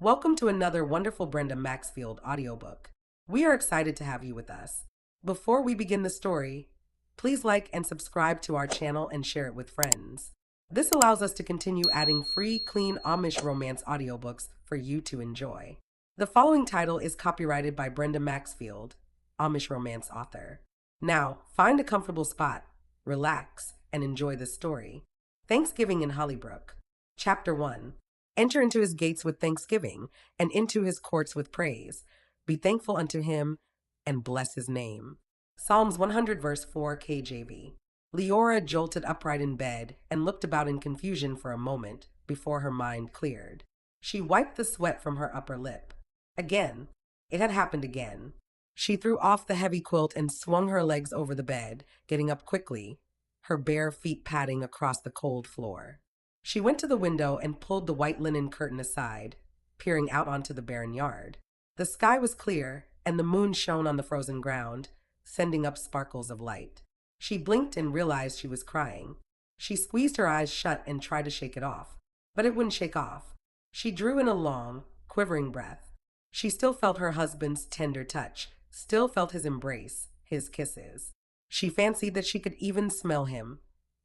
Welcome to another wonderful Brenda Maxfield audiobook. We are excited to have you with us. Before we begin the story, please like and subscribe to our channel and share it with friends. This allows us to continue adding free, clean Amish romance audiobooks for you to enjoy. The following title is copyrighted by Brenda Maxfield, Amish romance author. Now, find a comfortable spot, relax, and enjoy the story. Thanksgiving in Hollybrook. Chapter 1. Enter into his gates with thanksgiving, and into his courts with praise. Be thankful unto him, and bless his name. Psalms 100 verse 4 KJV. Leora jolted upright in bed and looked about in confusion for a moment before her mind cleared. She wiped the sweat from her upper lip. Again. It had happened again. She threw off the heavy quilt and swung her legs over the bed, getting up quickly, her bare feet padding across the cold floor. She went to the window and pulled the white linen curtain aside, peering out onto the barren yard. The sky was clear, and the moon shone on the frozen ground, sending up sparkles of light. She blinked and realized she was crying. She squeezed her eyes shut and tried to shake it off, but it wouldn't shake off. She drew in a long, quivering breath. She still felt her husband's tender touch, still felt his embrace, his kisses. She fancied that she could even smell him.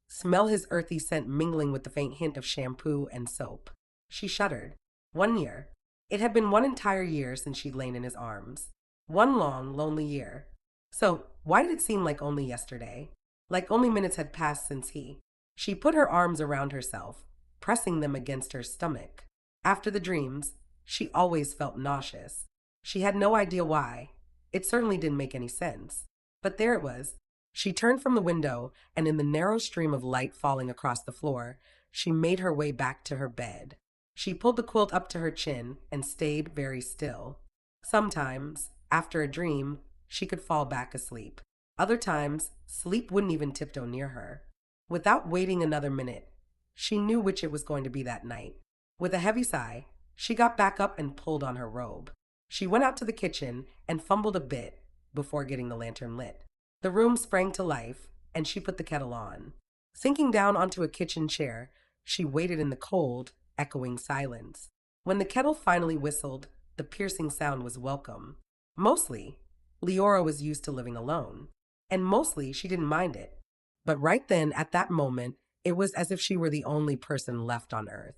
Smell his earthy scent mingling with the faint hint of shampoo and soap. She shuddered. 1 year. It had been one entire year since she'd lain in his arms. One long, lonely year. So, why did it seem like only yesterday? Like only minutes had passed since he... She put her arms around herself, pressing them against her stomach. After the dreams, she always felt nauseous. She had no idea why. It certainly didn't make any sense. But there it was. She turned from the window, and in the narrow stream of light falling across the floor, she made her way back to her bed. She pulled the quilt up to her chin and stayed very still. Sometimes, after a dream, she could fall back asleep. Other times, sleep wouldn't even tiptoe near her. Without waiting another minute, she knew which it was going to be that night. With a heavy sigh, she got back up and pulled on her robe. She went out to the kitchen and fumbled a bit before getting the lantern lit. The room sprang to life, and she put the kettle on. Sinking down onto a kitchen chair, she waited in the cold, echoing silence. When the kettle finally whistled, the piercing sound was welcome. Mostly, Leora was used to living alone, and mostly she didn't mind it. But right then, at that moment, it was as if she were the only person left on earth.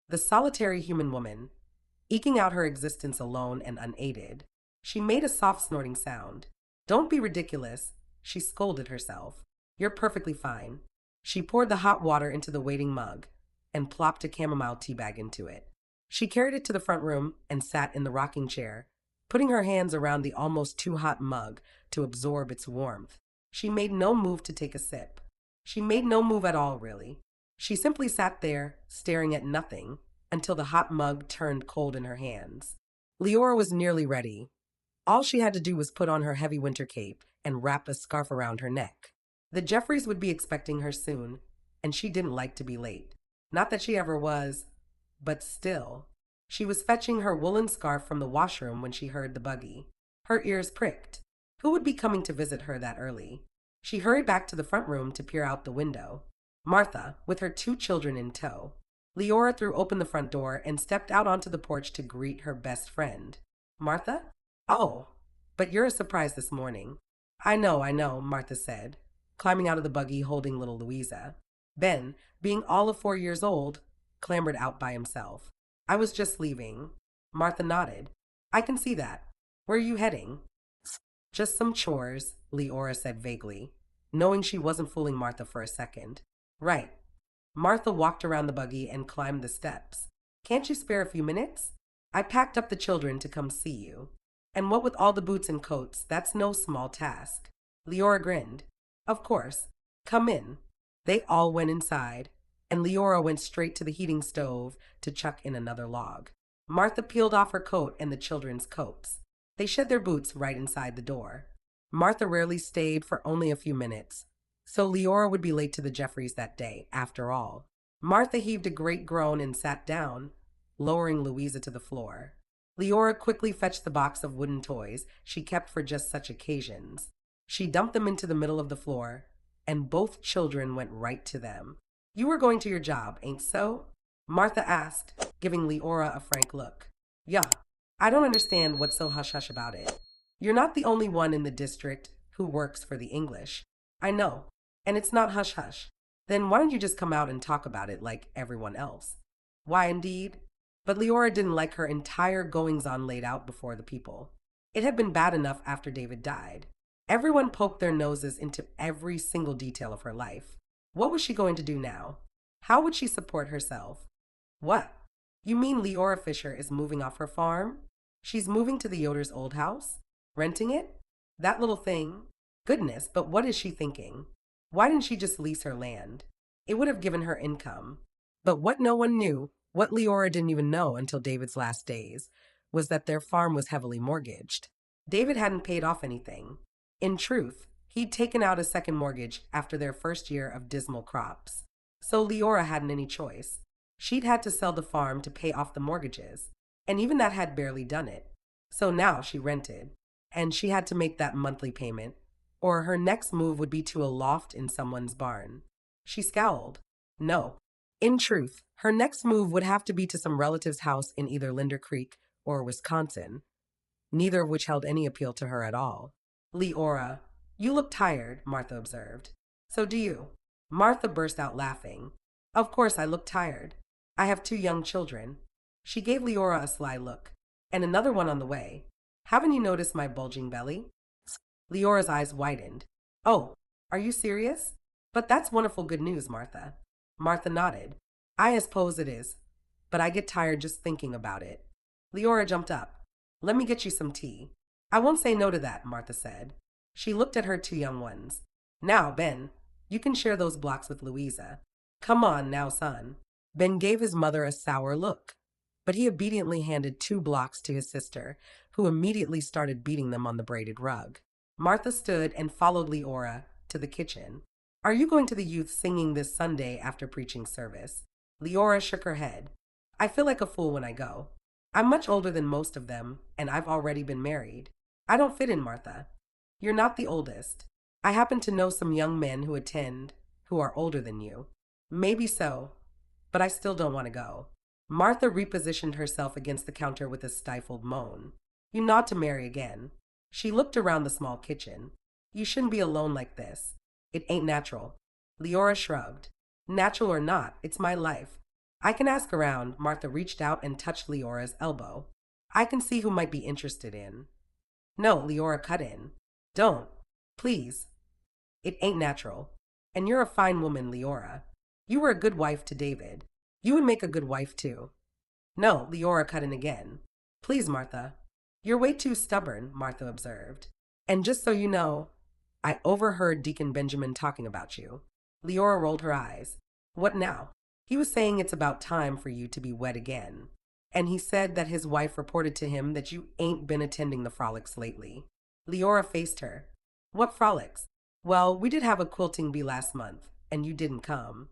The solitary human woman, eking out her existence alone and unaided. She made a soft snorting sound. "Don't be ridiculous," she scolded herself. "You're perfectly fine." She poured the hot water into the waiting mug and plopped a chamomile tea bag into it. She carried it to the front room and sat in the rocking chair, putting her hands around the almost too hot mug to absorb its warmth. She made no move to take a sip. She made no move at all, really. She simply sat there, staring at nothing, until the hot mug turned cold in her hands. Leora was nearly ready. All she had to do was put on her heavy winter cape and wrap a scarf around her neck. The Jeffreys would be expecting her soon, and she didn't like to be late. Not that she ever was, but still. She was fetching her woolen scarf from the washroom when she heard the buggy. Her ears pricked. Who would be coming to visit her that early? She hurried back to the front room to peer out the window. Martha, with her 2 children in tow. Leora threw open the front door and stepped out onto the porch to greet her best friend. "Martha? Oh, but you're a surprise this morning." I know, Martha said, climbing out of the buggy holding little Louisa. Ben, being all of 4 years old, clambered out by himself. "I was just leaving." Martha nodded. "I can see that. Where are you heading?" "Just some chores," Leora said vaguely, knowing she wasn't fooling Martha for a second. "Right." Martha walked around the buggy and climbed the steps. "Can't you spare a few minutes? I packed up the children to come see you. And what with all the boots and coats, that's no small task." Leora grinned. "Of course. Come in." They all went inside, and Leora went straight to the heating stove to chuck in another log. Martha peeled off her coat and the children's coats. They shed their boots right inside the door. Martha rarely stayed for only a few minutes, so Leora would be late to the Jeffreys that day, after all. Martha heaved a great groan and sat down, lowering Louisa to the floor. Leora quickly fetched the box of wooden toys she kept for just such occasions. She dumped them into the middle of the floor, and both children went right to them. "You were going to your job, ain't so?" Martha asked, giving Leora a frank look. Yeah, I don't understand what's so hush hush about it. You're not the only one in the district who works for the English. I know, and it's not hush hush. Then why don't you just come out and talk about it like everyone else? Why, indeed? But Leora didn't like her entire goings on laid out before the people. It had been bad enough after David died. Everyone poked their noses into every single detail of her life. What was she going to do now? How would she support herself? What? You mean Leora Fisher is moving off her farm? She's moving to the Yoder's old house? Renting it? That little thing? Goodness, but what is she thinking? Why didn't she just lease her land? It would have given her income. But what no one knew, what Leora didn't even know until David's last days, was that their farm was heavily mortgaged. David hadn't paid off anything. In truth, he'd taken out a second mortgage after their first year of dismal crops. So Leora hadn't any choice. She'd had to sell the farm to pay off the mortgages, and even that had barely done it. So now she rented, and she had to make that monthly payment, or her next move would be to a loft in someone's barn. She scowled. No. In truth, her next move would have to be to some relative's house in either Linder Creek or Wisconsin, neither of which held any appeal to her at all. Leora, you look tired, Martha observed. So do you. Martha burst out laughing. Of course I look tired. I have 2 young children. She gave Leora a sly look. And another one on the way. Haven't you noticed my bulging belly? Leora's eyes widened. Oh, are you serious? But that's wonderful good news, Martha. Martha nodded. I suppose it is, but I get tired just thinking about it. Leora jumped up. Let me get you some tea. I won't say no to that, Martha said. She looked at her 2 young ones. Now, Ben, you can share those blocks with Louisa. Come on now, son. Ben gave his mother a sour look, but he obediently handed 2 blocks to his sister, who immediately started beating them on the braided rug. Martha stood and followed Leora to the kitchen. Are you going to the youth singing this Sunday after preaching service? Leora shook her head. I feel like a fool when I go. I'm much older than most of them, and I've already been married. I don't fit in, Martha. You're not the oldest. I happen to know some young men who attend who are older than you. Maybe so, but I still don't want to go. Martha repositioned herself against the counter with a stifled moan. You not to marry again. She looked around the small kitchen. You shouldn't be alone like this. It ain't natural. Leora shrugged. Natural or not, it's my life. I can ask around. Martha reached out and touched Leora's elbow. I can see who might be interested in. No, Leora cut in. Don't. Please. It ain't natural. And you're a fine woman, Leora. You were a good wife to David. You would make a good wife, too. No, Leora cut in again. Please, Martha. You're way too stubborn, Martha observed. And just so you know, I overheard Deacon Benjamin talking about you. Leora rolled her eyes. What now? He was saying it's about time for you to be wed again. And he said that his wife reported to him that you ain't been attending the frolics lately. Leora faced her. What frolics? Well, we did have a quilting bee last month, and you didn't come.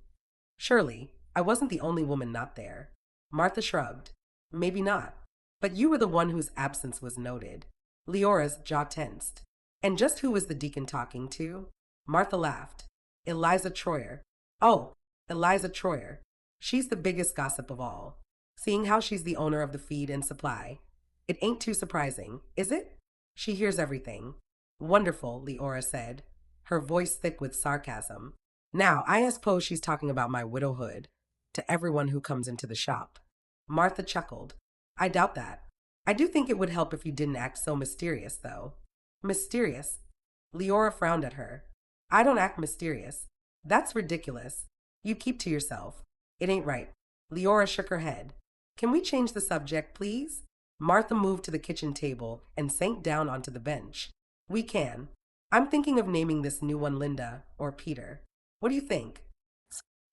Surely, I wasn't the only woman not there. Martha shrugged. Maybe not. But you were the one whose absence was noted. Leora's jaw tensed. And just who was the deacon talking to? Martha laughed. Eliza Troyer. Oh, Eliza Troyer. She's the biggest gossip of all. Seeing how she's the owner of the feed and supply. It ain't too surprising, is it? She hears everything. Wonderful, Leora said, her voice thick with sarcasm. Now, I suppose she's talking about my widowhood to everyone who comes into the shop. Martha chuckled. I doubt that. I do think it would help if you didn't act so mysterious, though. Mysterious? Leora frowned at her. I don't act mysterious. That's ridiculous. You keep to yourself. It ain't right. Leora shook her head. Can we change the subject, please? Martha moved to the kitchen table and sank down onto the bench. We can. I'm thinking of naming this new one Linda or Peter. What do you think?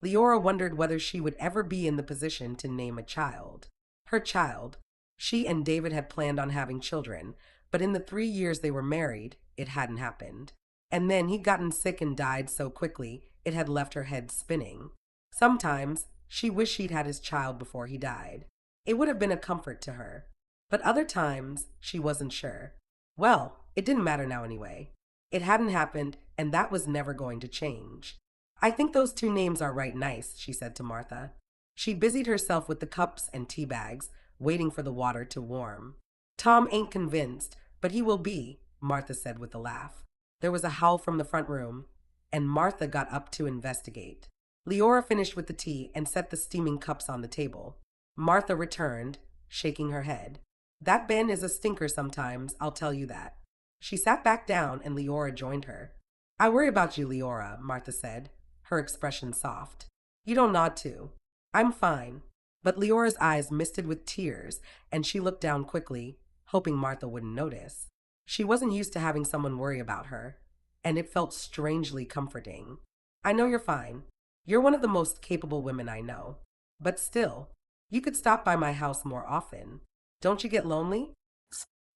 Leora wondered whether she would ever be in the position to name a child. Her child. She and David had planned on having children, but in the 3 years they were married, it hadn't happened. And then he'd gotten sick and died so quickly it had left her head spinning. Sometimes she wished she'd had his child before he died. It would have been a comfort to her. But other times she wasn't sure. Well, it didn't matter now anyway. It hadn't happened, and that was never going to change. I think those 2 names are right nice, she said to Martha. She busied herself with the cups and tea bags, waiting for the water to warm. Tom ain't convinced, but he will be, Martha said with a laugh. There was a howl from the front room, and Martha got up to investigate. Leora finished with the tea and set the steaming cups on the table. Martha returned, shaking her head. That Ben is a stinker sometimes, I'll tell you that. She sat back down and Leora joined her. I worry about you, Leora, Martha said, her expression soft. You don't nod to. I'm fine. But Leora's eyes misted with tears, and she looked down quickly, hoping Martha wouldn't notice. She wasn't used to having someone worry about her, and it felt strangely comforting. I know you're fine. You're one of the most capable women I know. But still, you could stop by my house more often. Don't you get lonely?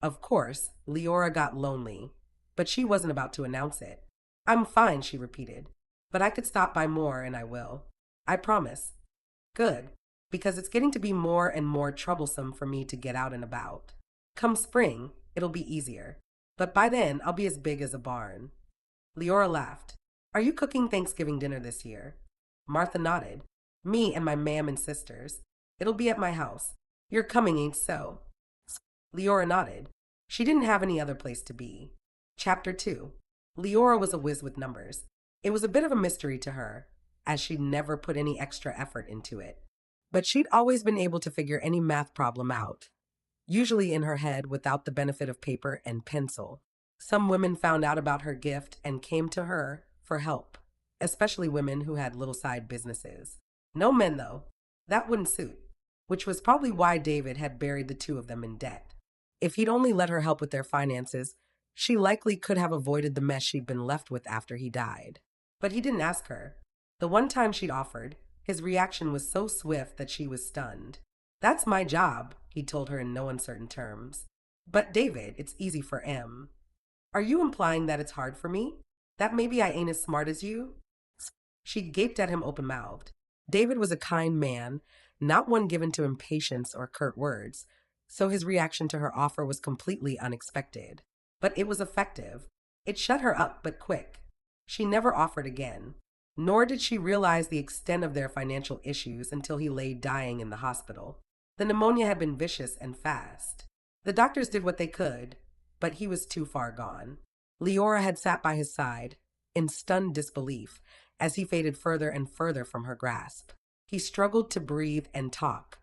Of course, Leora got lonely, but she wasn't about to announce it. I'm fine, she repeated. But I could stop by more, and I will. I promise. Good, because it's getting to be more and more troublesome for me to get out and about. Come spring, it'll be easier. But by then, I'll be as big as a barn. Leora laughed. Are you cooking Thanksgiving dinner this year? Martha nodded. Me and my ma'am and sisters. It'll be at my house. You're coming, ain't so? Leora nodded. She didn't have any other place to be. Chapter 2. Leora was a whiz with numbers. It was a bit of a mystery to her, as she'd never put any extra effort into it. But she'd always been able to figure any math problem out, usually in her head without the benefit of paper and pencil. Some women found out about her gift and came to her for help, especially women who had little side businesses. No men, though. That wouldn't suit, which was probably why David had buried the two of them in debt. If he'd only let her help with their finances, she likely could have avoided the mess she'd been left with after he died. But he didn't ask her. The one time she'd offered, his reaction was so swift that she was stunned. That's my job, he told her in no uncertain terms. But David, it's easy for M. Are you implying that it's hard for me? That maybe I ain't as smart as you? She gaped at him open-mouthed. David was a kind man, not one given to impatience or curt words, so his reaction to her offer was completely unexpected. But it was effective. It shut her up, but quick. She never offered again, nor did she realize the extent of their financial issues until he lay dying in the hospital. The pneumonia had been vicious and fast. The doctors did what they could, but he was too far gone. Leora had sat by his side, in stunned disbelief, as he faded further and further from her grasp. He struggled to breathe and talk,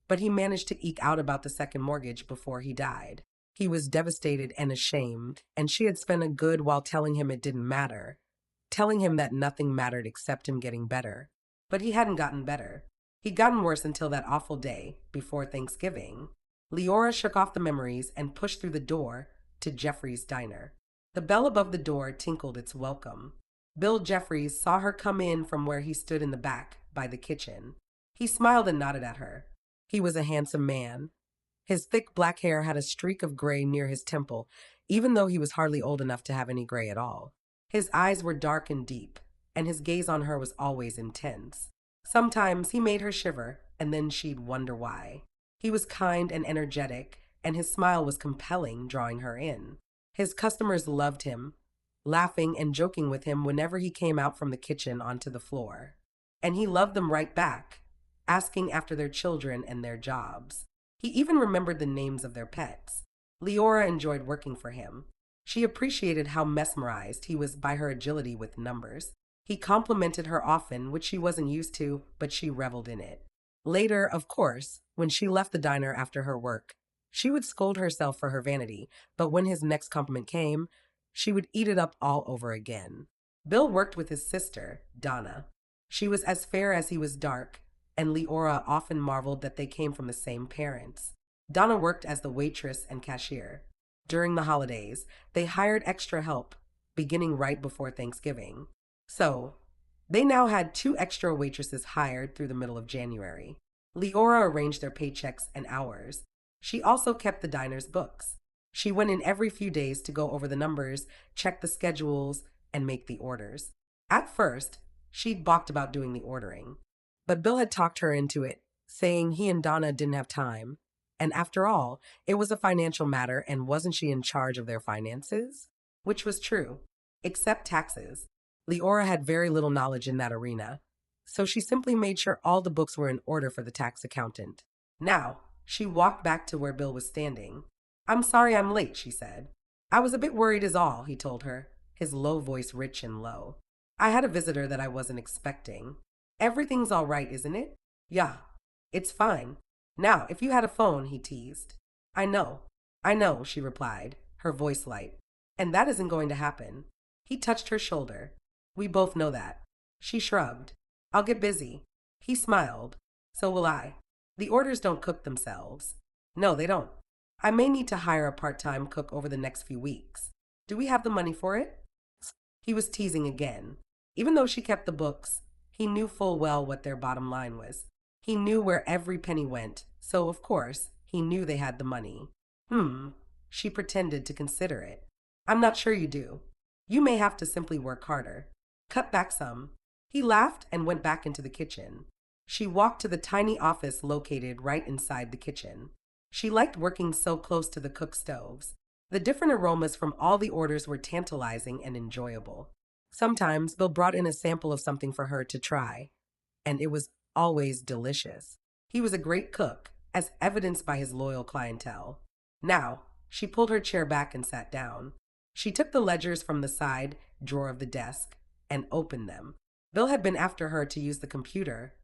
but he managed to eke out about the second mortgage before he died. He was devastated and ashamed, and she had spent a good while telling him it didn't matter, telling him that nothing mattered except him getting better. But he hadn't gotten better. He'd gotten worse until that awful day before Thanksgiving. Leora shook off the memories and pushed through the door to Jeffreys' diner. The bell above the door tinkled its welcome. Bill Jeffreys saw her come in from where he stood in the back by the kitchen. He smiled and nodded at her. He was a handsome man. His thick black hair had a streak of gray near his temple, even though he was hardly old enough to have any gray at all. His eyes were dark and deep, and his gaze on her was always intense. Sometimes he made her shiver, and then she'd wonder why. He was kind and energetic, and his smile was compelling, drawing her in. His customers loved him, laughing and joking with him whenever he came out from the kitchen onto the floor. And he loved them right back, asking after their children and their jobs. He even remembered the names of their pets. Leora enjoyed working for him. She appreciated how mesmerized he was by her agility with numbers. He complimented her often, which she wasn't used to, but she reveled in it. Later, of course, when she left the diner after her work, she would scold herself for her vanity, but when his next compliment came, she would eat it up all over again. Bill worked with his sister, Donna. She was as fair as he was dark, and Leora often marveled that they came from the same parents. Donna worked as the waitress and cashier. During the holidays, they hired extra help, beginning right before Thanksgiving. So, they now had 2 extra waitresses hired through the middle of January. Leora arranged their paychecks and hours. She also kept the diner's books. She went in every few days to go over the numbers, check the schedules, and make the orders. At first, she'd balked about doing the ordering. But Bill had talked her into it, saying he and Donna didn't have time. And after all, it was a financial matter, and wasn't she in charge of their finances? Which was true, except taxes. Leora had very little knowledge in that arena, so she simply made sure all the books were in order for the tax accountant. Now, She walked back to where Bill was standing. I'm sorry I'm late, she said. I was a bit worried is all, he told her, his low voice rich and low. I had a visitor that I wasn't expecting. Everything's all right, isn't it? Yeah, it's fine. Now, if you had a phone, he teased. I know, she replied, her voice light. And that isn't going to happen. He touched her shoulder. We both know that. She shrugged. I'll get busy. He smiled. So will I. The orders don't cook themselves. No, they don't. I may need to hire a part-time cook over the next few weeks. Do we have the money for it? He was teasing again. Even though she kept the books, he knew full well what their bottom line was. He knew where every penny went, so of course, he knew they had the money. She pretended to consider it. I'm not sure you do. You may have to simply work harder. Cut back some. He laughed and went back into the kitchen. She walked to the tiny office located right inside the kitchen. She liked working so close to the cook stoves. The different aromas from all the orders were tantalizing and enjoyable. Sometimes Bill brought in a sample of something for her to try, and it was always delicious. He was a great cook, as evidenced by his loyal clientele. Now, she pulled her chair back and sat down. She took the ledgers from the side drawer of the desk and opened them. Bill had been after her to use the computer,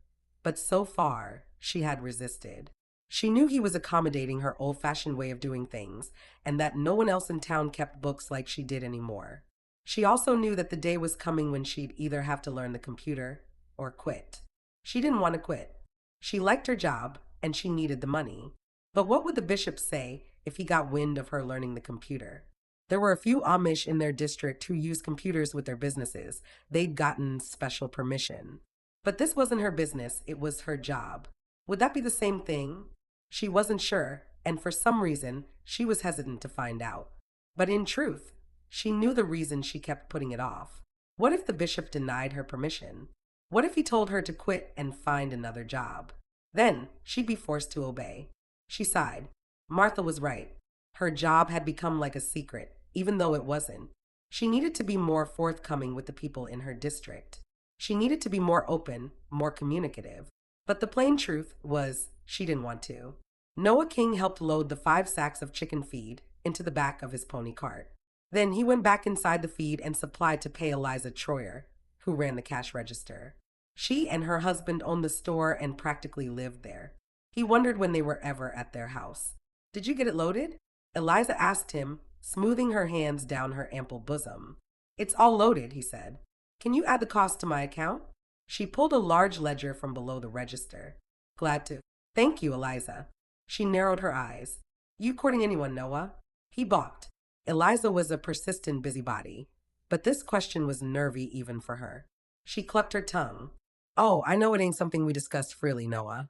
but so far she had resisted. She knew he was accommodating her old-fashioned way of doing things, and that no one else in town kept books like she did anymore. She also knew that the day was coming when she'd either have to learn the computer or quit. She didn't want to quit. She liked her job, and she needed the money. But what would the bishop say if he got wind of her learning the computer? There were a few Amish in their district who used computers with their businesses. They'd gotten special permission. But this wasn't her business, it was her job. Would that be the same thing? She wasn't sure, and for some reason, she was hesitant to find out. But in truth, she knew the reason she kept putting it off. What if the bishop denied her permission? What if he told her to quit and find another job? Then she'd be forced to obey. She sighed. Martha was right. Her job had become like a secret, even though it wasn't. She needed to be more forthcoming with the people in her district. She needed to be more open, more communicative. But the plain truth was she didn't want to. Noah King helped load the 5 sacks of chicken feed into the back of his pony cart. Then he went back inside the feed and supplied to pay Eliza Troyer, who ran the cash register. She and her husband owned the store and practically lived there. He wondered when they were ever at their house. Did you get it loaded? Eliza asked him, smoothing her hands down her ample bosom. It's all loaded, he said. Can you add the cost to my account? She pulled a large ledger from below the register. Glad to. Thank you, Eliza. She narrowed her eyes. You courting anyone, Noah? He balked. Eliza was a persistent busybody, but this question was nervy even for her. She clucked her tongue. Oh, I know it ain't something we discussed freely, Noah.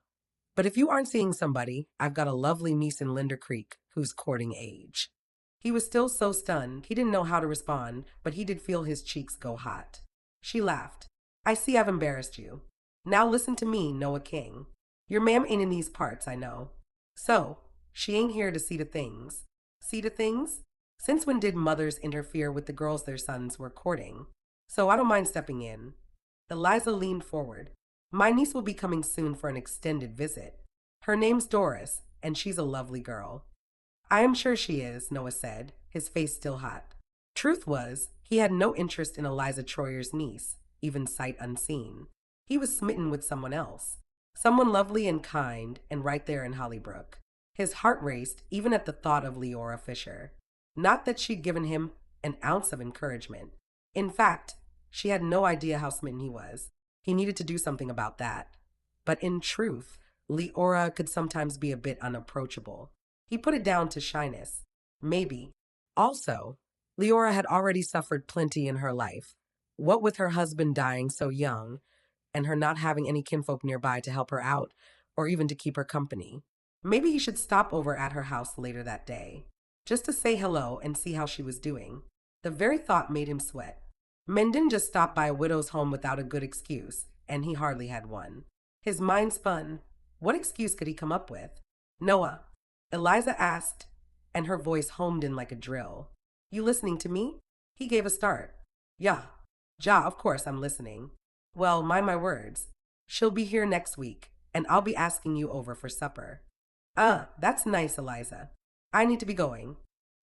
But if you aren't seeing somebody, I've got a lovely niece in Linder Creek who's courting age. He was still so stunned, he didn't know how to respond, but he did feel his cheeks go hot. She laughed. I see I've embarrassed you. Now listen to me, Noah King. Your ma'am ain't in these parts, I know. So, she ain't here to see to things. See to things? Since when did mothers interfere with the girls their sons were courting? So I don't mind stepping in. Eliza leaned forward. My niece will be coming soon for an extended visit. Her name's Doris, and she's a lovely girl. I am sure she is, Noah said, his face still hot. Truth was, he had no interest in Eliza Troyer's niece, even sight unseen. He was smitten with someone else. Someone lovely and kind, and right there in Hollybrook. His heart raced even at the thought of Leora Fisher. Not that she'd given him an ounce of encouragement. In fact, she had no idea how smitten he was. He needed to do something about that. But in truth, Leora could sometimes be a bit unapproachable. He put it down to shyness. Maybe. Also, Leora had already suffered plenty in her life. What with her husband dying so young, and her not having any kinfolk nearby to help her out, or even to keep her company. Maybe he should stop over at her house later that day, just to say hello and see how she was doing. The very thought made him sweat. Men didn't just stop by a widow's home without a good excuse, and he hardly had one. His mind spun. What excuse could he come up with? Noah, Eliza asked, and her voice homed in like a drill. You listening to me? He gave a start. Yeah. Ja, of course I'm listening. Well, mind my words. She'll be here next week, and I'll be asking you over for supper. That's nice, Eliza. I need to be going.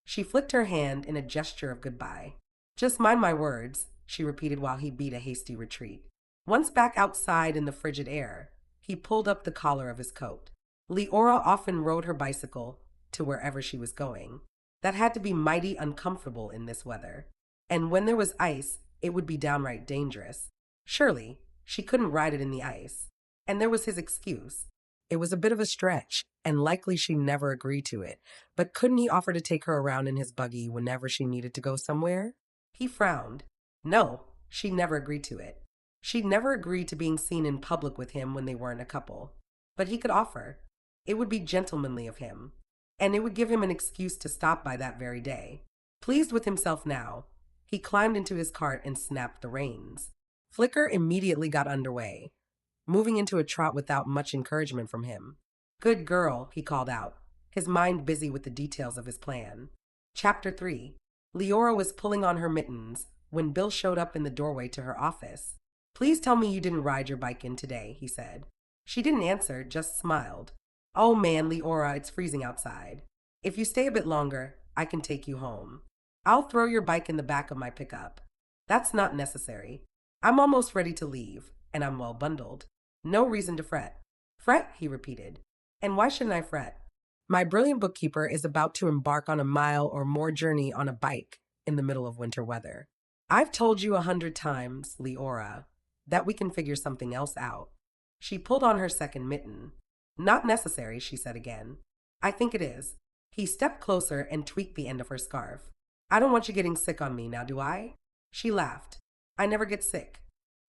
She flicked her hand in a gesture of goodbye. Just mind my words, she repeated while he beat a hasty retreat. Once back outside in the frigid air, he pulled up the collar of his coat. Leora often rode her bicycle to wherever she was going. That had to be mighty uncomfortable in this weather. And when there was ice, it would be downright dangerous. Surely, she couldn't ride it in the ice. And there was his excuse. It was a bit of a stretch, and likely she never agreed to it, but couldn't he offer to take her around in his buggy whenever she needed to go somewhere? He frowned. No, she never agreed to it. She'd never agreed to being seen in public with him when they weren't a couple. But he could offer. It would be gentlemanly of him, and it would give him an excuse to stop by that very day. Pleased with himself now, he climbed into his cart and snapped the reins. Flicker immediately got underway, moving into a trot without much encouragement from him. Good girl, he called out, his mind busy with the details of his plan. Chapter 3. Leora was pulling on her mittens when Bill showed up in the doorway to her office. Please tell me you didn't ride your bike in today, he said. She didn't answer, just smiled. Oh man, Leora, it's freezing outside. If you stay a bit longer, I can take you home. I'll throw your bike in the back of my pickup. That's not necessary. I'm almost ready to leave, and I'm well bundled. No reason to fret. Fret, he repeated. And why shouldn't I fret? My brilliant bookkeeper is about to embark on a mile or more journey on a bike in the middle of winter weather. I've told you 100 times, Leora, that we can figure something else out. She pulled on her second mitten. Not necessary, she said again. I think it is. He stepped closer and tweaked the end of her scarf. I don't want you getting sick on me now, do I? She laughed. I never get sick.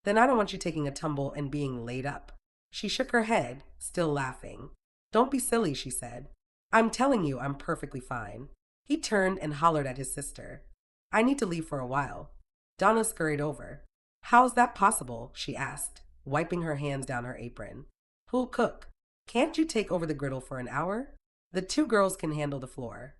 Then I don't want you taking a tumble and being laid up. She shook her head, still laughing. Don't be silly, she said. I'm telling you I'm perfectly fine. He turned and hollered at his sister. I need to leave for a while. Donna scurried over. How's that possible? She asked, wiping her hands down her apron. Who'll cook? Can't you take over the griddle for an hour? The two girls can handle the floor.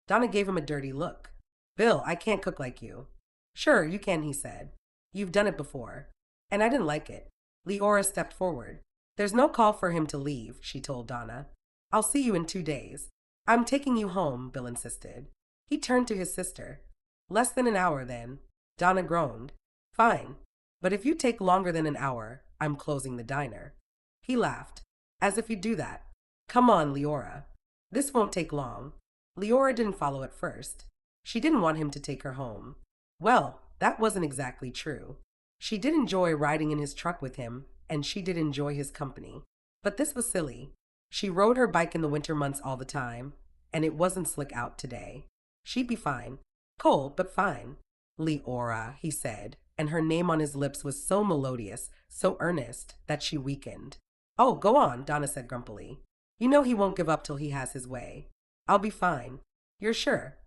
Donna gave him a dirty look. Bill, I can't cook like you. Sure, you can, he said. You've done it before. And I didn't like it. Leora stepped forward. There's no call for him to leave, she told Donna. I'll see you in 2 days. I'm taking you home, Bill insisted. He turned to his sister. Less than an hour, then. Donna groaned. Fine. But if you take longer than an hour, I'm closing the diner. He laughed. As if you'd do that. Come on, Leora. This won't take long. Leora didn't follow at first. She didn't want him to take her home. Well, that wasn't exactly true. She did enjoy riding in his truck with him, and she did enjoy his company. But this was silly. She rode her bike in the winter months all the time, and it wasn't slick out today. She'd be fine. Cold, but fine. Leora, he said, and her name on his lips was so melodious, so earnest, that she weakened. Oh, go on, Donna said grumpily. You know he won't give up till he has his way. I'll be fine. You're sure?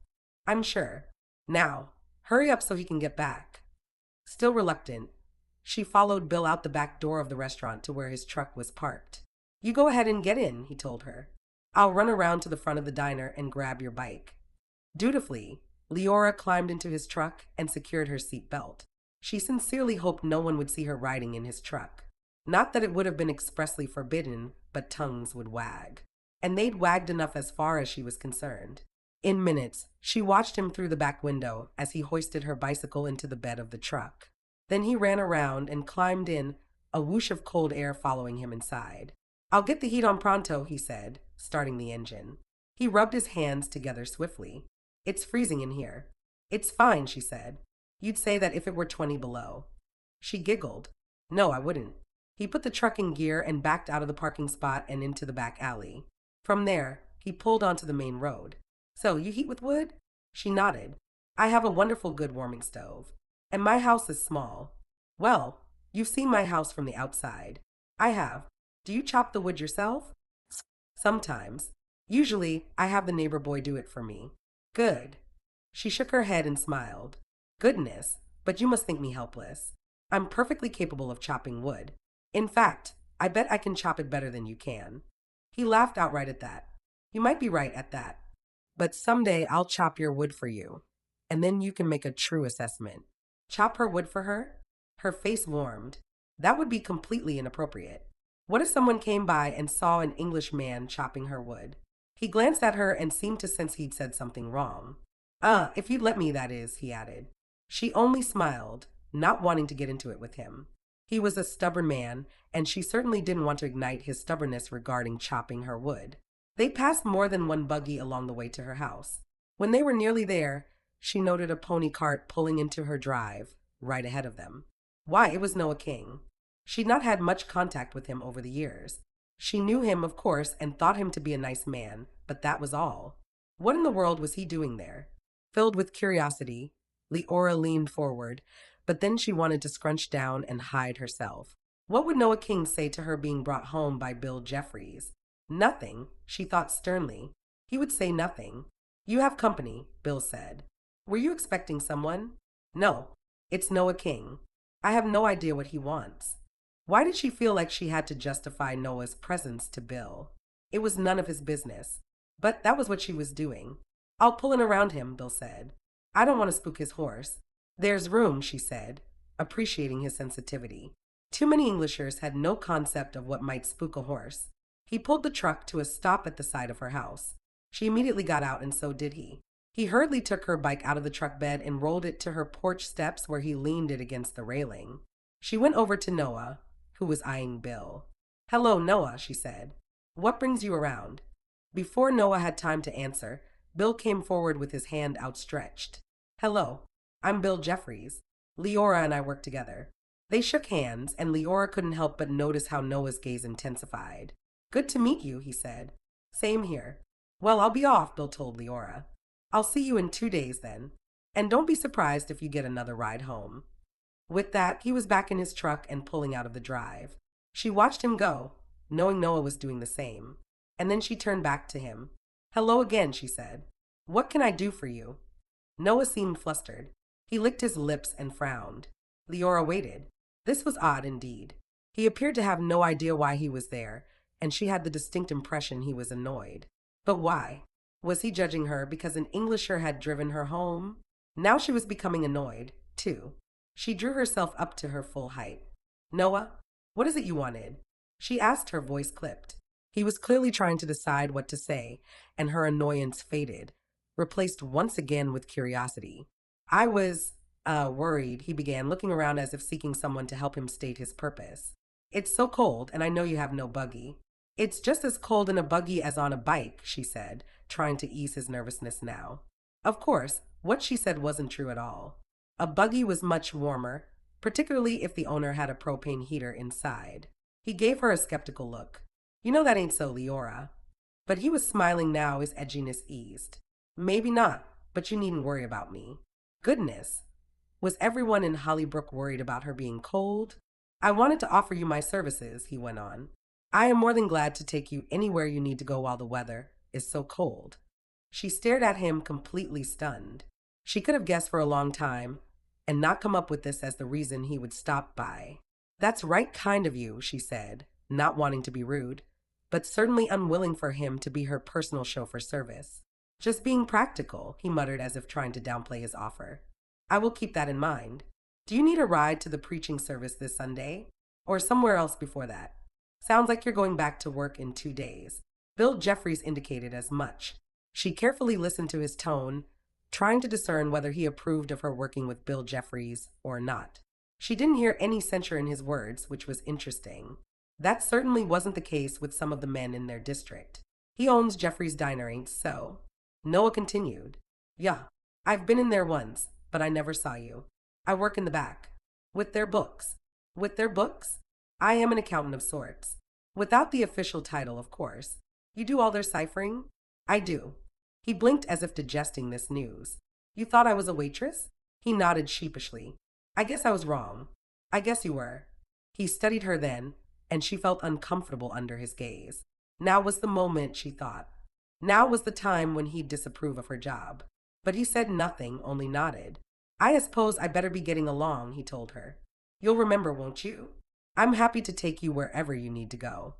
I'm sure. Now, hurry up so he can get back. Still reluctant, she followed Bill out the back door of the restaurant to where his truck was parked. You go ahead and get in, he told her. I'll run around to the front of the diner and grab your bike. Dutifully, Leora climbed into his truck and secured her seat belt. She sincerely hoped no one would see her riding in his truck. Not that it would have been expressly forbidden, but tongues would wag. And they'd wagged enough as far as she was concerned. In minutes, she watched him through the back window as he hoisted her bicycle into the bed of the truck. Then he ran around and climbed in, a whoosh of cold air following him inside. I'll get the heat on pronto, he said, starting the engine. He rubbed his hands together swiftly. It's freezing in here. It's fine, she said. You'd say that if it were 20 below. She giggled. No, I wouldn't. He put the truck in gear and backed out of the parking spot and into the back alley. From there, he pulled onto the main road. So, you heat with wood? She nodded. I have a wonderful good warming stove. And my house is small. Well, you've seen my house from the outside. I have. Do you chop the wood yourself? Sometimes. Usually, I have the neighbor boy do it for me. Good. She shook her head and smiled. Goodness, but you must think me helpless. I'm perfectly capable of chopping wood. In fact, I bet I can chop it better than you can. He laughed outright at that. You might be right at that. But someday I'll chop your wood for you, and then you can make a true assessment. Chop her wood for her? Her face warmed. That would be completely inappropriate. What if someone came by and saw an English man chopping her wood? He glanced at her and seemed to sense he'd said something wrong. If you'd let me, that is, he added. She only smiled, not wanting to get into it with him. He was a stubborn man, and she certainly didn't want to ignite his stubbornness regarding chopping her wood. They passed more than one buggy along the way to her house. When they were nearly there, she noted a pony cart pulling into her drive, right ahead of them. Why, it was Noah King. She'd not had much contact with him over the years. She knew him, of course, and thought him to be a nice man, but that was all. What in the world was he doing there? Filled with curiosity, Leora leaned forward, but then she wanted to scrunch down and hide herself. What would Noah King say to her being brought home by Bill Jeffreys? Nothing, she thought sternly. He would say nothing. You have company, Bill said. Were you expecting someone? No, it's Noah King. I have no idea what he wants. Why did she feel like she had to justify Noah's presence to Bill? It was none of his business, but that was what she was doing. I'll pull in around him, Bill said. I don't want to spook his horse. There's room, she said, appreciating his sensitivity. Too many Englishers had no concept of what might spook a horse. He pulled the truck to a stop at the side of her house. She immediately got out, and so did he. He hurriedly took her bike out of the truck bed and rolled it to her porch steps where he leaned it against the railing. She went over to Noah, who was eyeing Bill. Hello, Noah, she said. What brings you around? Before Noah had time to answer, Bill came forward with his hand outstretched. Hello, I'm Bill Jeffreys. Leora and I work together. They shook hands, and Leora couldn't help but notice how Noah's gaze intensified. Good to meet you, he said. Same here. Well, I'll be off, Bill told Leora. I'll see you in 2 days then. And don't be surprised if you get another ride home. With that, he was back in his truck and pulling out of the drive. She watched him go, knowing Noah was doing the same. And then she turned back to him. Hello again, she said. What can I do for you? Noah seemed flustered. He licked his lips and frowned. Leora waited. This was odd indeed. He appeared to have no idea why he was there, and she had the distinct impression he was annoyed. But why? Was he judging her because an Englisher had driven her home? Now she was becoming annoyed, too. She drew herself up to her full height. Noah, what is it you wanted? She asked, her voice clipped. He was clearly trying to decide what to say, and her annoyance faded, replaced once again with curiosity. I was, worried, he began, looking around as if seeking someone to help him state his purpose. It's so cold, and I know you have no buggy. It's just as cold in a buggy as on a bike, she said, trying to ease his nervousness now. Of course, what she said wasn't true at all. A buggy was much warmer, particularly if the owner had a propane heater inside. He gave her a skeptical look. You know that ain't so, Leora. But he was smiling now, his edginess eased. Maybe not, but you needn't worry about me. Goodness. Was everyone in Hollybrook worried about her being cold? I wanted to offer you my services, he went on. I am more than glad to take you anywhere you need to go while the weather is so cold. She stared at him, completely stunned. She could have guessed for a long time and not come up with this as the reason he would stop by. That's right kind of you, she said, not wanting to be rude, but certainly unwilling for him to be her personal chauffeur service. Just being practical, he muttered as if trying to downplay his offer. I will keep that in mind. Do you need a ride to the preaching service this Sunday? Or somewhere else before that? Sounds like you're going back to work in 2 days. Bill Jeffreys indicated as much. She carefully listened to his tone, trying to discern whether he approved of her working with Bill Jeffreys or not. She didn't hear any censure in his words, which was interesting. That certainly wasn't the case with some of the men in their district. He owns Jeffreys' Diner, ain't so? Noah continued. Yeah, I've been in there once, but I never saw you. I work in the back. With their books. With their books? I am an accountant of sorts. Without the official title, of course. You do all their ciphering? I do. He blinked as if digesting this news. You thought I was a waitress? He nodded sheepishly. I guess I was wrong. I guess you were. He studied her then, and she felt uncomfortable under his gaze. Now was the moment, she thought. Now was the time when he'd disapprove of her job. But he said nothing, only nodded. I suppose I better be getting along, he told her. You'll remember, won't you? I'm happy to take you wherever you need to go.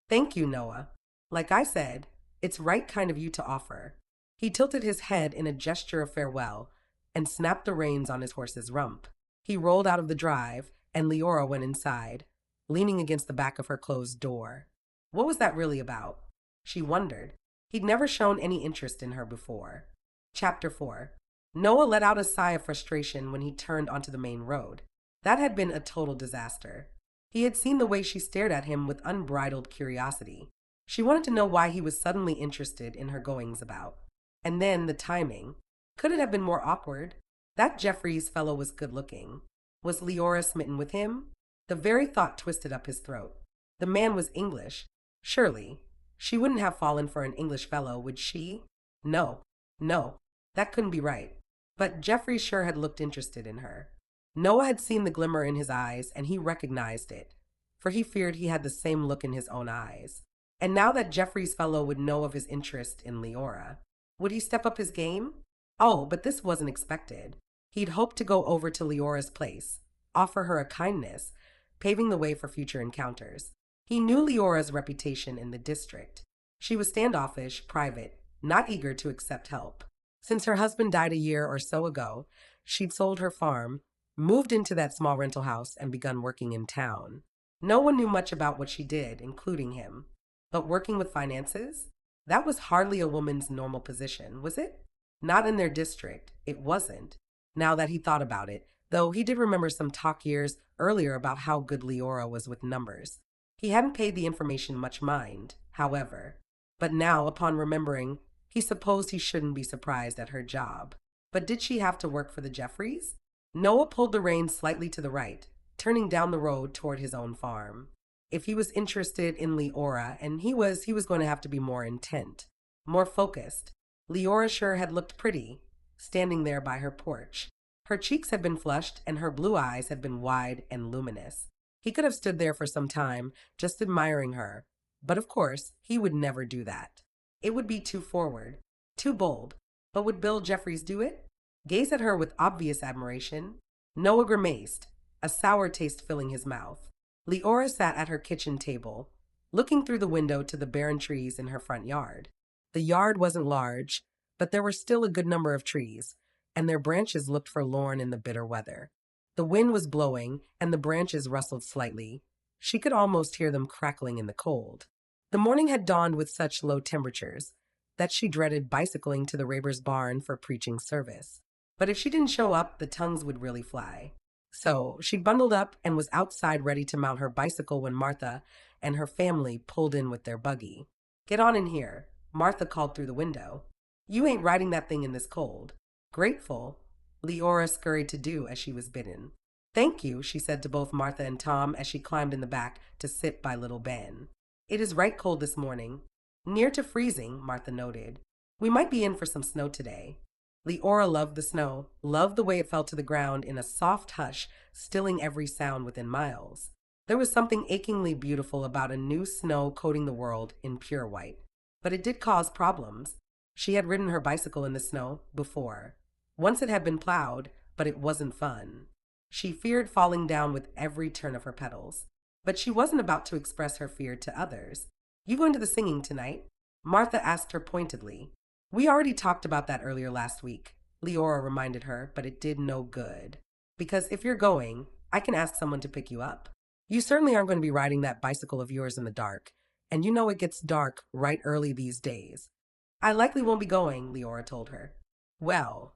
Thank you, Noah. Like I said, it's right kind of you to offer. He tilted his head in a gesture of farewell and snapped the reins on his horse's rump. He rolled out of the drive, and Leora went inside, leaning against the back of her closed door. What was that really about? She wondered. He'd never shown any interest in her before. Chapter 4. Noah let out a sigh of frustration when he turned onto the main road. That had been a total disaster. He had seen the way she stared at him with unbridled curiosity. She wanted to know why he was suddenly interested in her goings about. And then the timing. Could it have been more awkward? That Jeffreys fellow was good looking. Was Leora smitten with him? The very thought twisted up his throat. The man was English. Surely. She wouldn't have fallen for an English fellow, would she? No. No. That couldn't be right. But Jeffrey sure had looked interested in her. Noah had seen the glimmer in his eyes, and he recognized it, for he feared he had the same look in his own eyes. And now that Jeffrey's fellow would know of his interest in Leora, would he step up his game? Oh, but this wasn't expected. He'd hoped to go over to Leora's place, offer her a kindness, paving the way for future encounters. He knew Leora's reputation in the district. She was standoffish, private, not eager to accept help. Since her husband died a year or so ago, she'd sold her farm, moved into that small rental house, and begun working in town. No one knew much about what she did, including him. But working with finances? That was hardly a woman's normal position, was it? Not in their district. It wasn't. Now that he thought about it, though he did remember some talk years earlier about how good Leora was with numbers. He hadn't paid the information much mind, however. But now, upon remembering, he supposed he shouldn't be surprised at her job. But did she have to work for the Jeffreys? Noah pulled the reins slightly to the right, turning down the road toward his own farm. If he was interested in Leora, and he was going to have to be more intent, more focused. Leora sure had looked pretty, standing there by her porch. Her cheeks had been flushed, and her blue eyes had been wide and luminous. He could have stood there for some time, just admiring her. But of course, he would never do that. It would be too forward, too bold. But would Bill Jeffreys do it? Gaze at her with obvious admiration. Noah grimaced, a sour taste filling his mouth. Leora sat at her kitchen table, looking through the window to the barren trees in her front yard. The yard wasn't large, but there were still a good number of trees, and their branches looked forlorn in the bitter weather. The wind was blowing, and the branches rustled slightly. She could almost hear them crackling in the cold. The morning had dawned with such low temperatures that she dreaded bicycling to the Raber's barn for preaching service. But if she didn't show up, the tongues would really fly. So she bundled up and was outside ready to mount her bicycle when Martha and her family pulled in with their buggy. "Get on in here," Martha called through the window. "You ain't riding that thing in this cold." Grateful, Leora scurried to do as she was bidden. "Thank you," she said to both Martha and Tom as she climbed in the back to sit by little Ben. "It is right cold this morning. Near to freezing," Martha noted. "We might be in for some snow today." Leora loved the snow, loved the way it fell to the ground in a soft hush, stilling every sound within miles. There was something achingly beautiful about a new snow coating the world in pure white. But it did cause problems. She had ridden her bicycle in the snow before. Once it had been plowed, but it wasn't fun. She feared falling down with every turn of her pedals. But she wasn't about to express her fear to others. "You going to the singing tonight?" Martha asked her pointedly. "We already talked about that earlier last week," Leora reminded her, but it did no good. "Because if you're going, I can ask someone to pick you up. You certainly aren't going to be riding that bicycle of yours in the dark, and you know it gets dark right early these days." "I likely won't be going," Leora told her. "Well,"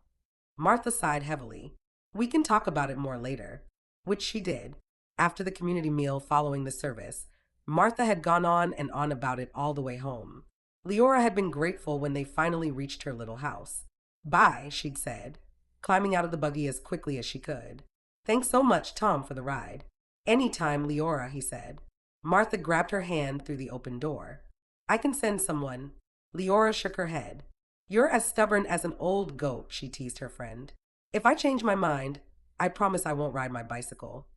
Martha sighed heavily, "we can talk about it more later," which she did. After the community meal following the service, Martha had gone on and on about it all the way home. Leora had been grateful when they finally reached her little house. "Bye," she'd said, climbing out of the buggy as quickly as she could. "Thanks so much, Tom, for the ride." "Anytime, Leora," he said. Martha grabbed her hand through the open door. "I can send someone." Leora shook her head. "You're as stubborn as an old goat," she teased her friend. "If I change my mind, I promise I won't ride my bicycle."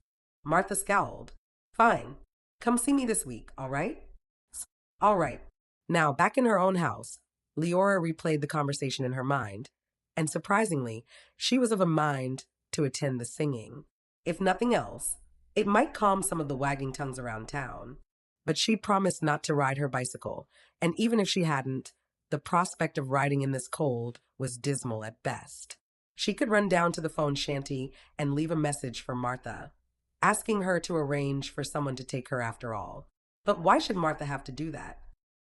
Martha scowled. "Fine. Come see me this week, all right?" "All right." Now, back in her own house, Leora replayed the conversation in her mind, and surprisingly, she was of a mind to attend the singing. If nothing else, it might calm some of the wagging tongues around town. But she promised not to ride her bicycle, and even if she hadn't, the prospect of riding in this cold was dismal at best. She could run down to the phone shanty and leave a message for Martha. asking her to arrange for someone to take her after all. But why should Martha have to do that?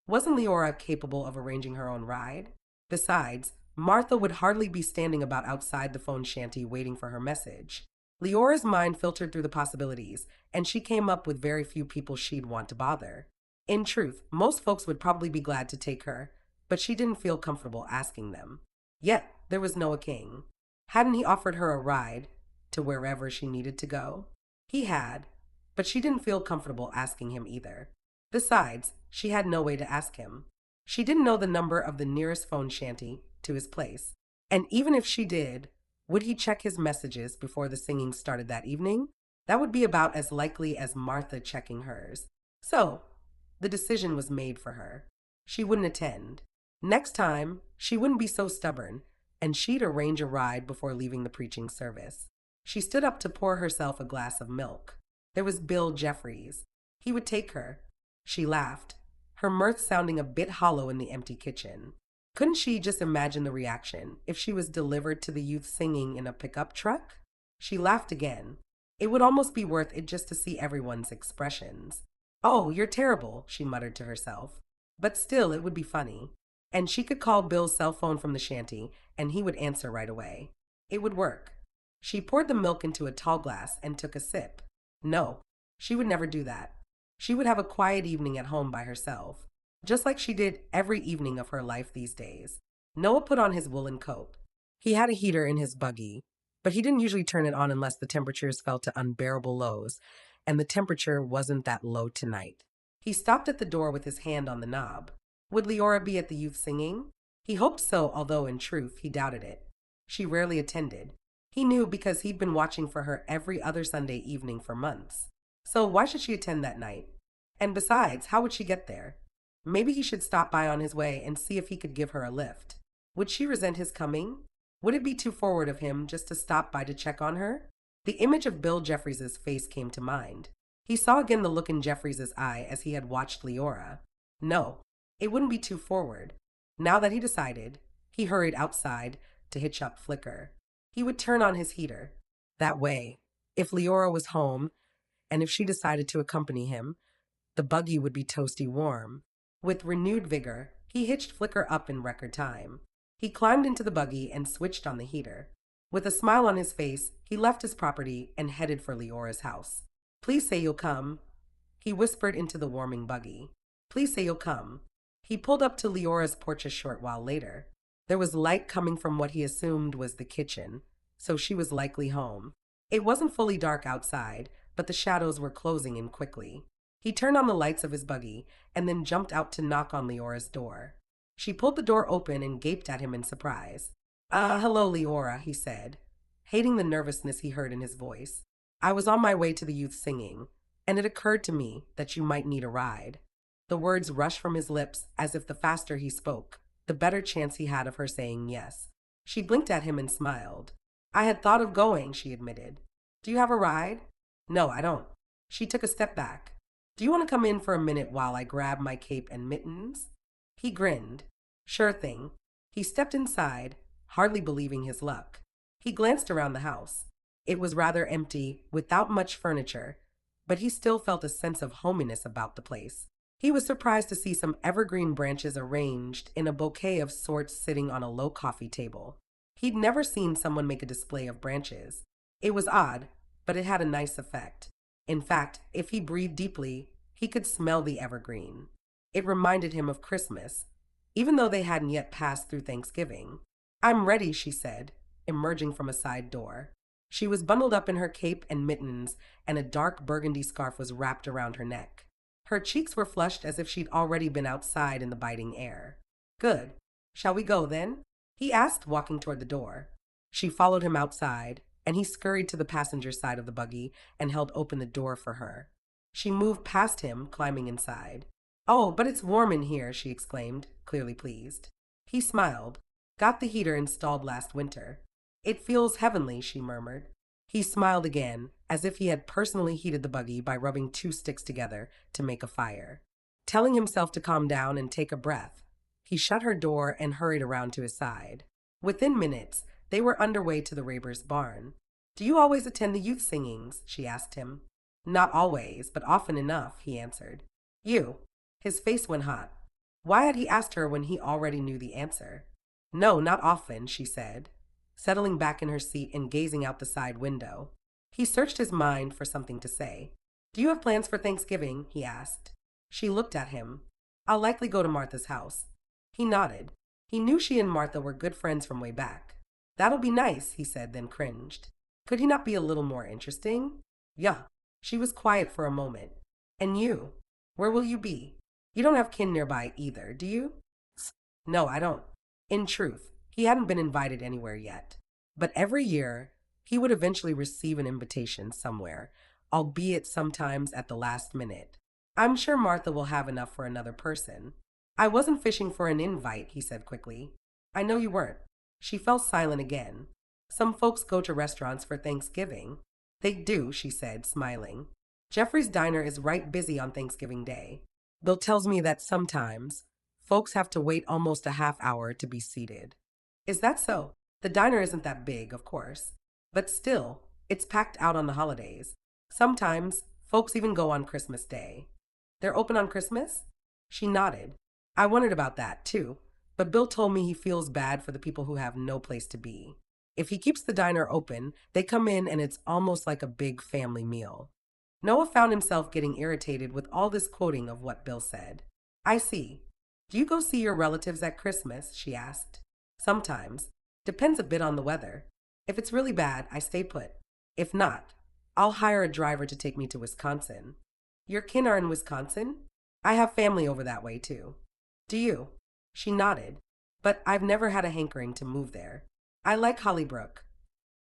Wasn't Leora capable of arranging her own ride? Besides, Martha would hardly be standing about outside the phone shanty waiting for her message. Leora's mind filtered through the possibilities, and she came up with very few people she'd want to bother. In truth, most folks would probably be glad to take her, but she didn't feel comfortable asking them. Yet, there was Noah King. Hadn't he offered her a ride to wherever she needed to go? He had, but she didn't feel comfortable asking him either. Besides, she had no way to ask him. She didn't know the number of the nearest phone shanty to his place. And even if she did, would he check his messages before the singing started that evening? That would be about as likely as Martha checking hers. So, the decision was made for her. She wouldn't attend. Next time, she wouldn't be so stubborn, and she'd arrange a ride before leaving the preaching service. She stood up to pour herself a glass of milk. There was Bill Jeffreys. He would take her. She laughed, her mirth sounding a bit hollow in the empty kitchen. Couldn't she just imagine the reaction if she was delivered to the youth singing in a pickup truck? She laughed again. It would almost be worth it just to see everyone's expressions. "Oh, you're terrible," she muttered to herself. But still, it would be funny. And she could call Bill's cell phone from the shanty, and he would answer right away. It would work. She poured the milk into a tall glass and took a sip. No, she would never do that. She would have a quiet evening at home by herself, just like she did every evening of her life these days. Noah put on his woolen coat. He had a heater in his buggy, but he didn't usually turn it on unless the temperatures fell to unbearable lows, and the temperature wasn't that low tonight. He stopped at the door with his hand on the knob. Would Leora be at the youth singing? He hoped so, although in truth he doubted it. She rarely attended. He knew because he'd been watching for her every other Sunday evening for months. So why should she attend that night? And besides, how would she get there? Maybe he should stop by on his way and see if he could give her a lift. Would she resent his coming? Would it be too forward of him just to stop by to check on her? The image of Bill Jeffreys' face came to mind. He saw again the look in Jeffreys' eye as he had watched Leora. No, it wouldn't be too forward. Now that he decided, he hurried outside to hitch up Flicker. He would turn on his heater. That way, if Leora was home, and if she decided to accompany him, the buggy would be toasty warm. With renewed vigor, he hitched Flicker up in record time. He climbed into the buggy and switched on the heater. With a smile on his face, he left his property and headed for Leora's house. "Please say you'll come," he whispered into the warming buggy. "Please say you'll come." He pulled up to Leora's porch a short while later. There was light coming from what he assumed was the kitchen, so she was likely home. It wasn't fully dark outside, but the shadows were closing in quickly. He turned on the lights of his buggy and then jumped out to knock on Leora's door. She pulled the door open and gaped at him in surprise. Hello, Leora," he said, hating the nervousness he heard in his voice. "I was on my way to the youth singing, and it occurred to me that you might need a ride." The words rushed from his lips as if the faster he spoke, the better chance he had of her saying yes. She blinked at him and smiled. "I had thought of going," she admitted. "Do you have a ride?" "No, I don't." She took a step back. "Do you want to come in for a minute while I grab my cape and mittens?" He grinned. "Sure thing." He stepped inside, hardly believing his luck. He glanced around the house. It was rather empty, without much furniture, but he still felt a sense of hominess about the place. He was surprised to see some evergreen branches arranged in a bouquet of sorts sitting on a low coffee table. He'd never seen someone make a display of branches. It was odd, but it had a nice effect. In fact, if he breathed deeply, he could smell the evergreen. It reminded him of Christmas, even though they hadn't yet passed through Thanksgiving. "I'm ready," she said, emerging from a side door. She was bundled up in her cape and mittens, and a dark burgundy scarf was wrapped around her neck. Her cheeks were flushed as if she'd already been outside in the biting air. "Good. Shall we go, then?" he asked, walking toward the door. She followed him outside, and he scurried to the passenger side of the buggy and held open the door for her. She moved past him, climbing inside. "Oh, but it's warm in here," she exclaimed, clearly pleased. He smiled. "Got the heater installed last winter." "It feels heavenly," she murmured. He smiled again, as if he had personally heated the buggy by rubbing two sticks together to make a fire. Telling himself to calm down and take a breath, he shut her door and hurried around to his side. Within minutes, they were underway to the Rabers' barn. "Do you always attend the youth singings?" she asked him. Not always, but often enough, he answered. You. His face went hot. Why had he asked her when he already knew the answer? No, not often, she said, settling back in her seat and gazing out the side window. He searched his mind for something to say. Do you have plans for Thanksgiving? He asked. She looked at him. I'll likely go to Martha's house. He nodded. He knew she and Martha were good friends from way back. That'll be nice, he said, then cringed. Could he not be a little more interesting? Yeah. She was quiet for a moment. And you? Where will you be? You don't have kin nearby either, do you? No, I don't. In truth, he hadn't been invited anywhere yet. But every year, he would eventually receive an invitation somewhere, albeit sometimes at the last minute. I'm sure Martha will have enough for another person. I wasn't fishing for an invite, he said quickly. I know you weren't. She fell silent again. Some folks go to restaurants for Thanksgiving. They do, she said, smiling. Jeffrey's diner is right busy on Thanksgiving Day. Bill tells me that sometimes folks have to wait almost a half hour to be seated. Is that so? The diner isn't that big, of course. But still, it's packed out on the holidays. Sometimes folks even go on Christmas Day. They're open on Christmas? She nodded. I wondered about that, too. But Bill told me he feels bad for the people who have no place to be. If he keeps the diner open, they come in and it's almost like a big family meal. Noah found himself getting irritated with all this quoting of what Bill said. I see. Do you go see your relatives at Christmas? She asked. Sometimes. Depends a bit on the weather. If it's really bad, I stay put. If not, I'll hire a driver to take me to Wisconsin. Your kin are in Wisconsin? I have family over that way, too. Do you? She nodded. But I've never had a hankering to move there. I like Hollybrook.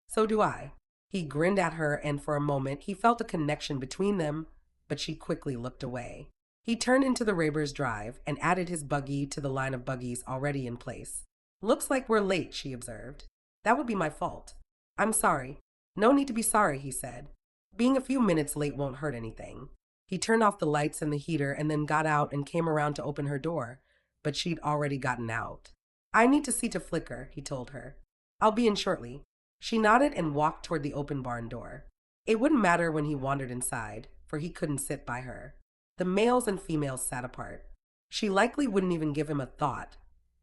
So do I. He grinned at her, and for a moment he felt a connection between them, but she quickly looked away. He turned into the Rabers Drive and added his buggy to the line of buggies already in place. Looks like we're late, she observed. That would be my fault. I'm sorry. No need to be sorry, he said. Being a few minutes late won't hurt anything. He turned off the lights and the heater and then got out and came around to open her door, but she'd already gotten out. I need to see to Flicker, he told her. I'll be in shortly. She nodded and walked toward the open barn door. It wouldn't matter when he wandered inside, for he couldn't sit by her. The males and females sat apart. She likely wouldn't even give him a thought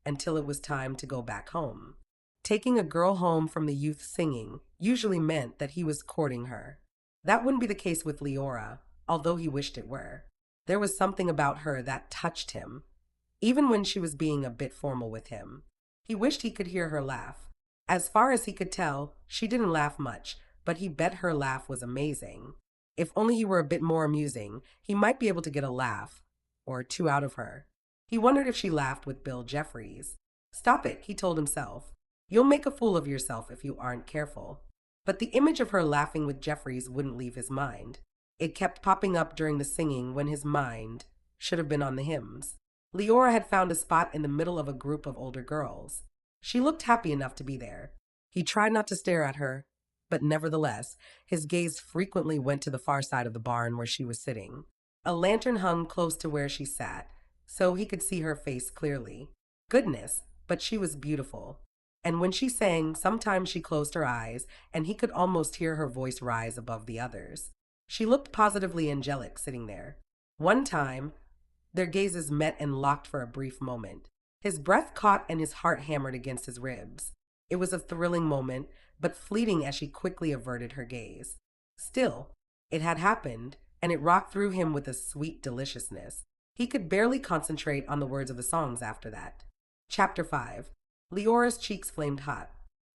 until it was time to go back home. Taking a girl home from the youth singing usually meant that he was courting her. That wouldn't be the case with Leora, although he wished it were. There was something about her that touched him, even when she was being a bit formal with him. He wished he could hear her laugh. As far as he could tell, she didn't laugh much, but he bet her laugh was amazing. If only he were a bit more amusing, he might be able to get a laugh or two out of her. He wondered if she laughed with Bill Jeffreys. Stop it, he told himself. You'll make a fool of yourself if you aren't careful. But the image of her laughing with Jeffreys wouldn't leave his mind. It kept popping up during the singing when his mind should have been on the hymns. Leora had found a spot in the middle of a group of older girls. She looked happy enough to be there. He tried not to stare at her, but nevertheless, his gaze frequently went to the far side of the barn where she was sitting. A lantern hung close to where she sat, so he could see her face clearly. Goodness, but she was beautiful. And when she sang, sometimes she closed her eyes, and he could almost hear her voice rise above the others. She looked positively angelic sitting there. One time, their gazes met and locked for a brief moment. His breath caught and his heart hammered against his ribs. It was a thrilling moment, but fleeting as she quickly averted her gaze. Still, it had happened, and it rocked through him with a sweet deliciousness. He could barely concentrate on the words of the songs after that. Chapter 5. Leora's cheeks flamed hot.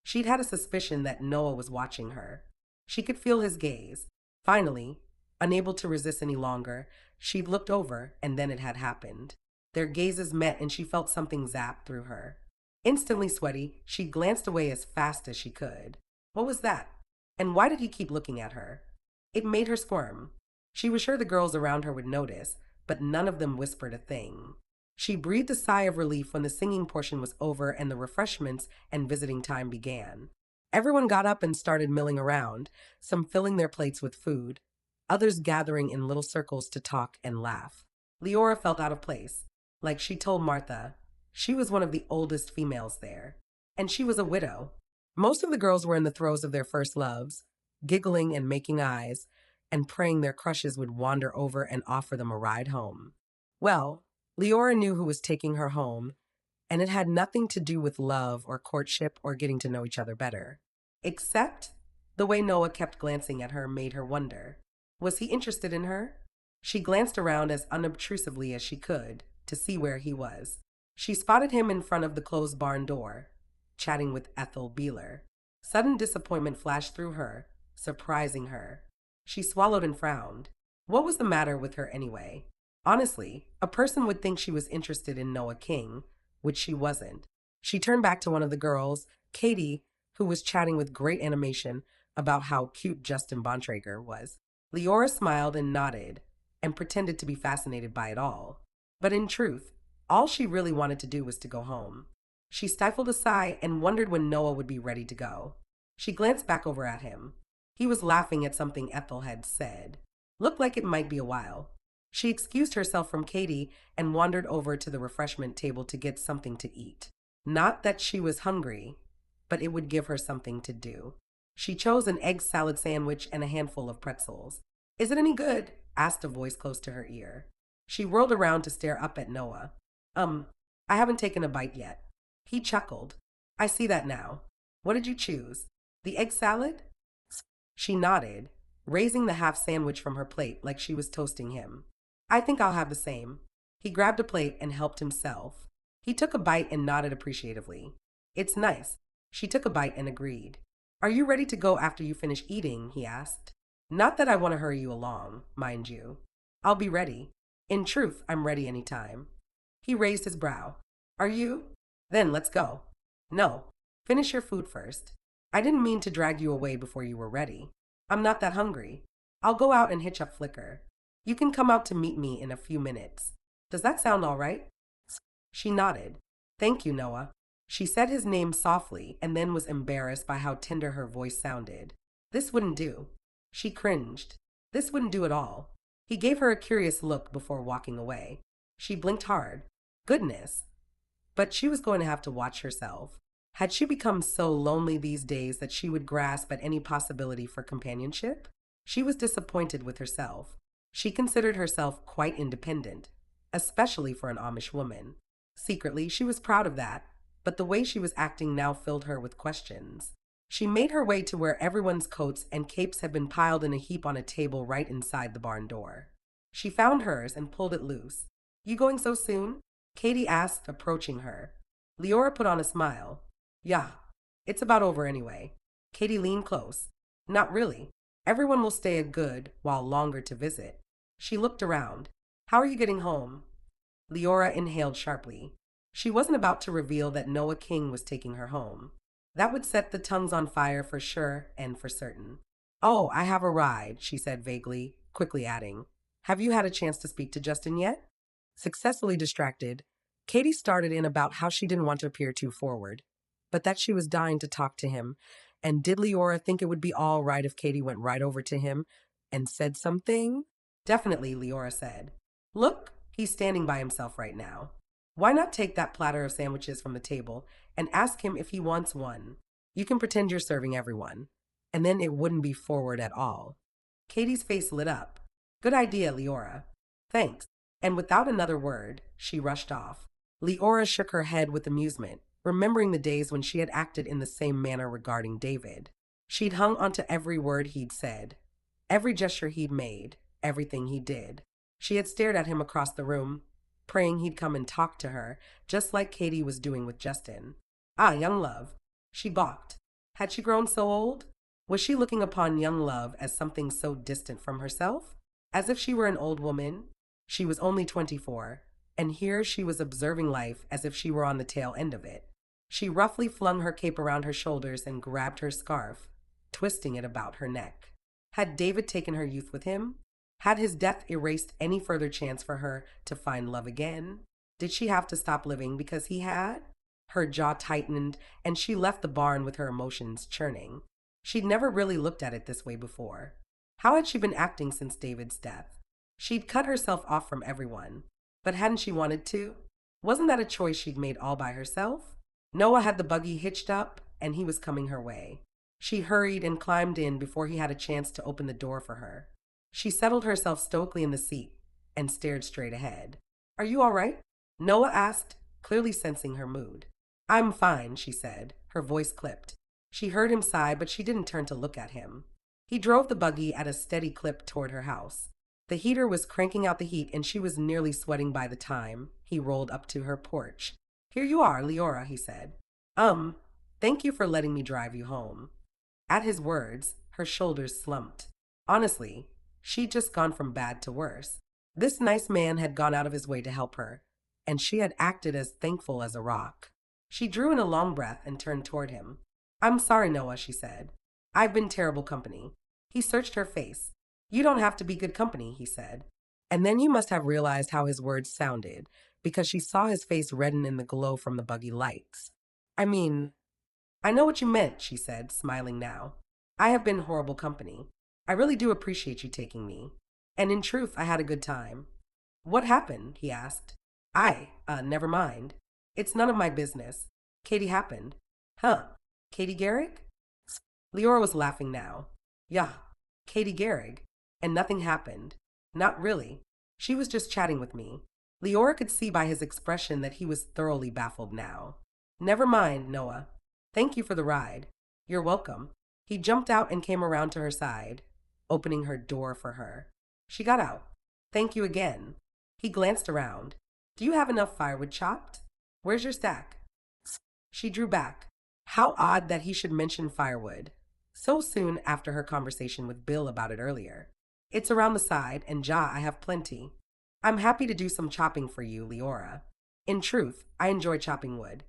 She'd had a suspicion that Noah was watching her. She could feel his gaze. Finally, unable to resist any longer, she'd looked over, and then it had happened. Their gazes met and she felt something zap through her. Instantly sweaty, she glanced away as fast as she could. What was that? And why did he keep looking at her? It made her squirm. She was sure the girls around her would notice, but none of them whispered a thing. She breathed a sigh of relief when the singing portion was over and the refreshments and visiting time began. Everyone got up and started milling around, some filling their plates with food, others gathering in little circles to talk and laugh. Leora felt out of place. Like she told Martha, she was one of the oldest females there, and she was a widow. Most of the girls were in the throes of their first loves, giggling and making eyes, and praying their crushes would wander over and offer them a ride home. Well, Leora knew who was taking her home, and it had nothing to do with love or courtship or getting to know each other better. Except the way Noah kept glancing at her made her wonder. Was he interested in her? She glanced around as unobtrusively as she could to see where he was. She spotted him in front of the closed barn door, chatting with Ethel Beeler. Sudden disappointment flashed through her, surprising her. She swallowed and frowned. What was the matter with her anyway? Honestly, a person would think she was interested in Noah King, which she wasn't. She turned back to one of the girls, Katie, who was chatting with great animation about how cute Justin Bontrager was. Leora smiled and nodded and pretended to be fascinated by it all. But in truth, all she really wanted to do was to go home. She stifled a sigh and wondered when Noah would be ready to go. She glanced back over at him. He was laughing at something Ethel had said. Looked like it might be a while. She excused herself from Katie and wandered over to the refreshment table to get something to eat. Not that she was hungry, but it would give her something to do. She chose an egg salad sandwich and a handful of pretzels. Is it any good? Asked a voice close to her ear. She whirled around to stare up at Noah. I haven't taken a bite yet. He chuckled. I see that now. What did you choose? The egg salad? She nodded, raising the half sandwich from her plate like she was toasting him. I think I'll have the same. He grabbed a plate and helped himself. He took a bite and nodded appreciatively. It's nice. She took a bite and agreed. Are you ready to go after you finish eating? He asked. Not that I want to hurry you along, mind you. I'll be ready. In truth, I'm ready any time. He raised his brow. Are you? Then let's go. No. Finish your food first. I didn't mean to drag you away before you were ready. I'm not that hungry. I'll go out and hitch up Flickr. You can come out to meet me in a few minutes. Does that sound all right? She nodded. Thank you, Noah. She said his name softly and then was embarrassed by how tender her voice sounded. This wouldn't do. She cringed. This wouldn't do at all. He gave her a curious look before walking away. She blinked hard. Goodness. But she was going to have to watch herself. Had she become so lonely these days that she would grasp at any possibility for companionship? She was disappointed with herself. She considered herself quite independent, especially for an Amish woman. Secretly, she was proud of that, but the way she was acting now filled her with questions. She made her way to where everyone's coats and capes had been piled in a heap on a table right inside the barn door. She found hers and pulled it loose. You going so soon? Katie asked, approaching her. Leora put on a smile. Yeah, it's about over anyway. Katie leaned close. Not really. Everyone will stay a good while longer to visit. She looked around. How are you getting home? Leora inhaled sharply. She wasn't about to reveal that Noah King was taking her home. That would set the tongues on fire for sure and for certain. Oh, I have a ride, she said vaguely, quickly adding. Have you had a chance to speak to Justin yet? Successfully distracted, Katie started in about how she didn't want to appear too forward, but that she was dying to talk to him. And did Leora think it would be all right if Katie went right over to him and said something? Definitely, Leora said. Look, he's standing by himself right now. Why not take that platter of sandwiches from the table and ask him if he wants one? You can pretend you're serving everyone, and then it wouldn't be forward at all. Katie's face lit up. Good idea, Leora. Thanks. And without another word, she rushed off. Leora shook her head with amusement, remembering the days when she had acted in the same manner regarding David. She'd hung onto every word he'd said, every gesture he'd made, everything he did. She had stared at him across the room, praying he'd come and talk to her, just like Katie was doing with Justin. Ah, young love. She balked. Had she grown so old? Was she looking upon young love as something so distant from herself? As if she were an old woman? She was only 24, and here she was observing life as if she were on the tail end of it. She roughly flung her cape around her shoulders and grabbed her scarf, twisting it about her neck. Had David taken her youth with him? Had his death erased any further chance for her to find love again? Did she have to stop living because he had? Her jaw tightened, and she left the barn with her emotions churning. She'd never really looked at it this way before. How had she been acting since David's death? She'd cut herself off from everyone, but hadn't she wanted to? Wasn't that a choice she'd made all by herself? Noah had the buggy hitched up, and he was coming her way. She hurried and climbed in before he had a chance to open the door for her. She settled herself stoically in the seat and stared straight ahead. Are you all right? Noah asked, clearly sensing her mood. I'm fine, she said, her voice clipped. She heard him sigh, but she didn't turn to look at him. He drove the buggy at a steady clip toward her house. The heater was cranking out the heat, and she was nearly sweating by the time he rolled up to her porch. Here you are, Leora, he said. Thank you for letting me drive you home. At his words, her shoulders slumped. Honestly, she'd just gone from bad to worse. This nice man had gone out of his way to help her, and she had acted as thankful as a rock. She drew in a long breath and turned toward him. I'm sorry, Noah, she said. I've been terrible company. He searched her face. You don't have to be good company, he said. And then you must have realized how his words sounded, because she saw his face redden in the glow from the buggy lights. I know what you meant, she said, smiling now. I have been horrible company. I really do appreciate you taking me. And in truth, I had a good time. What happened? He asked. Never mind. It's none of my business. Katie happened. Huh? Katie Garrick? Leora was laughing now. Yeah, Katie Garrick. And nothing happened. Not really. She was just chatting with me. Leora could see by his expression that he was thoroughly baffled now. Never mind, Noah. Thank you for the ride. You're welcome. He jumped out and came around to her side, opening her door for her. She got out. Thank you again. He glanced around. Do you have enough firewood chopped? Where's your stack? She drew back. How odd that he should mention firewood so soon after her conversation with Bill about it earlier. It's around the side, and I have plenty. I'm happy to do some chopping for you, Leora. In truth, I enjoy chopping wood.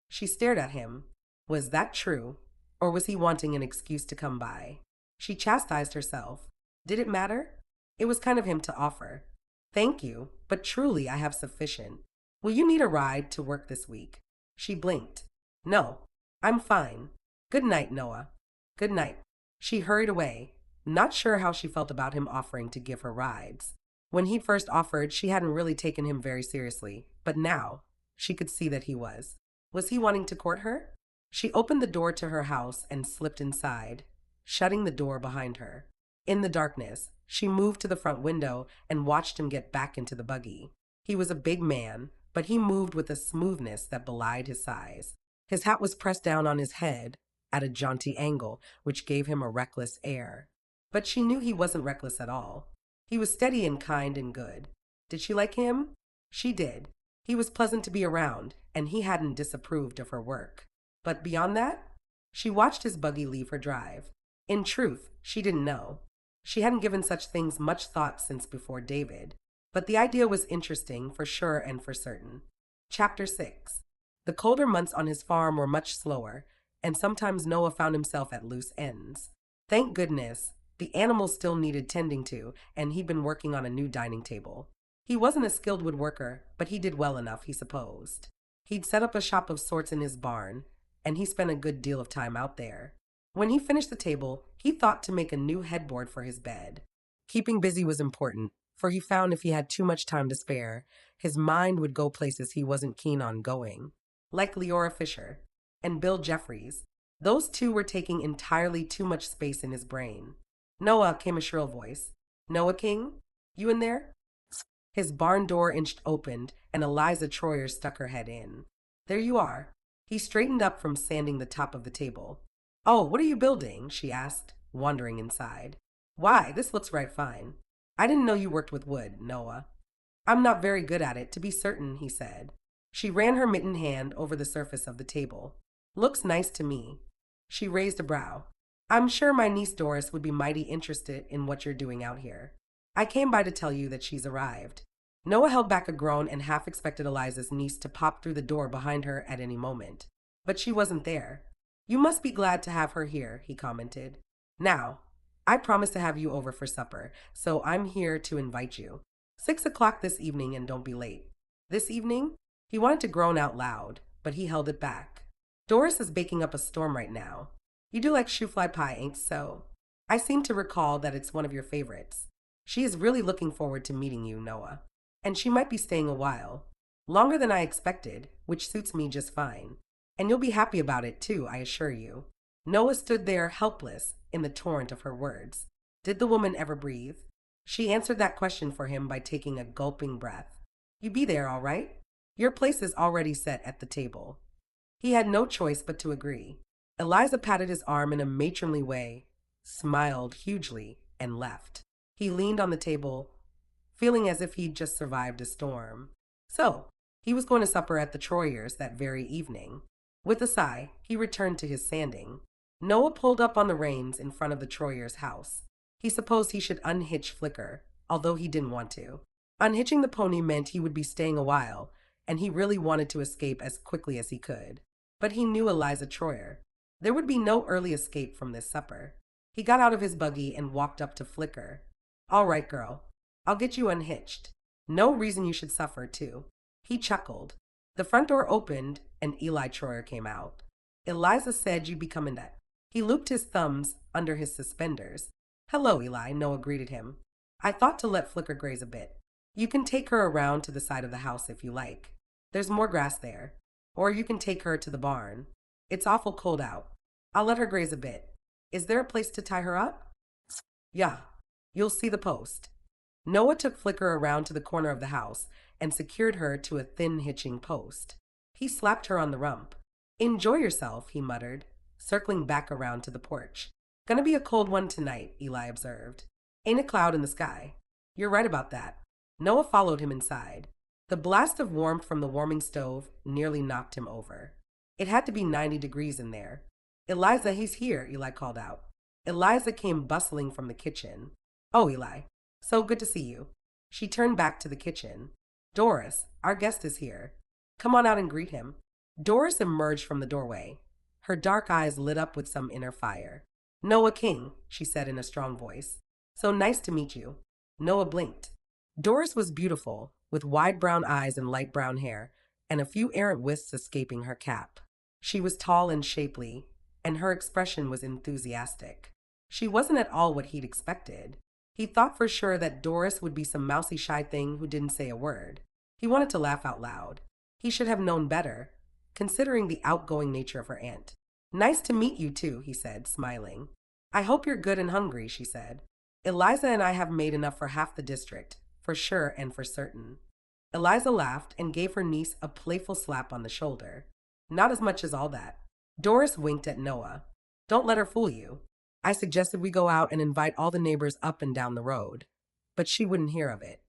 She stared at him. Was that true, or was he wanting an excuse to come by? She chastised herself. Did it matter? It was kind of him to offer. Thank you, but truly I have sufficient. Will you need a ride to work this week? She blinked. No, I'm fine. Good night, Noah. Good night. She hurried away, not sure how she felt about him offering to give her rides. When he first offered, she hadn't really taken him very seriously, but now she could see that he was. Was he wanting to court her? She opened the door to her house and slipped inside, shutting the door behind her. In the darkness, she moved to the front window and watched him get back into the buggy. He was a big man, but he moved with a smoothness that belied his size. His hat was pressed down on his head at a jaunty angle, which gave him a reckless air. But she knew he wasn't reckless at all. He was steady and kind and good. Did she like him? She did. He was pleasant to be around, and he hadn't disapproved of her work. But beyond that, she watched his buggy leave her drive. In truth, she didn't know. She hadn't given such things much thought since before David, but the idea was interesting for sure and for certain. Chapter 6. The colder months on his farm were much slower, and sometimes Noah found himself at loose ends. Thank goodness, the animals still needed tending to, and he'd been working on a new dining table. He wasn't a skilled woodworker, but he did well enough, he supposed. He'd set up a shop of sorts in his barn, and he spent a good deal of time out there. When he finished the table, he thought to make a new headboard for his bed. Keeping busy was important, for he found if he had too much time to spare, his mind would go places he wasn't keen on going. Like Leora Fisher and Bill Jeffreys, those two were taking entirely too much space in his brain. Noah, came a shrill voice. Noah King? You in there? His barn door inched open, and Eliza Troyer stuck her head in. There you are. He straightened up from sanding the top of the table. Oh, what are you building? She asked, wandering inside. Why, this looks right fine. I didn't know you worked with wood, Noah. I'm not very good at it, to be certain, he said. She ran her mittened hand over the surface of the table. Looks nice to me. She raised a brow. I'm sure my niece Doris would be mighty interested in what you're doing out here. I came by to tell you that she's arrived. Noah held back a groan and half expected Eliza's niece to pop through the door behind her at any moment. But she wasn't there. You must be glad to have her here, he commented. Now, I promised to have you over for supper, so I'm here to invite you. 6 o'clock this evening, and don't be late. This evening? He wanted to groan out loud, but he held it back. Doris is baking up a storm right now. You do like shoofly pie, ain't so? I seem to recall that it's one of your favorites. She is really looking forward to meeting you, Noah. And she might be staying a while. Longer than I expected, which suits me just fine. And you'll be happy about it too, I assure you. Noah stood there helpless in the torrent of her words. Did the woman ever breathe? She answered that question for him by taking a gulping breath. You be there, all right? Your place is already set at the table. He had no choice but to agree. Eliza patted his arm in a matronly way, smiled hugely, and left. He leaned on the table, feeling as if he'd just survived a storm. So, he was going to supper at the Troyers that very evening. With a sigh, he returned to his sanding. Noah pulled up on the reins in front of the Troyers' house. He supposed he should unhitch Flicker, although he didn't want to. Unhitching the pony meant he would be staying a while, and he really wanted to escape as quickly as he could. But he knew Eliza Troyer. There would be no early escape from this supper. He got out of his buggy and walked up to Flicker. All right, girl. I'll get you unhitched. No reason you should suffer, too. He chuckled. The front door opened, and Eli Troyer came out. Eliza said you'd be coming back. He looped his thumbs under his suspenders. Hello, Eli, Noah greeted him. I thought to let Flicker graze a bit. You can take her around to the side of the house if you like. There's more grass there. Or you can take her to the barn. It's awful cold out. I'll let her graze a bit. Is there a place to tie her up? Yeah, you'll see the post. Noah took Flicker around to the corner of the house and secured her to a thin hitching post. He slapped her on the rump. Enjoy yourself, he muttered, circling back around to the porch. Gonna be a cold one tonight, Eli observed. Ain't a cloud in the sky. You're right about that. Noah followed him inside. The blast of warmth from the warming stove nearly knocked him over. It had to be 90 degrees in there. Eliza, he's here, Eli called out. Eliza came bustling from the kitchen. Oh, Eli, so good to see you. She turned back to the kitchen. Doris, our guest is here. Come on out and greet him. Doris emerged from the doorway. Her dark eyes lit up with some inner fire. Noah King, she said in a strong voice. So nice to meet you. Noah blinked. Doris was beautiful, with wide brown eyes and light brown hair, and a few errant wisps escaping her cap. She was tall and shapely, and her expression was enthusiastic. She wasn't at all what he'd expected. He thought for sure that Doris would be some mousy shy thing who didn't say a word. He wanted to laugh out loud. He should have known better, considering the outgoing nature of her aunt. Nice to meet you too, he said, smiling. I hope you're good and hungry, she said. Eliza and I have made enough for half the district, for sure and for certain. Eliza laughed and gave her niece a playful slap on the shoulder. Not as much as all that. Doris winked at Noah. Don't let her fool you. I suggested we go out and invite all the neighbors up and down the road, but she wouldn't hear of it.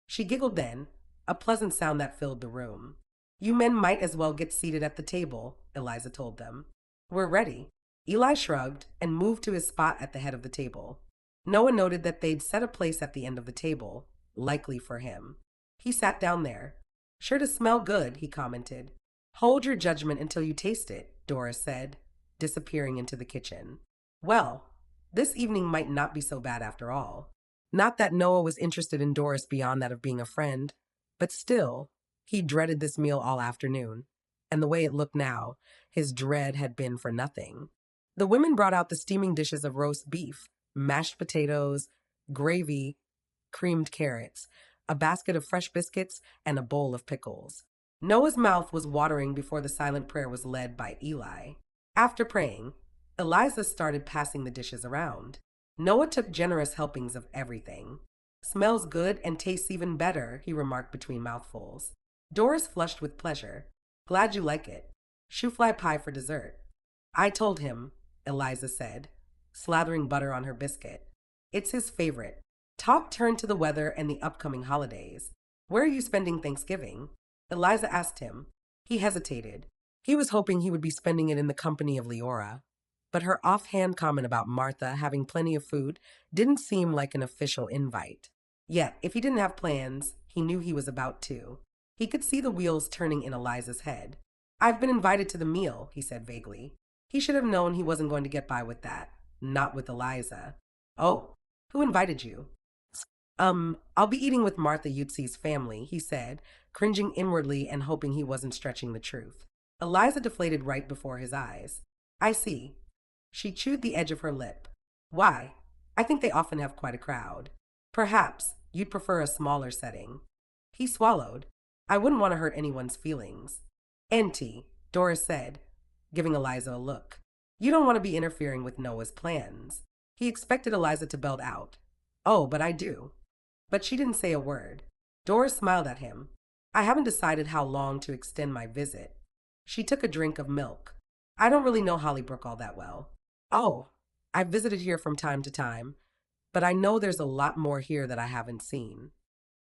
She giggled then, a pleasant sound that filled the room. You men might as well get seated at the table, Eliza told them. We're ready. Eli shrugged and moved to his spot at the head of the table. Noah noted that they'd set a place at the end of the table, likely for him. He sat down there. Sure to smell good, he commented. Hold your judgment until you taste it, Doris said, disappearing into the kitchen. Well, this evening might not be so bad after all. Not that Noah was interested in Doris beyond that of being a friend, but still, he dreaded this meal all afternoon, and the way it looked now, his dread had been for nothing. The women brought out the steaming dishes of roast beef, mashed potatoes, gravy, creamed carrots, a basket of fresh biscuits, and a bowl of pickles. Noah's mouth was watering before the silent prayer was led by Eli. After praying, Eliza started passing the dishes around. Noah took generous helpings of everything. Smells good and tastes even better, he remarked between mouthfuls. Doris flushed with pleasure. Glad you like it. Shoofly pie for dessert. I told him, Eliza said, slathering butter on her biscuit. It's his favorite. Talk turned to the weather and the upcoming holidays. Where are you spending Thanksgiving? Eliza asked him. He hesitated. He was hoping he would be spending it in the company of Leora. But her offhand comment about Martha having plenty of food didn't seem like an official invite. Yet, if he didn't have plans, he knew he was about to. He could see the wheels turning in Eliza's head. I've been invited to the meal, he said vaguely. He should have known he wasn't going to get by with that. Not with Eliza. Oh, who invited you? I'll be eating with Martha Utzi's family, he said, cringing inwardly and hoping he wasn't stretching the truth. Eliza deflated right before his eyes. I see. She chewed the edge of her lip. Why? I think they often have quite a crowd. Perhaps you'd prefer a smaller setting. He swallowed. I wouldn't want to hurt anyone's feelings. Auntie, Doris said, giving Eliza a look. You don't want to be interfering with Noah's plans. He expected Eliza to belt out. Oh, but I do. but she didn't say a word. Doris smiled at him. I haven't decided how long to extend my visit. She took a drink of milk. I don't really know Hollybrook all that well. Oh, I've visited here from time to time, but I know there's a lot more here that I haven't seen.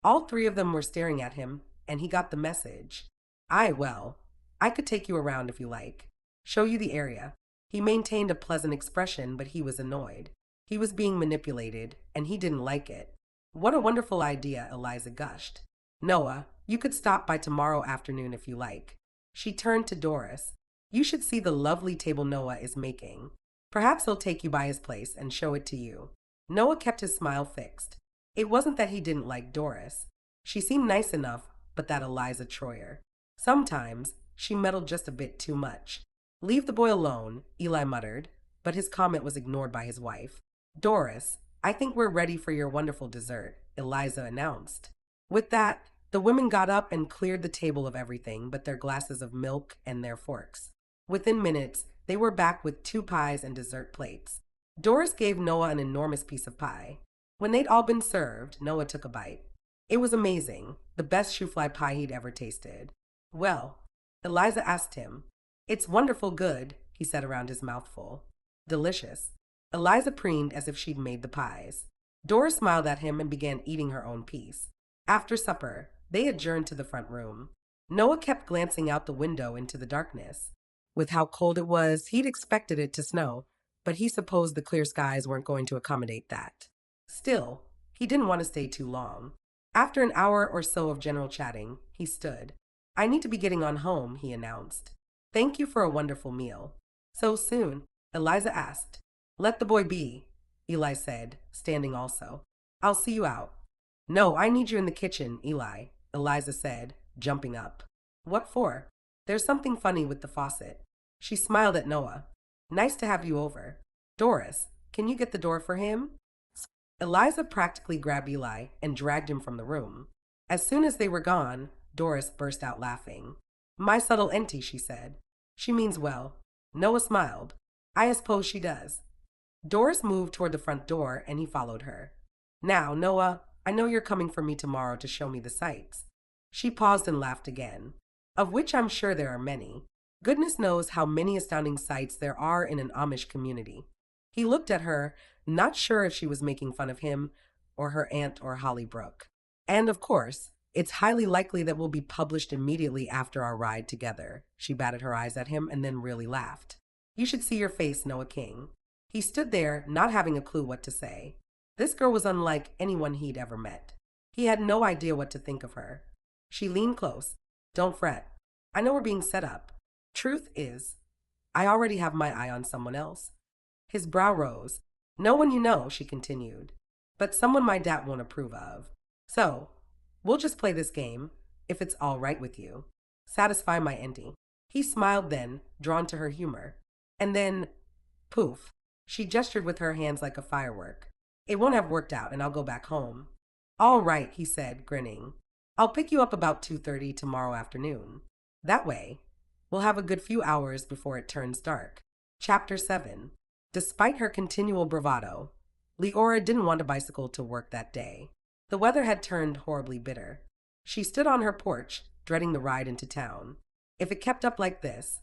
All three of them were staring at him, and he got the message. Well, I could take you around if you like. Show you the area. He maintained a pleasant expression, but he was annoyed. He was being manipulated, and he didn't like it. What a wonderful idea, Eliza gushed. Noah, you could stop by tomorrow afternoon if you like. She turned to Doris. You should see the lovely table Noah is making. Perhaps he'll take you by his place and show it to you. Noah kept his smile fixed. It wasn't that he didn't like Doris. She seemed nice enough, but that Eliza Troyer. Sometimes she meddled just a bit too much. Leave the boy alone, Eli muttered, but his comment was ignored by his wife. Doris, I think we're ready for your wonderful dessert, Eliza announced. With that, the women got up and cleared the table of everything but their glasses of milk and their forks. Within minutes, they were back with 2 pies and dessert plates. Doris gave Noah an enormous piece of pie. When they'd all been served, Noah took a bite. It was amazing, the best shoe-fly pie he'd ever tasted. Well, Eliza asked him. It's wonderful good, he said around his mouthful. Delicious. Eliza preened as if she'd made the pies. Doris smiled at him and began eating her own piece. After supper, they adjourned to the front room. Noah kept glancing out the window into the darkness. With how cold it was, he'd expected it to snow, but he supposed the clear skies weren't going to accommodate that. Still, he didn't want to stay too long. After an hour or so of general chatting, he stood. I need to be getting on home, he announced. Thank you for a wonderful meal. So soon? Eliza asked. Let the boy be, Eli said, standing also. I'll see you out. No, I need you in the kitchen, Eli, Eliza said, jumping up. What for? There's something funny with the faucet. She smiled at Noah. Nice to have you over. Doris, can you get the door for him? Eliza practically grabbed Eli and dragged him from the room. As soon as they were gone, Doris burst out laughing. My subtle auntie, she said. She means well. Noah smiled. I suppose she does. Doris moved toward the front door and he followed her. Now, Noah, I know you're coming for me tomorrow to show me the sights. She paused and laughed again. Of which I'm sure there are many. Goodness knows how many astounding sights there are in an Amish community. He looked at her, not sure if she was making fun of him or her aunt or Hollybrook. And of course, it's highly likely that we'll be published immediately after our ride together. She batted her eyes at him and then really laughed. You should see your face, Noah King. He stood there, not having a clue what to say. This girl was unlike anyone he'd ever met. He had no idea what to think of her. She leaned close. Don't fret. I know we're being set up. Truth is, I already have my eye on someone else. His brow rose. No one you know, she continued, but someone my dad won't approve of. So, we'll just play this game, if it's all right with you. Satisfy my auntie. He smiled then, drawn to her humor. And then, poof, she gestured with her hands like a firework. It won't have worked out and I'll go back home. All right, he said, grinning. I'll pick you up about 2:30 tomorrow afternoon. That way, we'll have a good few hours before it turns dark. Chapter 7. Despite her continual bravado, Leora didn't want to bicycle to work that day. The weather had turned horribly bitter. She stood on her porch, dreading the ride into town. If it kept up like this,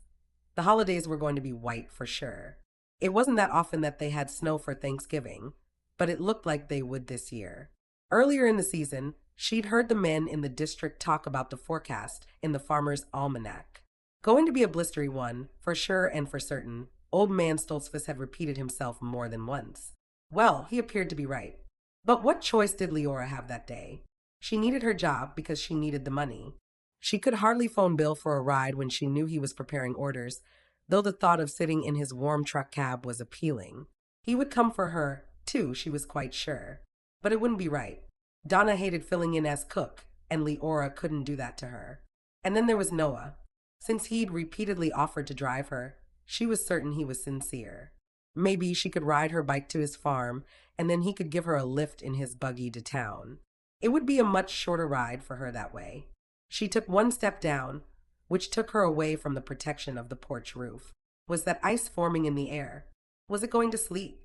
the holidays were going to be white for sure. It wasn't that often that they had snow for Thanksgiving, but it looked like they would this year. Earlier in the season, she'd heard the men in the district talk about the forecast in the Farmer's Almanac. Going to be a blistery one, for sure and for certain, Old Man Stoltzfus had repeated himself more than once. Well, he appeared to be right. But what choice did Leora have that day? She needed her job because she needed the money. She could hardly phone Bill for a ride when she knew he was preparing orders, though the thought of sitting in his warm truck cab was appealing. He would come for her, too, she was quite sure. But it wouldn't be right. Donna hated filling in as cook, and Leora couldn't do that to her. And then there was Noah. Since he'd repeatedly offered to drive her, she was certain he was sincere. Maybe she could ride her bike to his farm, and then he could give her a lift in his buggy to town. It would be a much shorter ride for her that way. She took one step down, which took her away from the protection of the porch roof. Was that ice forming in the air? Was it going to sleet?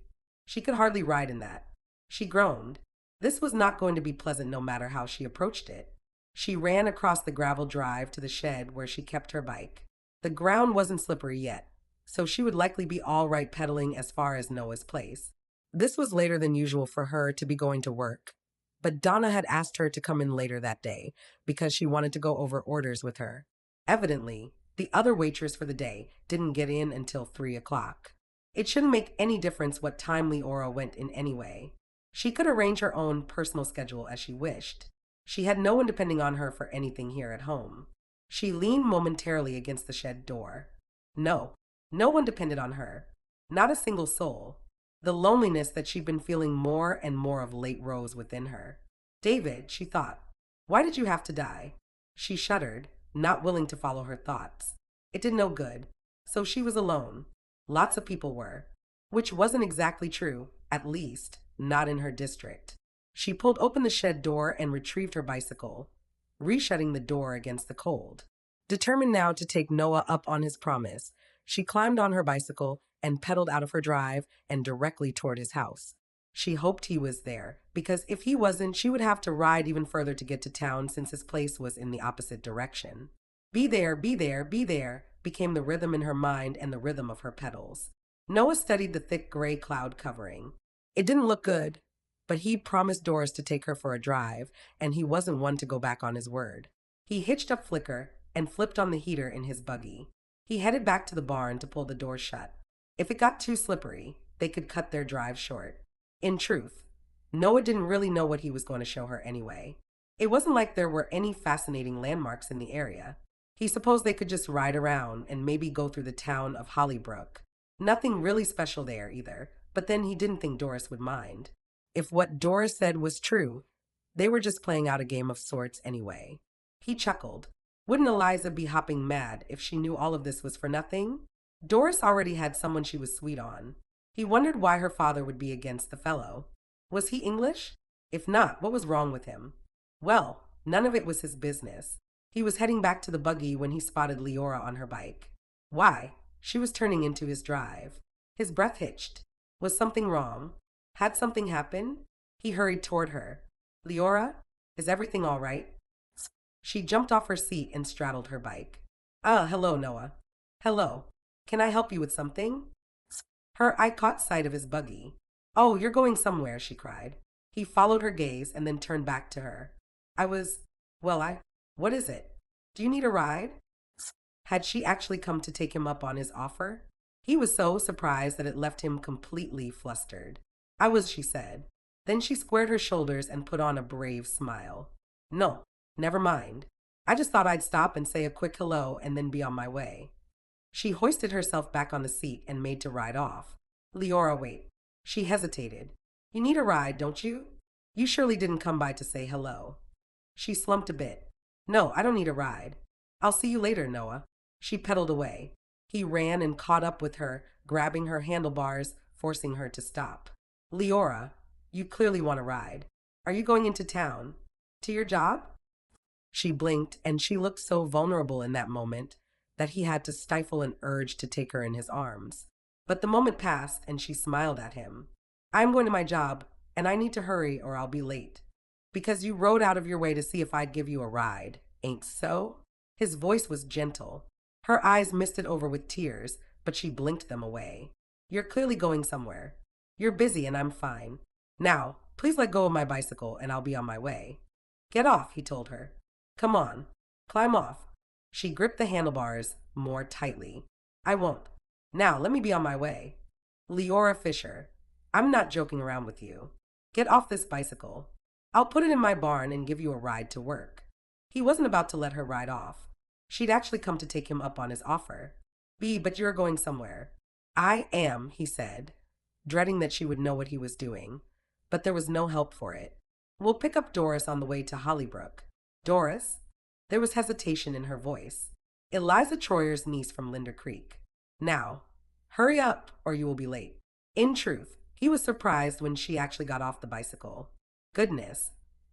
She could hardly ride in that. She groaned. This was not going to be pleasant no matter how she approached it. She ran across the gravel drive to the shed where she kept her bike. The ground wasn't slippery yet, so she would likely be all right pedaling as far as Noah's place. This was later than usual for her to be going to work, but Donna had asked her to come in later that day because she wanted to go over orders with her. Evidently, the other waitress for the day didn't get in until 3 o'clock. It shouldn't make any difference what time Leora went in anyway. She could arrange her own personal schedule as she wished. She had no one depending on her for anything here at home. She leaned momentarily against the shed door. No one depended on her. Not a single soul. The loneliness that she'd been feeling more and more of late rose within her. David, she thought, why did you have to die? She shuddered, not willing to follow her thoughts. It did no good. So she was alone. Lots of people were. Which wasn't exactly true, at least, not in her district. She pulled open the shed door and retrieved her bicycle, re-shutting the door against the cold. Determined now to take Noah up on his promise, she climbed on her bicycle and pedaled out of her drive and directly toward his house. She hoped he was there, because if he wasn't, she would have to ride even further to get to town since his place was in the opposite direction. Be there, be there, be there, became the rhythm in her mind and the rhythm of her pedals. Noah studied the thick gray cloud covering. It didn't look good, but he promised Doris to take her for a drive, and he wasn't one to go back on his word. He hitched up Flicker and flipped on the heater in his buggy. He headed back to the barn to pull the door shut. If it got too slippery, they could cut their drive short. In truth, Noah didn't really know what he was going to show her anyway. It wasn't like there were any fascinating landmarks in the area. He supposed they could just ride around and maybe go through the town of Hollybrook. Nothing really special there either, but then he didn't think Doris would mind. If what Doris said was true, they were just playing out a game of sorts anyway. He chuckled. Wouldn't Eliza be hopping mad if she knew all of this was for nothing? Doris already had someone she was sweet on. He wondered why her father would be against the fellow. Was he English? If not, what was wrong with him? Well, none of it was his business. He was heading back to the buggy when he spotted Leora on her bike. Why? She was turning into his drive. His breath hitched. Was something wrong? Had something happened? He hurried toward her. Leora, is everything all right? She jumped off her seat and straddled her bike. Hello, Noah. Hello. Can I help you with something? Her eye caught sight of his buggy. Oh, you're going somewhere, she cried. He followed her gaze and then turned back to her. What is it? Do you need a ride? Had she actually come to take him up on his offer? He was so surprised that it left him completely flustered. She said. Then she squared her shoulders and put on a brave smile. No, never mind. I just thought I'd stop and say a quick hello and then be on my way. She hoisted herself back on the seat and made to ride off. Leora, wait. She hesitated. You need a ride, don't you? You surely didn't come by to say hello. She slumped a bit. No, I don't need a ride. I'll see you later, Noah. She pedaled away. He ran and caught up with her, grabbing her handlebars, forcing her to stop. Leora, you clearly want a ride. Are you going into town? To your job? She blinked, and she looked so vulnerable in that moment that he had to stifle an urge to take her in his arms. But the moment passed, and she smiled at him. I'm going to my job, and I need to hurry or I'll be late. Because you rode out of your way to see if I'd give you a ride, ain't so? His voice was gentle. Her eyes misted over with tears, but she blinked them away. You're clearly going somewhere. You're busy and I'm fine. Now, please let go of my bicycle and I'll be on my way. Get off, he told her. Come on, climb off. She gripped the handlebars more tightly. I won't. Now, let me be on my way. Leora Fisher, I'm not joking around with you. Get off this bicycle. I'll put it in my barn and give you a ride to work. He wasn't about to let her ride off. She'd actually come to take him up on his offer. But you're going somewhere. I am, he said, dreading that she would know what he was doing. But there was no help for it. We'll pick up Doris on the way to Hollybrook. Doris? There was hesitation in her voice. Eliza Troyer's niece from Linder Creek. Now, hurry up or you will be late. In truth, he was surprised when she actually got off the bicycle. Goodness.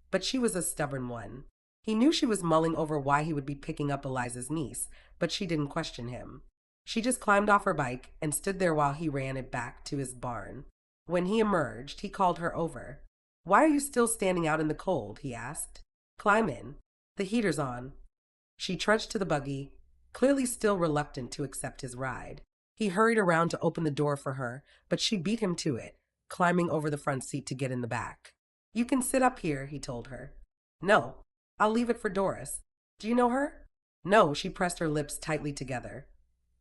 But she was a stubborn one. He knew she was mulling over why he would be picking up Eliza's niece, but she didn't question him. She just climbed off her bike and stood there while he ran it back to his barn. When he emerged, he called her over. Why are you still standing out in the cold? He asked. Climb in. The heater's on. She trudged to the buggy, clearly still reluctant to accept his ride. He hurried around to open the door for her, but she beat him to it, climbing over the front seat to get in the back. You can sit up here, he told her. No, I'll leave it for Doris. Do you know her? No, she pressed her lips tightly together,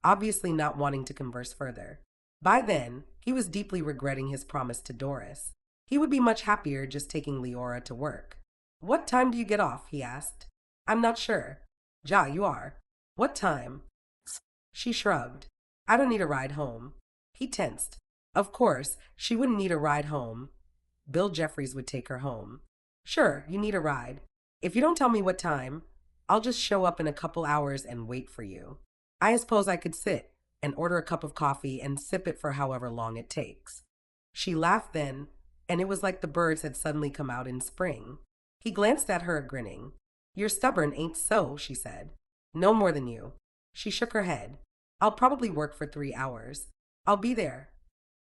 obviously not wanting to converse further. By then, he was deeply regretting his promise to Doris. He would be much happier just taking Leora to work. What time do you get off? He asked. I'm not sure. Ja, you are. What time? She shrugged. I don't need a ride home. He tensed. Of course, she wouldn't need a ride home. Bill Jeffreys would take her home. Sure, you need a ride. If you don't tell me what time, I'll just show up in a couple hours and wait for you. I suppose I could sit and order a cup of coffee and sip it for however long it takes. She laughed then, and it was like the birds had suddenly come out in spring. He glanced at her, grinning. You're stubborn, ain't so, she said. No more than you. She shook her head. I'll probably work for 3 hours. I'll be there.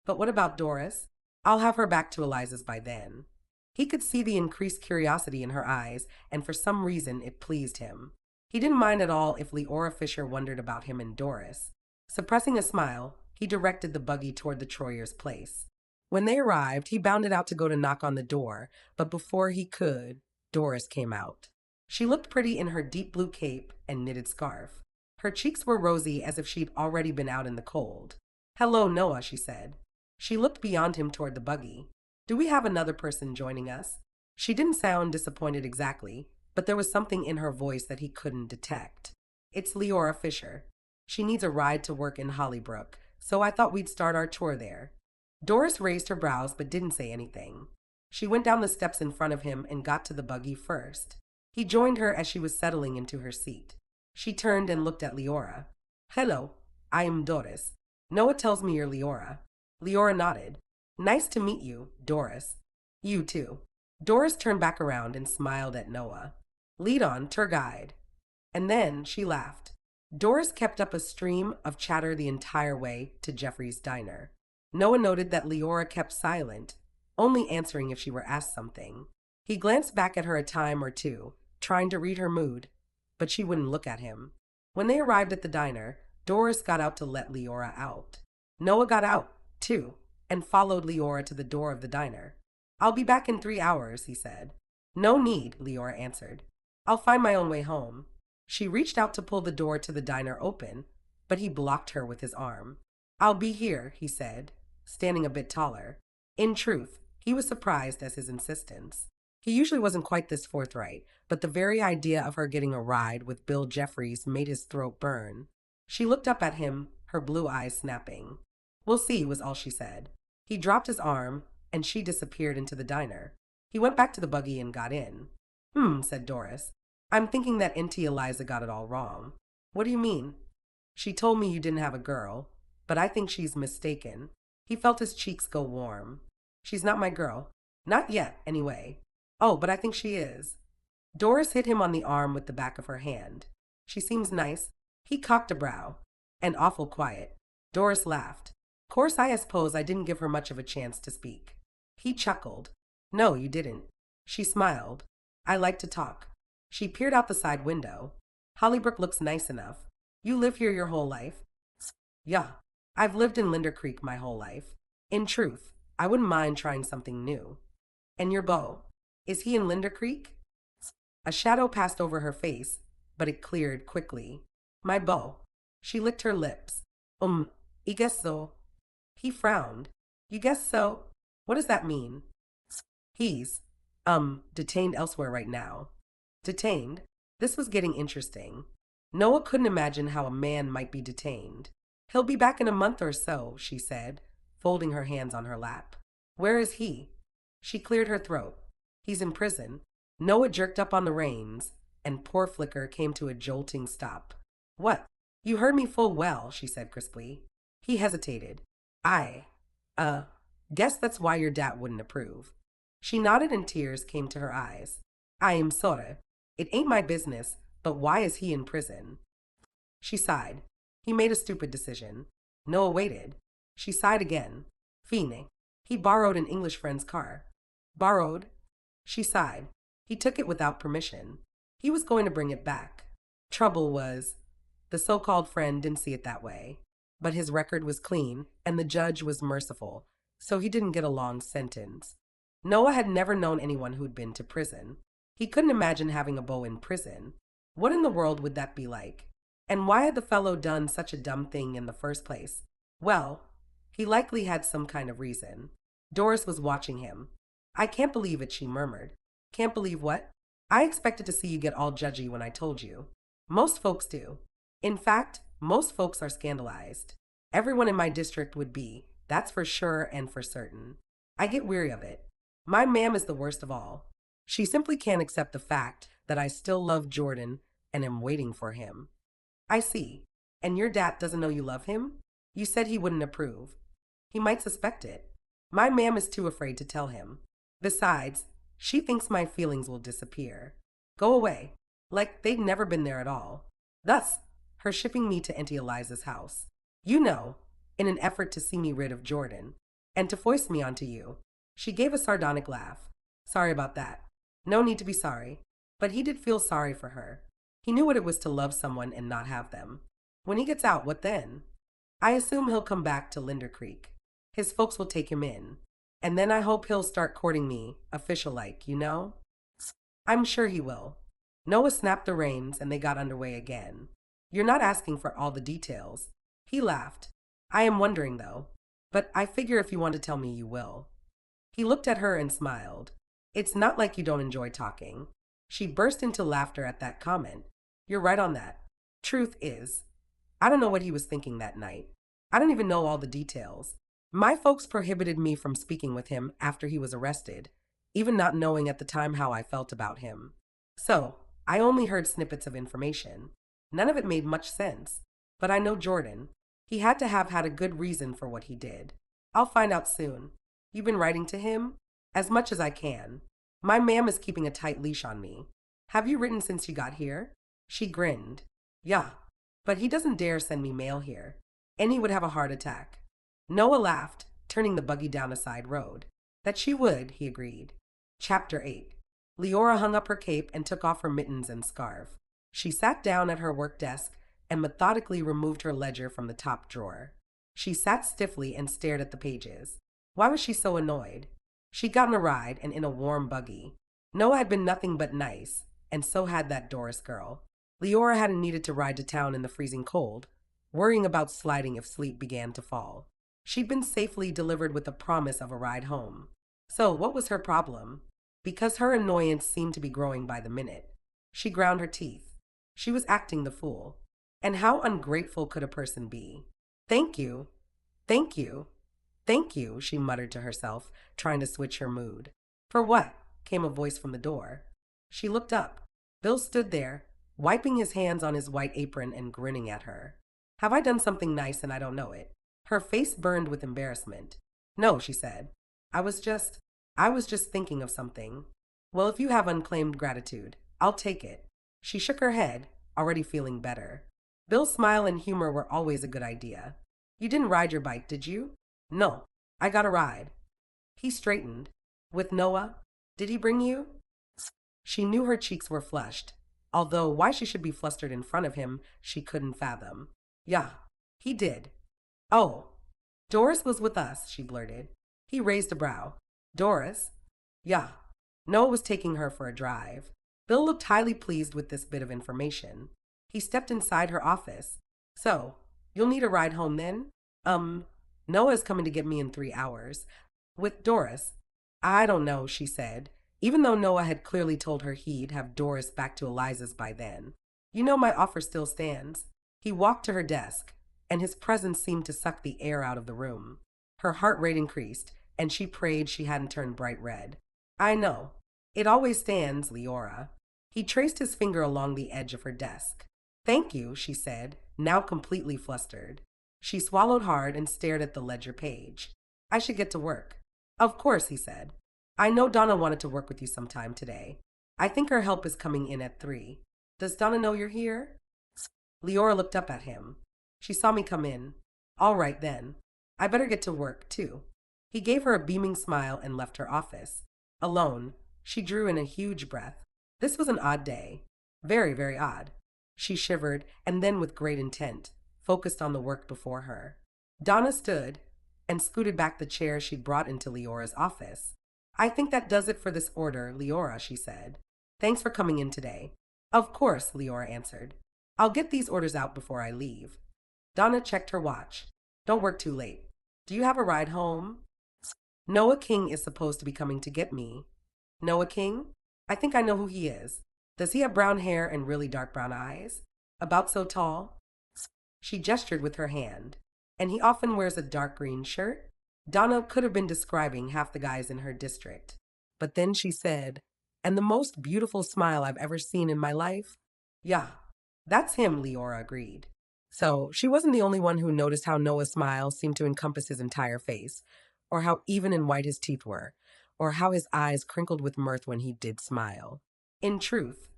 But what about Doris? I'll have her back to Eliza's by then. He could see the increased curiosity in her eyes, and for some reason it pleased him. He didn't mind at all if Leora Fisher wondered about him and Doris. Suppressing a smile, he directed the buggy toward the Troyers' place. When they arrived, he bounded out to go to knock on the door, but before he could, Doris came out. She looked pretty in her deep blue cape and knitted scarf. Her cheeks were rosy as if she'd already been out in the cold. Hello, Noah, she said. She looked beyond him toward the buggy. Do we have another person joining us? She didn't sound disappointed exactly, but there was something in her voice that he couldn't detect. It's Leora Fisher. She needs a ride to work in Hollybrook, so I thought we'd start our tour there. Doris raised her brows but didn't say anything. She went down the steps in front of him and got to the buggy first. He joined her as she was settling into her seat. She turned and looked at Leora. Hello, I am Doris. Noah tells me you're Leora. Leora nodded. Nice to meet you, Doris. You too. Doris turned back around and smiled at Noah. Lead on, tour guide. And then she laughed. Doris kept up a stream of chatter the entire way to Jeffrey's diner. Noah noted that Leora kept silent, only answering if she were asked something. He glanced back at her a time or two, trying to read her mood, but she wouldn't look at him. When they arrived at the diner, Doris got out to let Leora out. Noah got out, too, and followed Leora to the door of the diner. I'll be back in 3 hours, he said. No need, Leora answered. I'll find my own way home. She reached out to pull the door to the diner open, but he blocked her with his arm. I'll be here, he said, standing a bit taller. In truth, he was surprised at his insistence. He usually wasn't quite this forthright, but the very idea of her getting a ride with Bill Jeffreys made his throat burn. She looked up at him, her blue eyes snapping. We'll see, was all she said. He dropped his arm, and she disappeared into the diner. He went back to the buggy and got in. Said Doris. I'm thinking that Auntie Eliza got it all wrong. What do you mean? She told me you didn't have a girl, but I think she's mistaken. He felt his cheeks go warm. She's not my girl. Not yet, anyway. Oh, but I think she is. Doris hit him on the arm with the back of her hand. She seems nice. He cocked a brow. And awful quiet. Doris laughed. Course, I suppose I didn't give her much of a chance to speak. He chuckled. No, you didn't. She smiled. I like to talk. She peered out the side window. Hollybrook looks nice enough. You live here your whole life? Yeah. I've lived in Linder Creek my whole life. In truth, I wouldn't mind trying something new. And your beau? Is he in Linder Creek? A shadow passed over her face, but it cleared quickly. My beau. She licked her lips. I guess so. He frowned. You guess so? What does that mean? He's, detained elsewhere right now. Detained? This was getting interesting. Noah couldn't imagine how a man might be detained. He'll be back in a month or so, she said, folding her hands on her lap. Where is he? She cleared her throat. He's in prison. Noah jerked up on the reins, and poor Flicker came to a jolting stop. What? You heard me full well, she said crisply. He hesitated. Guess that's why your dad wouldn't approve. She nodded and tears came to her eyes. I am sorry. It ain't my business, but why is he in prison? She sighed. He made a stupid decision. Noah waited. She sighed again. Fine. He borrowed an English friend's car. Borrowed. She sighed. He took it without permission. He was going to bring it back. Trouble was, the so-called friend didn't see it that way. But his record was clean, and the judge was merciful, so he didn't get a long sentence. Noah had never known anyone who'd been to prison. He couldn't imagine having a beau in prison. What in the world would that be like? And why had the fellow done such a dumb thing in the first place? Well, he likely had some kind of reason. Doris was watching him. I can't believe it, she murmured. Can't believe what? I expected to see you get all judgy when I told you. Most folks do. In fact, most folks are scandalized. Everyone in my district would be, that's for sure and for certain. I get weary of it. My ma'am is the worst of all. She simply can't accept the fact that I still love Jordan and am waiting for him. I see. And your dad doesn't know you love him? You said he wouldn't approve. He might suspect it. My ma'am is too afraid to tell him. Besides, she thinks my feelings will disappear. Go away. Like they'd never been there at all. Thus, her shipping me to Auntie Eliza's house. You know, in an effort to see me rid of Jordan, and to foist me onto you. She gave a sardonic laugh. Sorry about that. No need to be sorry. But he did feel sorry for her. He knew what it was to love someone and not have them. When he gets out, what then? I assume he'll come back to Linder Creek. His folks will take him in. And then I hope he'll start courting me, official-like, you know? I'm sure he will. Noah snapped the reins and they got underway again. You're not asking for all the details. He laughed. I am wondering, though. But I figure if you want to tell me, you will. He looked at her and smiled. It's not like you don't enjoy talking. She burst into laughter at that comment. You're right on that. Truth is, I don't know what he was thinking that night. I don't even know all the details. My folks prohibited me from speaking with him after he was arrested, even not knowing at the time how I felt about him. So, I only heard snippets of information. None of it made much sense. But I know Jordan. He had to have had a good reason for what he did. I'll find out soon. You've been writing to him? As much as I can. My ma'am is keeping a tight leash on me. Have you written since you got here? She grinned. Yeah, but he doesn't dare send me mail here. And he would have a heart attack. Noah laughed, turning the buggy down a side road. That she would, he agreed. Chapter 8. Leora hung up her cape and took off her mittens and scarf. She sat down at her work desk and methodically removed her ledger from the top drawer. She sat stiffly and stared at the pages. Why was she so annoyed? She'd gotten a ride and in a warm buggy. Noah had been nothing but nice, and so had that Doris girl. Leora hadn't needed to ride to town in the freezing cold, worrying about sliding if sleep began to fall. She'd been safely delivered with the promise of a ride home. So what was her problem? Because her annoyance seemed to be growing by the minute. She ground her teeth. She was acting the fool. And how ungrateful could a person be? Thank you. Thank you. Thank you, she muttered to herself, trying to switch her mood. For what? Came a voice from the door. She looked up. Bill stood there, wiping his hands on his white apron and grinning at her. Have I done something nice and I don't know it? Her face burned with embarrassment. No, she said. I was just thinking of something. Well, if you have unclaimed gratitude, I'll take it. She shook her head, already feeling better. Bill's smile and humor were always a good idea. You didn't ride your bike, did you? No, I got a ride. He straightened. With Noah? Did he bring you? She knew her cheeks were flushed, although why she should be flustered in front of him, she couldn't fathom. Yeah, he did. Oh, Doris was with us, she blurted. He raised a brow. Doris? Yeah. Noah was taking her for a drive. Bill looked highly pleased with this bit of information. He stepped inside her office. So, you'll need a ride home then? Noah is coming to get me in 3 hours. With Doris? I don't know, she said, even though Noah had clearly told her he'd have Doris back to Eliza's by then. You know my offer still stands. He walked to her desk, and his presence seemed to suck the air out of the room. Her heart rate increased, and she prayed she hadn't turned bright red. I know. It always stands, Leora. He traced his finger along the edge of her desk. Thank you, she said, now completely flustered. She swallowed hard and stared at the ledger page. I should get to work. Of course, he said. I know Donna wanted to work with you sometime today. I think her help is coming in at 3. Does Donna know you're here? Leora looked up at him. She saw me come in. All right, then. I better get to work, too. He gave her a beaming smile and left her office. Alone, she drew in a huge breath. This was an odd day. Very, very odd. She shivered and then, with great intent, focused on the work before her. Donna stood and scooted back the chair she'd brought into Leora's office. I think that does it for this order, Leora, she said. Thanks for coming in today. Of course, Leora answered. I'll get these orders out before I leave. Donna checked her watch. Don't work too late. Do you have a ride home? Noah King is supposed to be coming to get me. Noah King? I think I know who he is. Does he have brown hair and really dark brown eyes? About so tall? She gestured with her hand. And he often wears a dark green shirt? Donna could have been describing half the guys in her district. But then she said, and the most beautiful smile I've ever seen in my life? Yeah, that's him, Leora agreed. So she wasn't the only one who noticed how Noah's smile seemed to encompass his entire face, or how even and white his teeth were, or how his eyes crinkled with mirth when he did smile. In truth,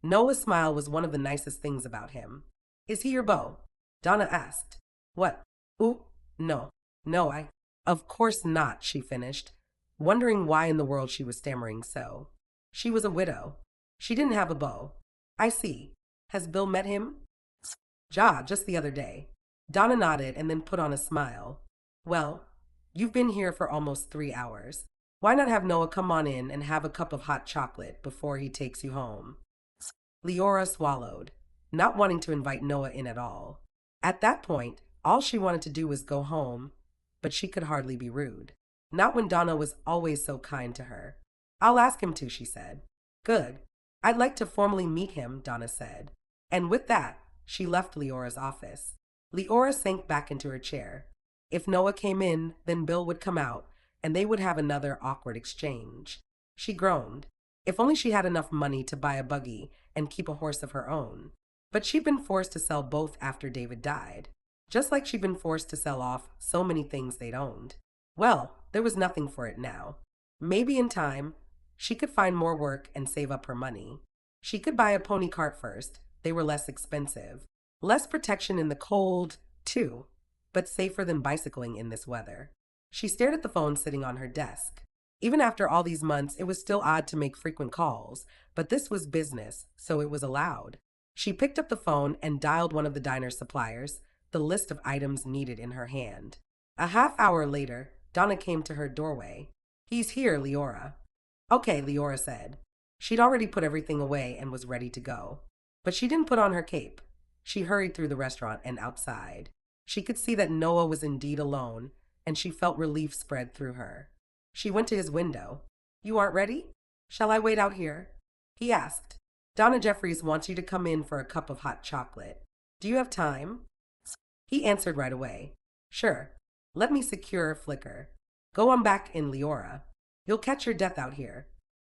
Noah's smile was one of the nicest things about him. Is he your beau? Donna asked. What? Ooh, no. Of course not, she finished, wondering why in the world she was stammering so. She was a widow. She didn't have a beau. I see. Has Bill met him? Just the other day. Donna nodded and then put on a smile. Well, you've been here for almost 3 hours. Why not have Noah come on in and have a cup of hot chocolate before he takes you home? Leora swallowed, not wanting to invite Noah in at all. At that point, all she wanted to do was go home, but she could hardly be rude. Not when Donna was always so kind to her. I'll ask him to, she said. Good. I'd like to formally meet him, Donna said. And with that, she left Leora's office. Leora sank back into her chair. If Noah came in, then Bill would come out, and they would have another awkward exchange. She groaned. If only she had enough money to buy a buggy and keep a horse of her own. But she'd been forced to sell both after David died, just like she'd been forced to sell off so many things they'd owned. Well, there was nothing for it now. Maybe in time, she could find more work and save up her money. She could buy a pony cart first. They were less expensive. Less protection in the cold, too, but safer than bicycling in this weather. She stared at the phone sitting on her desk. Even after all these months, it was still odd to make frequent calls, but this was business, so it was allowed. She picked up the phone and dialed one of the diner's suppliers, the list of items needed in her hand. A half hour later, Donna came to her doorway. He's here, Leora. Okay, Leora said. She'd already put everything away and was ready to go. But she didn't put on her cape. She hurried through the restaurant and outside. She could see that Noah was indeed alone, and she felt relief spread through her. She went to his window. You aren't ready? Shall I wait out here? He asked. Donna Jeffreys wants you to come in for a cup of hot chocolate. Do you have time? He answered right away. Sure. Let me secure a flicker. Go on back in, Leora. You'll catch your death out here.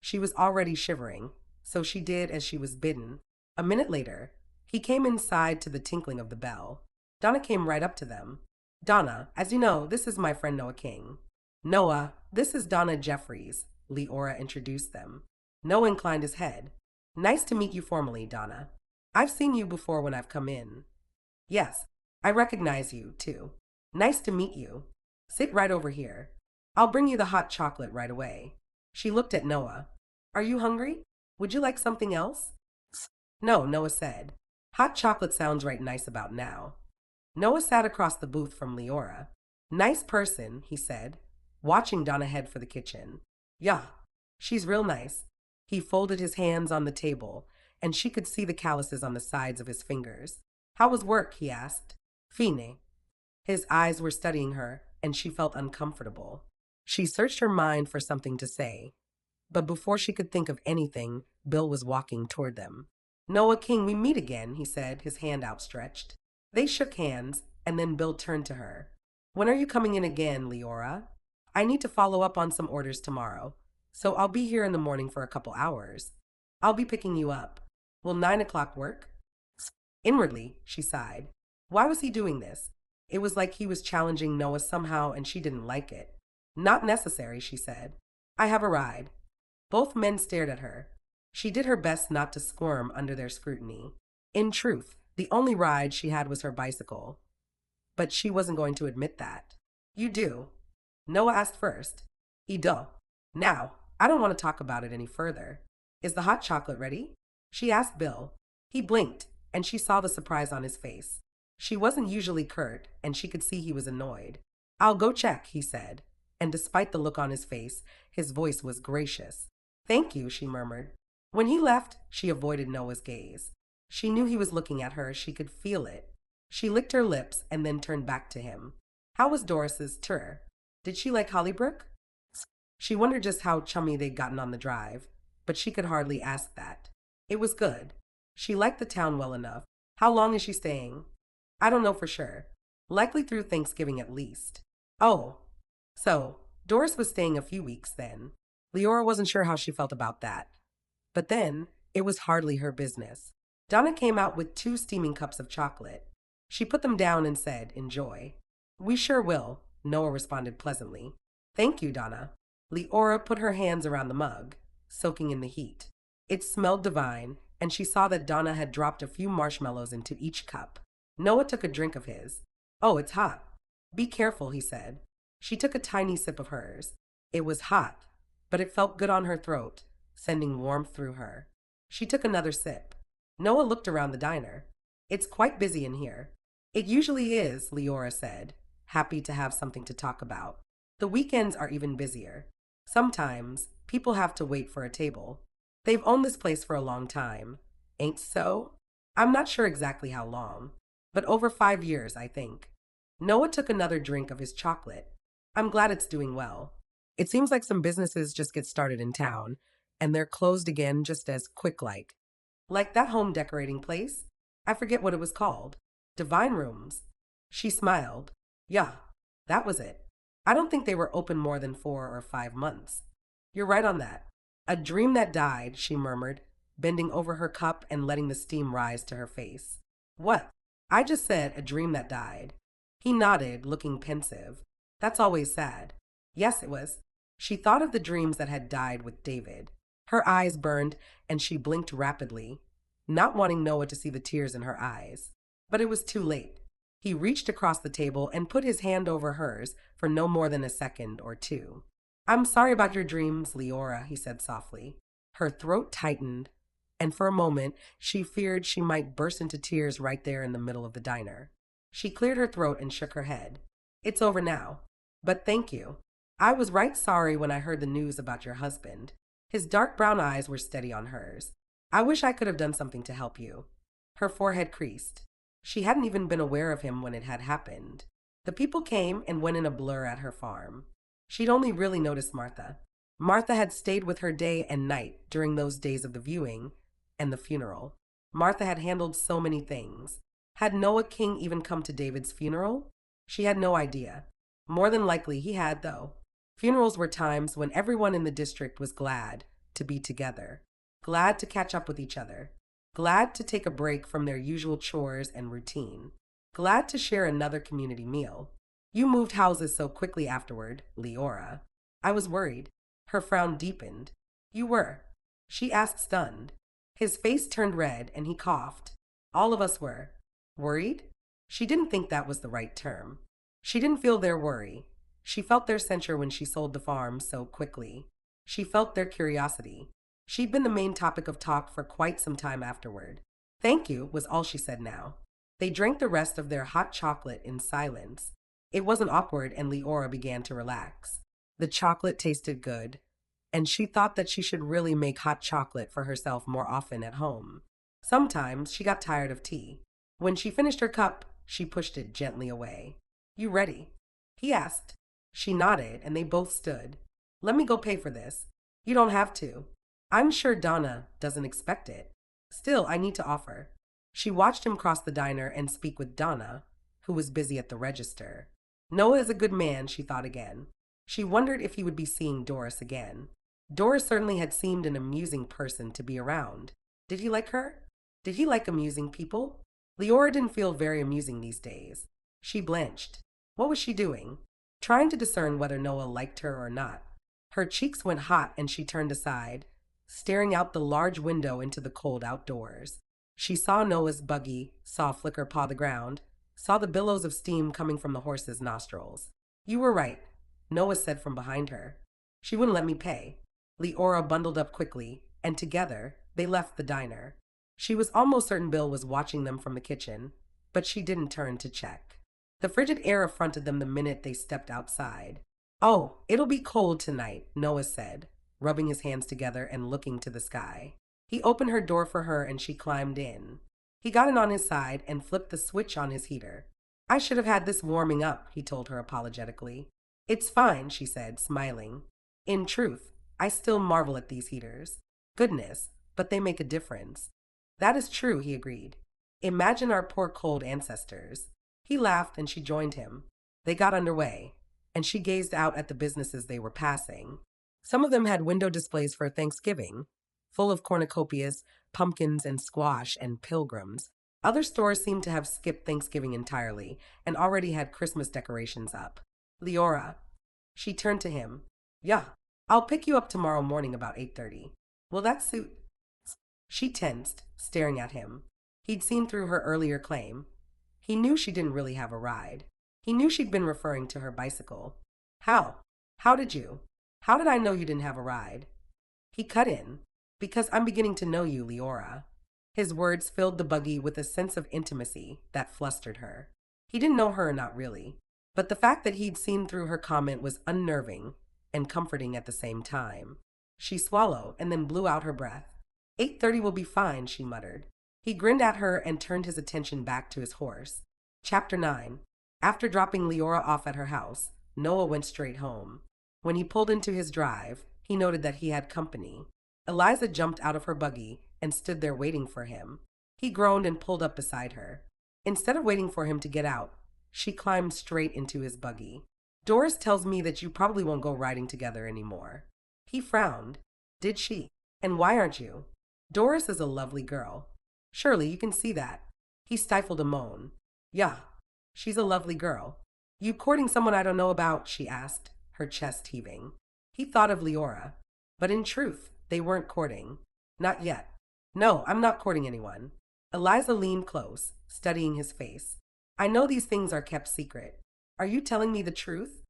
She was already shivering, so she did as she was bidden. A minute later, he came inside to the tinkling of the bell. Donna came right up to them. Donna, as you know, this is my friend Noah King. Noah, this is Donna Jeffreys, Leora introduced them. Noah inclined his head. Nice to meet you formally, Donna. I've seen you before when I've come in. Yes, I recognize you, too. Nice to meet you. Sit right over here. I'll bring you the hot chocolate right away. She looked at Noah. Are you hungry? Would you like something else? No, Noah said. Hot chocolate sounds right nice about now. Noah sat across the booth from Leora. Nice person, he said, watching Donna head for the kitchen. Yeah, she's real nice. He folded his hands on the table, and she could see the calluses on the sides of his fingers. How was work? He asked. Fine. His eyes were studying her, and she felt uncomfortable. She searched her mind for something to say, but before she could think of anything, Bill was walking toward them. Noah King, we meet again, he said, his hand outstretched. They shook hands, and then Bill turned to her. When are you coming in again, Leora? I need to follow up on some orders tomorrow, so I'll be here in the morning for a couple hours. I'll be picking you up. Will 9 o'clock work? Inwardly, she sighed. Why was he doing this? It was like he was challenging Noah somehow, and she didn't like it. Not necessary, she said. I have a ride. Both men stared at her. She did her best not to squirm under their scrutiny. In truth, the only ride she had was her bicycle. But she wasn't going to admit that. You do? Noah asked first. He do. Now, I don't want to talk about it any further. Is the hot chocolate ready? She asked Bill. He blinked, and she saw the surprise on his face. She wasn't usually curt, and she could see he was annoyed. I'll go check, he said, and despite the look on his face, his voice was gracious. Thank you, she murmured. When he left, she avoided Noah's gaze. She knew he was looking at her, she could feel it. She licked her lips and then turned back to him. How was Doris's tour? Did she like Hollybrook? She wondered just how chummy they'd gotten on the drive, but she could hardly ask that. It was good. She liked the town well enough. How long is she staying? I don't know for sure. Likely through Thanksgiving at least. Oh, so Doris was staying a few weeks then. Leora wasn't sure how she felt about that. But then, it was hardly her business. Donna came out with 2 steaming cups of chocolate. She put them down and said, "Enjoy." "We sure will," Noah responded pleasantly. "Thank you, Donna." Leora put her hands around the mug, soaking in the heat. It smelled divine, and she saw that Donna had dropped a few marshmallows into each cup. Noah took a drink of his. "Oh, it's hot." "Be careful," he said. She took a tiny sip of hers. It was hot, but it felt good on her throat, sending warmth through her. She took another sip. Noah looked around the diner. "It's quite busy in here." "It usually is," Leora said, happy to have something to talk about. "The weekends are even busier. Sometimes people have to wait for a table. They've owned this place for a long time. Ain't so?" "I'm not sure exactly how long, but over 5 years, I think." Noah took another drink of his chocolate. "I'm glad it's doing well. It seems like some businesses just get started in town, and they're closed again just as quick-like. Like that home decorating place? I forget what it was called. Divine Rooms." She smiled. "Yeah, that was it. I don't think they were open more than 4 or 5 months." "You're right on that." "A dream that died," she murmured, bending over her cup and letting the steam rise to her face. "What?" "I just said a dream that died." He nodded, looking pensive. "That's always sad." "Yes, it was." She thought of the dreams that had died with David. Her eyes burned, and she blinked rapidly, not wanting Noah to see the tears in her eyes. But it was too late. He reached across the table and put his hand over hers for no more than a second or two. "I'm sorry about your dreams, Leora," he said softly. Her throat tightened, and for a moment she feared she might burst into tears right there in the middle of the diner. She cleared her throat and shook her head. "It's over now. But thank you. I was right sorry when I heard the news about your husband." His dark brown eyes were steady on hers. "I wish I could have done something to help you." Her forehead creased. She hadn't even been aware of him when it had happened. The people came and went in a blur at her farm. She'd only really noticed Martha. Martha had stayed with her day and night during those days of the viewing and the funeral. Martha had handled so many things. Had Noah King even come to David's funeral? She had no idea. More than likely he had, though. Funerals were times when everyone in the district was glad to be together, glad to catch up with each other, glad to take a break from their usual chores and routine, glad to share another community meal. "You moved houses so quickly afterward, Leora." "I was worried." Her frown deepened. "You were?" She asked, stunned. His face turned red and he coughed. "All of us were." "Worried?" She didn't think that was the right term. She didn't feel their worry. She felt their censure when she sold the farm so quickly. She felt their curiosity. She'd been the main topic of talk for quite some time afterward. "Thank you," was all she said now. They drank the rest of their hot chocolate in silence. It wasn't awkward, and Leora began to relax. The chocolate tasted good, and she thought that she should really make hot chocolate for herself more often at home. Sometimes she got tired of tea. When she finished her cup, she pushed it gently away. "You ready?" he asked. She nodded, and they both stood. "Let me go pay for this." "You don't have to." "I'm sure Donna doesn't expect it. Still, I need to offer." She watched him cross the diner and speak with Donna, who was busy at the register. Noah is a good man, she thought again. She wondered if he would be seeing Doris again. Doris certainly had seemed an amusing person to be around. Did he like her? Did he like amusing people? Leora didn't feel very amusing these days. She blanched. What was she doing? Trying to discern whether Noah liked her or not. Her cheeks went hot and she turned aside, staring out the large window into the cold outdoors. She saw Noah's buggy, saw a flicker paw the ground, saw the billows of steam coming from the horse's nostrils. "You were right," Noah said from behind her. "She wouldn't let me pay." Leora bundled up quickly, and together, they left the diner. She was almost certain Bill was watching them from the kitchen, but she didn't turn to check. The frigid air affronted them the minute they stepped outside. "Oh, it'll be cold tonight," Noah said, rubbing his hands together and looking to the sky. He opened her door for her and she climbed in. He got in on his side and flipped the switch on his heater. "I should have had this warming up," he told her apologetically. "It's fine," she said, smiling. "In truth, I still marvel at these heaters. Goodness, but they make a difference." "That is true," he agreed. "Imagine our poor cold ancestors." He laughed and she joined him. They got underway, and she gazed out at the businesses they were passing. Some of them had window displays for Thanksgiving, full of cornucopias, pumpkins and squash and pilgrims. Other stores seemed to have skipped Thanksgiving entirely and already had Christmas decorations up. "Leora." She turned to him. "Yeah, I'll pick you up tomorrow morning about 8:30. Will that suit?" She tensed, staring at him. He'd seen through her earlier claim. He knew she didn't really have a ride. He knew she'd been referring to her bicycle. "How? How did you? How did I know you didn't have a ride?" He cut in. "Because I'm beginning to know you, Leora." His words filled the buggy with a sense of intimacy that flustered her. He didn't know her, not really, but the fact that he'd seen through her comment was unnerving and comforting at the same time. She swallowed and then blew out her breath. 8:30 will be fine," she muttered. He grinned at her and turned his attention back to his horse. Chapter 9. After dropping Leora off at her house, Noah went straight home. When he pulled into his drive, he noted that he had company. Eliza jumped out of her buggy and stood there waiting for him. He groaned and pulled up beside her. Instead of waiting for him to get out, she climbed straight into his buggy. "Doris tells me that you probably won't go riding together anymore." He frowned. "Did she? And why aren't you?" "Doris is a lovely girl." "Surely you can see that." He stifled a moan. "Yeah, she's a lovely girl." "You courting someone I don't know about?" she asked, her chest heaving. He thought of Leora. But in truth, they weren't courting. Not yet. "No, I'm not courting anyone." Eliza leaned close, studying his face. "I know these things are kept secret. Are you telling me the truth?"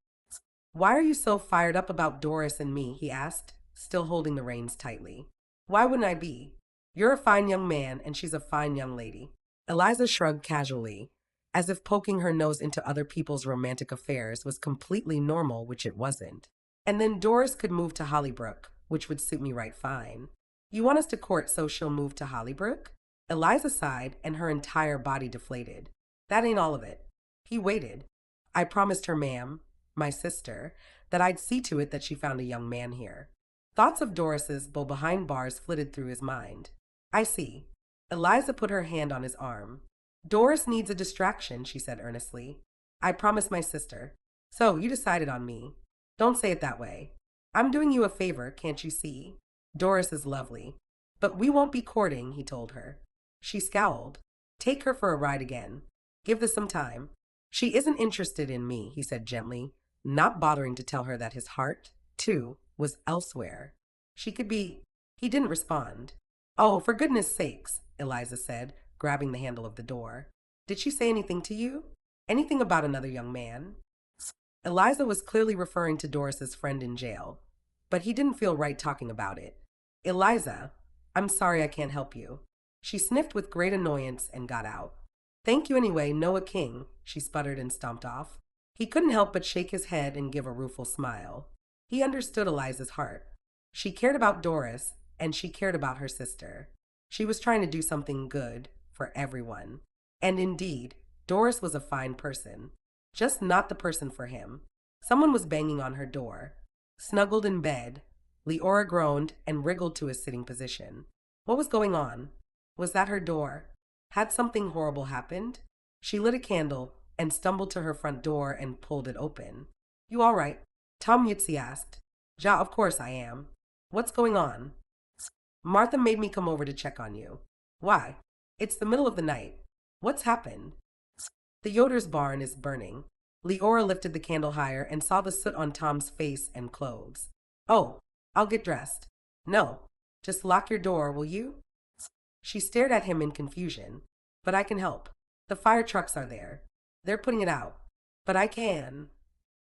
"Why are you so fired up about Doris and me?" he asked, still holding the reins tightly. "Why wouldn't I be? You're a fine young man and she's a fine young lady." Eliza shrugged casually, as if poking her nose into other people's romantic affairs was completely normal, which it wasn't. "And then Doris could move to Hollybrook, which would suit me right fine." "You want us to court so she'll move to Hollybrook?" Eliza sighed and her entire body deflated. "That ain't all of it." He waited. "I promised her, ma'am, my sister, that I'd see to it that she found a young man here." Thoughts of Doris's beau behind bars flitted through his mind. "I see." Eliza put her hand on his arm. "Doris needs a distraction," she said earnestly. "I promised my sister. So you decided on me." "Don't say it that way. I'm doing you a favor, can't you see? Doris is lovely." "But we won't be courting," he told her. She scowled. "Take her for a ride again. Give this some time." "She isn't interested in me," he said gently, not bothering to tell her that his heart, too, was elsewhere. She could be... He didn't respond. "Oh, for goodness sakes," Eliza said, grabbing the handle of the door. "Did she say anything to you? Anything about another young man?" Eliza was clearly referring to Doris's friend in jail, but he didn't feel right talking about it. "Eliza, I'm sorry I can't help you." She sniffed with great annoyance and got out. "Thank you anyway, Noah King," she sputtered and stomped off. He couldn't help but shake his head and give a rueful smile. He understood Eliza's heart. She cared about Doris, and she cared about her sister. She was trying to do something good for everyone. And indeed, Doris was a fine person. Just not the person for him. Someone was banging on her door. Snuggled in bed, Leora groaned and wriggled to a sitting position. What was going on? Was that her door? Had something horrible happened? She lit a candle and stumbled to her front door and pulled it open. "You all right?" Tom Yitzi asked. "Ja, of course I am." "What's going on?" "Martha made me come over to check on you." "Why?" "It's the middle of the night." "What's happened?" "The Yoder's barn is burning." Leora lifted the candle higher and saw the soot on Tom's face and clothes. "Oh, I'll get dressed." "No, just lock your door, will you?" She stared at him in confusion. "But I can help. The fire trucks are there. They're putting it out. But I can."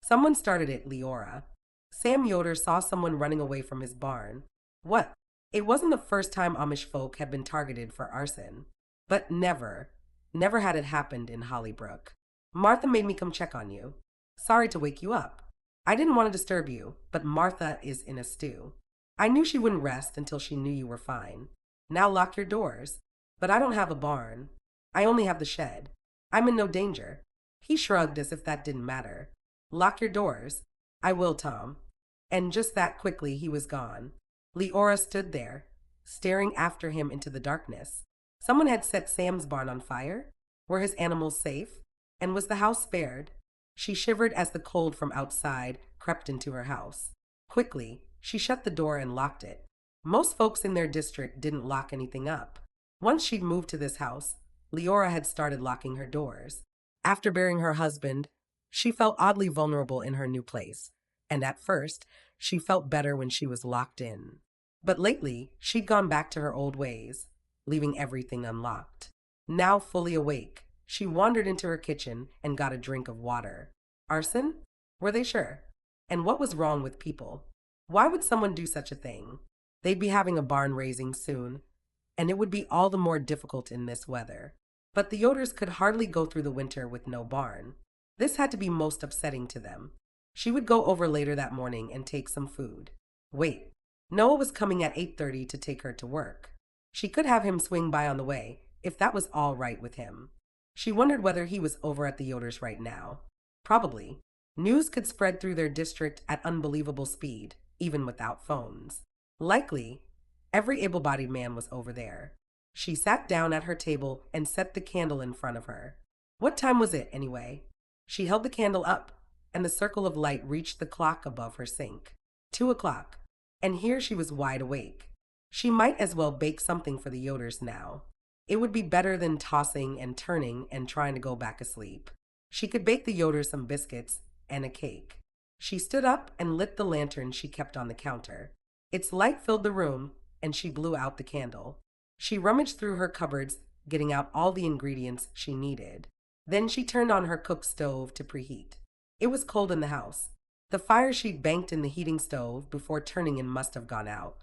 "Someone started it, Leora." Sam Yoder saw someone running away from his barn. What? It wasn't the first time Amish folk had been targeted for arson. But never had it happened in Hollybrook. Martha made me come check on you. Sorry to wake you up. I didn't want to disturb you, but Martha is in a stew. I knew she wouldn't rest until she knew you were fine. Now lock your doors. But I don't have a barn. I only have the shed. I'm in no danger. He shrugged as if that didn't matter. Lock your doors. I will, Tom. And just that quickly he was gone. Leora stood there, staring after him into the darkness. Someone had set Sam's barn on fire? Were his animals safe? And was the house spared? She shivered as the cold from outside crept into her house. Quickly, she shut the door and locked it. Most folks in their district didn't lock anything up. Once she'd moved to this house, Leora had started locking her doors. After burying her husband, she felt oddly vulnerable in her new place, and at first, she felt better when she was locked in. But lately, she'd gone back to her old ways, leaving everything unlocked. Now fully awake, she wandered into her kitchen and got a drink of water. Arson? Were they sure? And what was wrong with people? Why would someone do such a thing? They'd be having a barn raising soon, and it would be all the more difficult in this weather. But the Yoders could hardly go through the winter with no barn. This had to be most upsetting to them. She would go over later that morning and take some food. Wait, Noah was coming at 8:30 to take her to work. She could have him swing by on the way, if that was all right with him. She wondered whether he was over at the Yoders right now. Probably. News could spread through their district at unbelievable speed, even without phones. Likely, every able-bodied man was over there. She sat down at her table and set the candle in front of her. What time was it, anyway? She held the candle up, and the circle of light reached the clock above her sink. 2 o'clock. And here she was wide awake. She might as well bake something for the Yoders now. It would be better than tossing and turning and trying to go back asleep. She could bake the Yoders some biscuits and a cake. She stood up and lit the lantern she kept on the counter. Its light filled the room, and she blew out the candle. She rummaged through her cupboards, getting out all the ingredients she needed. Then she turned on her cook stove to preheat. It was cold in the house. The fire she'd banked in the heating stove before turning in must have gone out.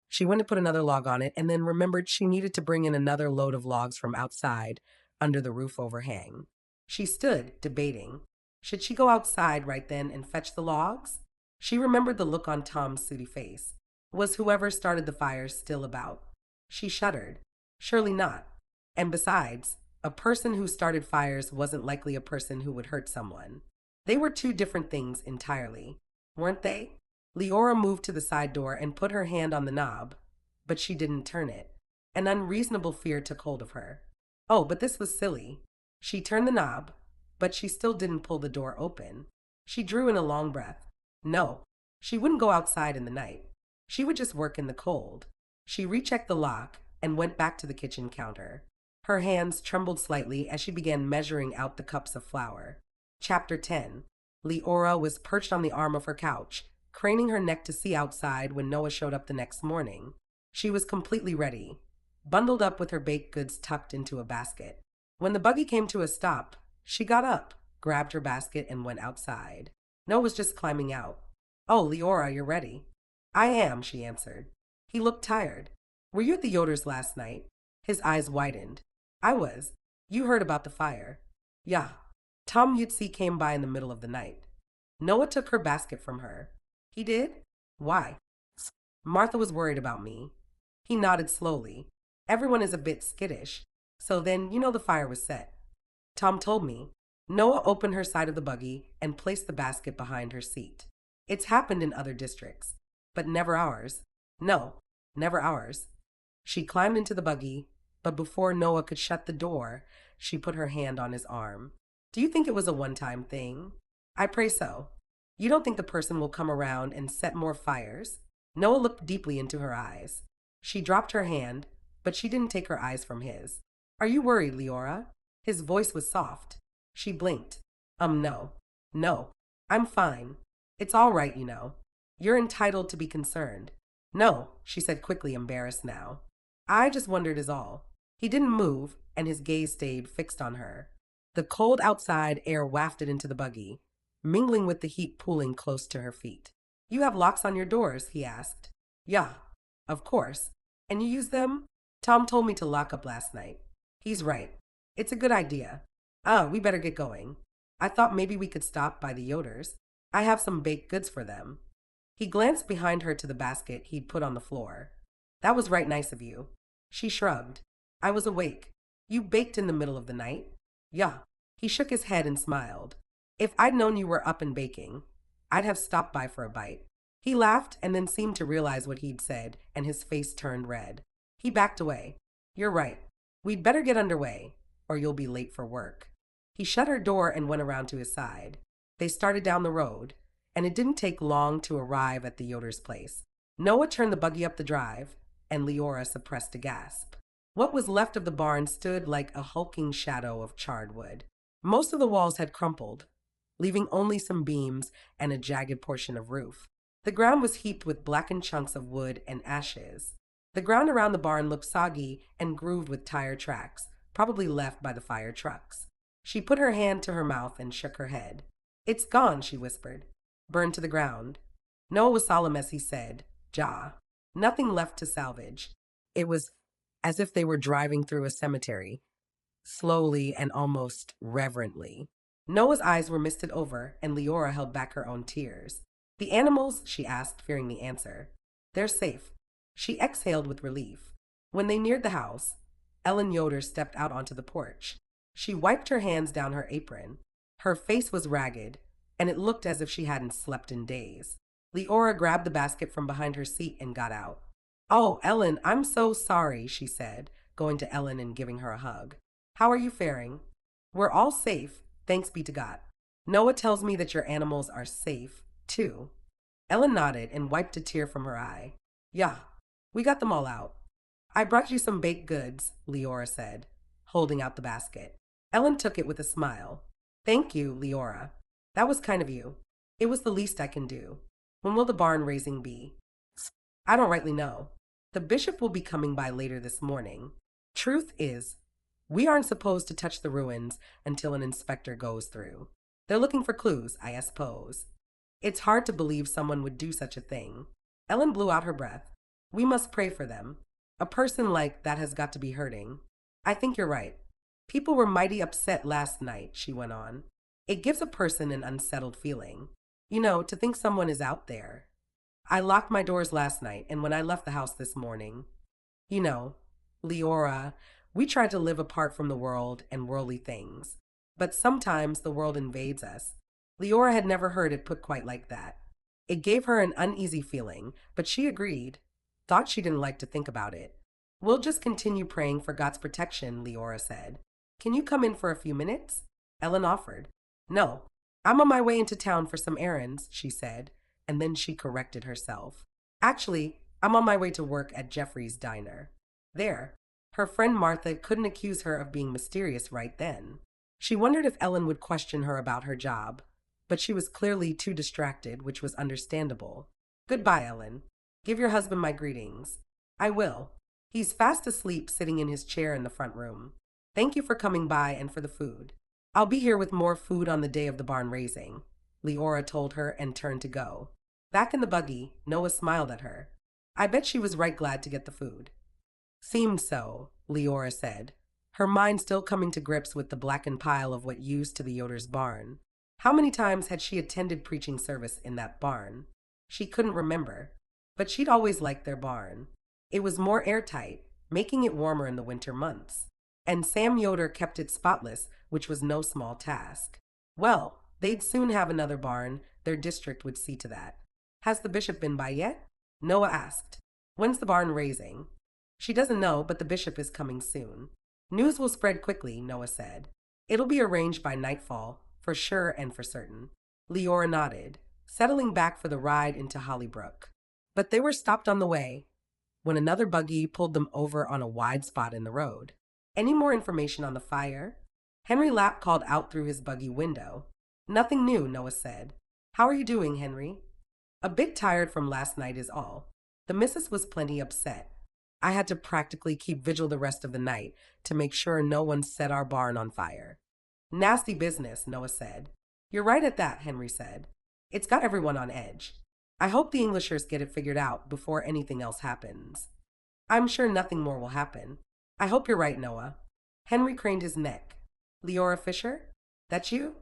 She went to put another log on it and then remembered she needed to bring in another load of logs from outside under the roof overhang. She stood, debating. Should she go outside right then and fetch the logs? She remembered the look on Tom's sooty face. Was whoever started the fire still about? She shuddered. Surely not. And besides, a person who started fires wasn't likely a person who would hurt someone. They were two different things entirely, weren't they? Leora moved to the side door and put her hand on the knob, but she didn't turn it. An unreasonable fear took hold of her. Oh, but this was silly. She turned the knob, but she still didn't pull the door open. She drew in a long breath. No, she wouldn't go outside in the night. She would just work in the cold. She rechecked the lock and went back to the kitchen counter. Her hands trembled slightly as she began measuring out the cups of flour. Chapter 10. Leora was perched on the arm of her couch, craning her neck to see outside when Noah showed up the next morning. She was completely ready, bundled up with her baked goods tucked into a basket. When the buggy came to a stop, she got up, grabbed her basket, and went outside. Noah was just climbing out. Oh, Leora, you're ready. I am, she answered. He looked tired. Were you at the Yoders last night? His eyes widened. I was. You heard about the fire. Yeah. Tom Yutzi came by in the middle of the night. Noah took her basket from her. He did? Why? Martha was worried about me. He nodded slowly. Everyone is a bit skittish. So then, the fire was set. Tom told me. Noah opened her side of the buggy and placed the basket behind her seat. It's happened in other districts, but never ours. No, never ours. She climbed into the buggy, but before Noah could shut the door, she put her hand on his arm. Do you think it was a one-time thing? I pray so. You don't think the person will come around and set more fires? Noah looked deeply into her eyes. She dropped her hand, but she didn't take her eyes from his. Are you worried, Leora? His voice was soft. She blinked. No. No. I'm fine. It's all right, You're entitled to be concerned. No, she said quickly, embarrassed now. I just wondered is all. He didn't move, and his gaze stayed fixed on her. The cold outside air wafted into the buggy, mingling with the heat pooling close to her feet. You have locks on your doors, he asked. Yeah, of course. And you use them? Tom told me to lock up last night. He's right. It's a good idea. We better get going. I thought maybe we could stop by the Yoders. I have some baked goods for them. He glanced behind her to the basket he'd put on the floor. That was right nice of you. She shrugged. I was awake. You baked in the middle of the night? Yeah. He shook his head and smiled. If I'd known you were up and baking, I'd have stopped by for a bite. He laughed and then seemed to realize what he'd said, and his face turned red. He backed away. You're right. We'd better get underway, or you'll be late for work. He shut her door and went around to his side. They started down the road, and it didn't take long to arrive at the Yoder's place. Noah turned the buggy up the drive, and Leora suppressed a gasp. What was left of the barn stood like a hulking shadow of charred wood. Most of the walls had crumpled, leaving only some beams and a jagged portion of roof. The ground was heaped with blackened chunks of wood and ashes. The ground around the barn looked soggy and grooved with tire tracks, probably left by the fire trucks. She put her hand to her mouth and shook her head. It's gone, she whispered. Burned to the ground. Noah was solemn as he said, "Ja." Nothing left to salvage. It was as if they were driving through a cemetery, slowly and almost reverently. Noah's eyes were misted over, and Leora held back her own tears. The animals? She asked, fearing the answer. They're safe. She exhaled with relief. When they neared the house, Ellen Yoder stepped out onto the porch. She wiped her hands down her apron. Her face was ragged, and it looked as if she hadn't slept in days. Leora grabbed the basket from behind her seat and got out. Oh, Ellen, I'm so sorry, she said, going to Ellen and giving her a hug. How are you faring? We're all safe, thanks be to God. Noah tells me that your animals are safe, too. Ellen nodded and wiped a tear from her eye. Yeah, we got them all out. I brought you some baked goods, Leora said, holding out the basket. Ellen took it with a smile. Thank you, Leora. That was kind of you. It was the least I can do. When will the barn raising be? I don't rightly know. The bishop will be coming by later this morning. Truth is, we aren't supposed to touch the ruins until an inspector goes through. They're looking for clues, I suppose. It's hard to believe someone would do such a thing. Ellen blew out her breath. We must pray for them. A person like that has got to be hurting. I think you're right. People were mighty upset last night, she went on. It gives a person an unsettled feeling. You know, to think someone is out there. I locked my doors last night, and when I left the house this morning, you know, Leora, we try to live apart from the world and worldly things. But sometimes the world invades us. Leora had never heard it put quite like that. It gave her an uneasy feeling, but she agreed. Thought she didn't like to think about it. We'll just continue praying for God's protection, Leora said. Can you come in for a few minutes? Ellen offered. No, I'm on my way into town for some errands, she said, and then she corrected herself. Actually, I'm on my way to work at Jeffreys' diner. There. Her friend Martha couldn't accuse her of being mysterious right then. She wondered if Ellen would question her about her job, but she was clearly too distracted, which was understandable. Goodbye, Ellen. Give your husband my greetings. I will. He's fast asleep sitting in his chair in the front room. Thank you for coming by and for the food. I'll be here with more food on the day of the barn raising, Leora told her and turned to go. Back in the buggy, Noah smiled at her. I bet she was right glad to get the food. Seemed so, Leora said, her mind still coming to grips with the blackened pile of what used to the Yoder's barn. How many times had she attended preaching service in that barn? She couldn't remember, but she'd always liked their barn. It was more airtight, making it warmer in the winter months. And Sam Yoder kept it spotless, which was no small task. Well, they'd soon have another barn. Their district would see to that. Has the bishop been by yet? Noah asked. When's the barn raising? She doesn't know, but the bishop is coming soon. News will spread quickly, Noah said. It'll be arranged by nightfall, for sure and for certain. Leora nodded, settling back for the ride into Hollybrook. But they were stopped on the way when another buggy pulled them over on a wide spot in the road. Any more information on the fire? Henry Lapp called out through his buggy window. Nothing new, Noah said. How are you doing, Henry? A bit tired from last night is all. The missus was plenty upset. I had to practically keep vigil the rest of the night to make sure no one set our barn on fire. Nasty business, Noah said. You're right at that, Henry said. It's got everyone on edge. I hope the Englishers get it figured out before anything else happens. I'm sure nothing more will happen. I hope you're right, Noah. Henry craned his neck. Leora Fisher? That's you?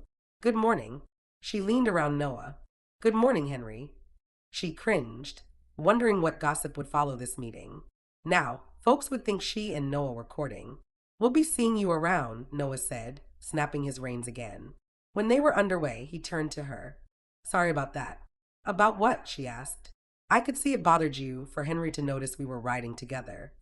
Good morning. She leaned around Noah. Good morning, Henry. She cringed, wondering what gossip would follow this meeting. Now, folks would think she and Noah were courting. We'll be seeing you around, Noah said, snapping his reins again. When they were underway, he turned to her. Sorry about that. About what? She asked. I could see it bothered you for Henry to notice we were riding together.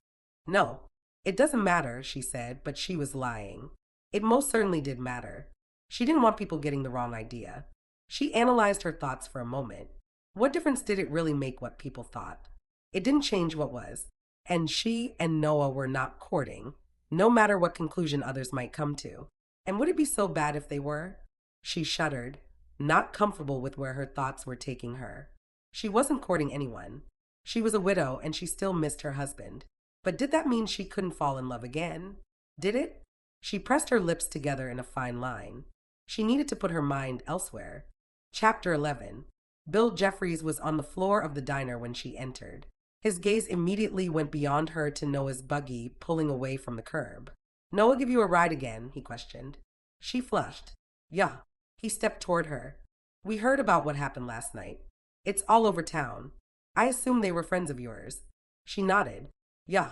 No, it doesn't matter, she said, but she was lying. It most certainly did matter. She didn't want people getting the wrong idea. She analyzed her thoughts for a moment. What difference did it really make what people thought? It didn't change what was. And she and Noah were not courting, no matter what conclusion others might come to. And would it be so bad if they were? She shuddered, not comfortable with where her thoughts were taking her. She wasn't courting anyone. She was a widow and she still missed her husband. But did that mean she couldn't fall in love again? Did it? She pressed her lips together in a fine line. She needed to put her mind elsewhere. Chapter 11. Bill Jeffreys was on the floor of the diner when she entered. His gaze immediately went beyond her to Noah's buggy pulling away from the curb. Noah give you a ride again? He questioned. She flushed. Yeah. He stepped toward her. We heard about what happened last night. It's all over town. I assume they were friends of yours. She nodded. Yeah.